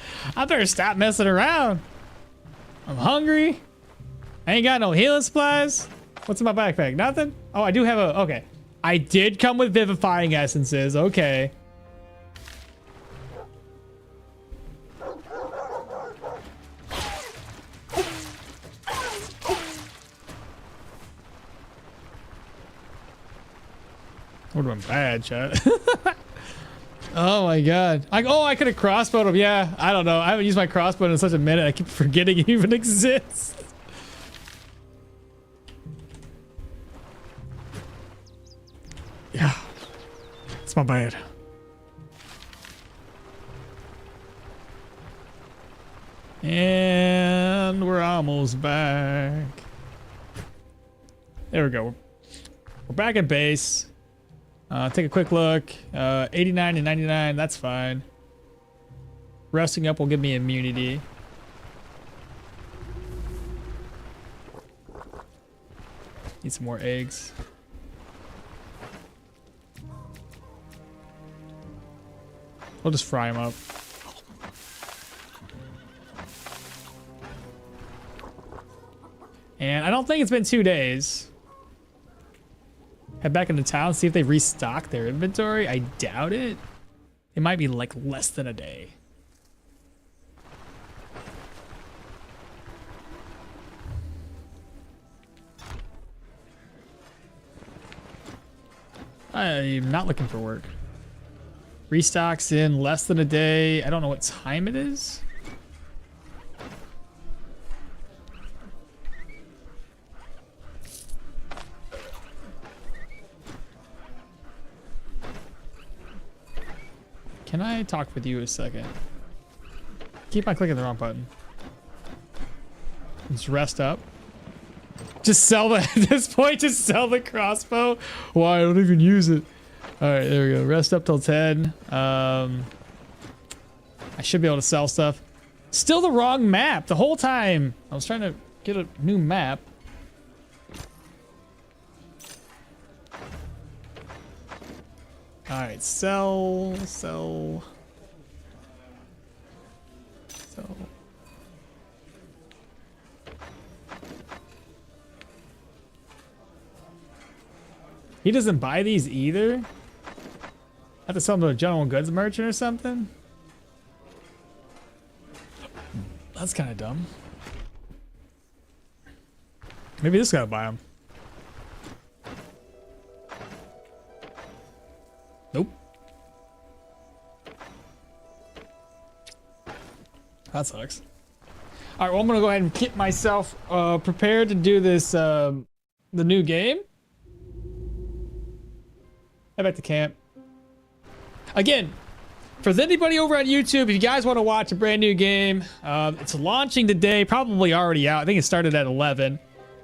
S1: better stop messing around. I'm hungry. I ain't got no healing supplies. What's in my backpack? Nothing? Oh, I do have a... Okay. I did come with vivifying essences. Okay. Would have been bad, chat. Oh my god. I could have crossbowed him. Yeah, I don't know. I haven't used my crossbow in such a minute. I keep forgetting it even exists. Yeah. It's my bad. And we're almost back. There we go. We're back at base. Take a quick look. 89 and 99, that's fine. Resting up will give me immunity. Need some more eggs. We'll just fry them up. And I don't think it's been 2 days. Head back into town, see if they restock their inventory. I doubt it. It might be like less than a day. I'm not looking for work. Restocks in less than a day. I don't know what time it is. Can I talk with you a second? Keep on clicking the wrong button. Just rest up. Just sell the, at this point, just sell the crossbow. Why? I don't even use it. All right, there we go. Rest up till 10. I should be able to sell stuff. Still the wrong map the whole time. I was trying to get a new map. All right, sell. He doesn't buy these either? I have to sell them to a general goods merchant or something? That's kind of dumb. Maybe this guy will buy them. Nope. That sucks. All right, well, I'm gonna go ahead and get myself prepared to do this, the new game. Head back to camp. Again, for anybody over on YouTube, if you guys want to watch a brand new game, it's launching today, probably already out. I think it started at 11,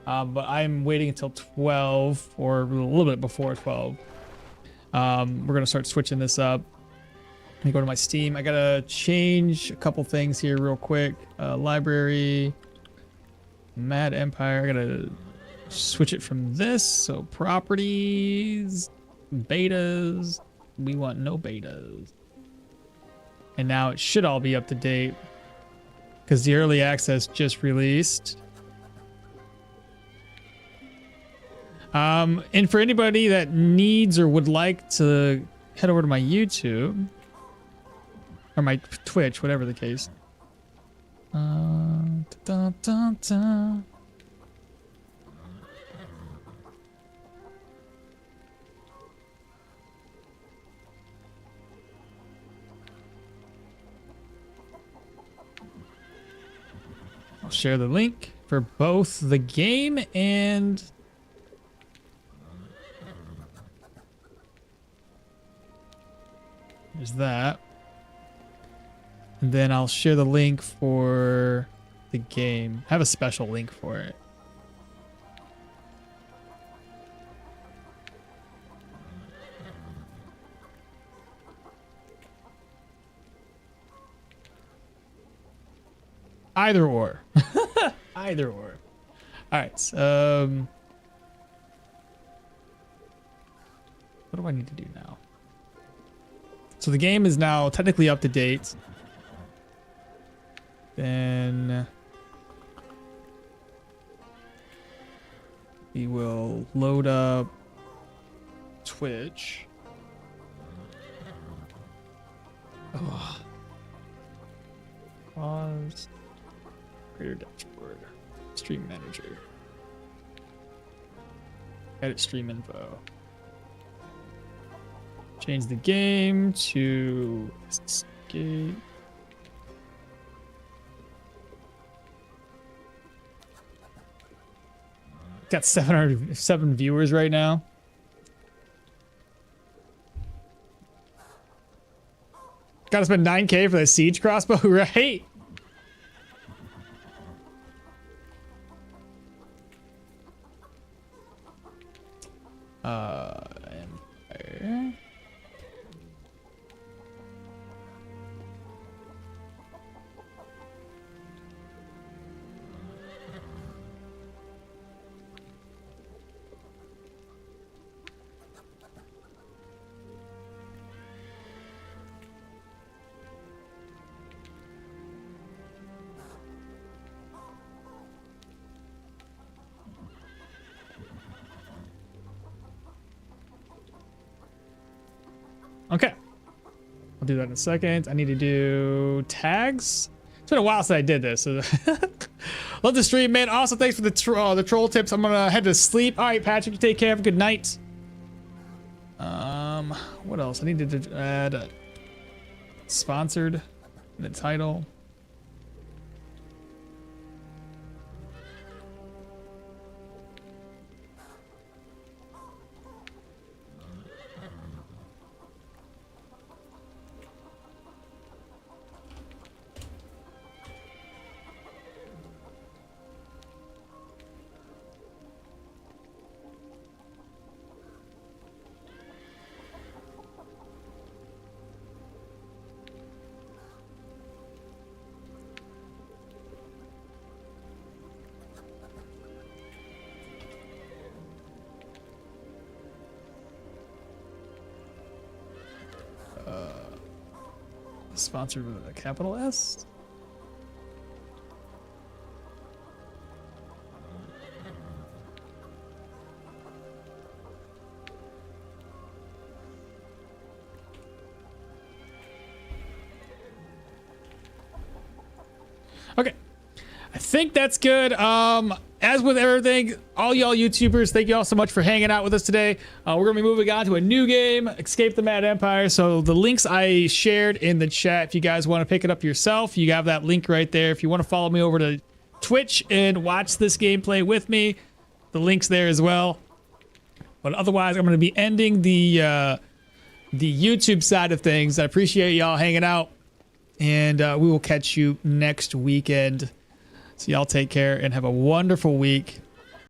S1: but I'm waiting until 12 or a little bit before 12. We're gonna start switching this up. Let me go to my Steam. I gotta change a couple things here real quick. Library, Mad Empire. I gotta switch it from this. So properties, betas. We want no betas. And now it should all be up to date because the early access just released. And for anybody that needs or would like to head over to my YouTube or my Twitch, whatever the case. I'll share the link for both the game and there's that. And then I'll share the link for the game. I have a special link for it. Either or. Either or. All right. What do I need to do now? So the game is now technically up to date. Then we will load up Twitch. Oh. Pause. Creator dashboard. Stream manager. Edit stream info. Change the game to escape. Got 707 viewers right now. Gotta spend 9K for the siege crossbow, right? Empire. Okay. I'll do that in a second. I need to do tags. It's been a while since I did this. So love the stream, man. Also, thanks for the troll tips. I'm gonna head to sleep. All right, Patrick, you take care. Have a good night. What else? I need to add sponsored in the title. Sponsored with a capital S. Okay, I think that's good. As with everything, all y'all YouTubers, thank you all so much for hanging out with us today. We're gonna be moving on to a new game, Escape the Mad Empire. So the links I shared in the chat, if you guys want to pick it up yourself, you have that link right there. If you want to follow me over to Twitch and watch this gameplay with me, the link's there as well. But otherwise, I'm gonna be ending the YouTube side of things. I appreciate y'all hanging out, and we will catch you next weekend. So y'all take care and have a wonderful week.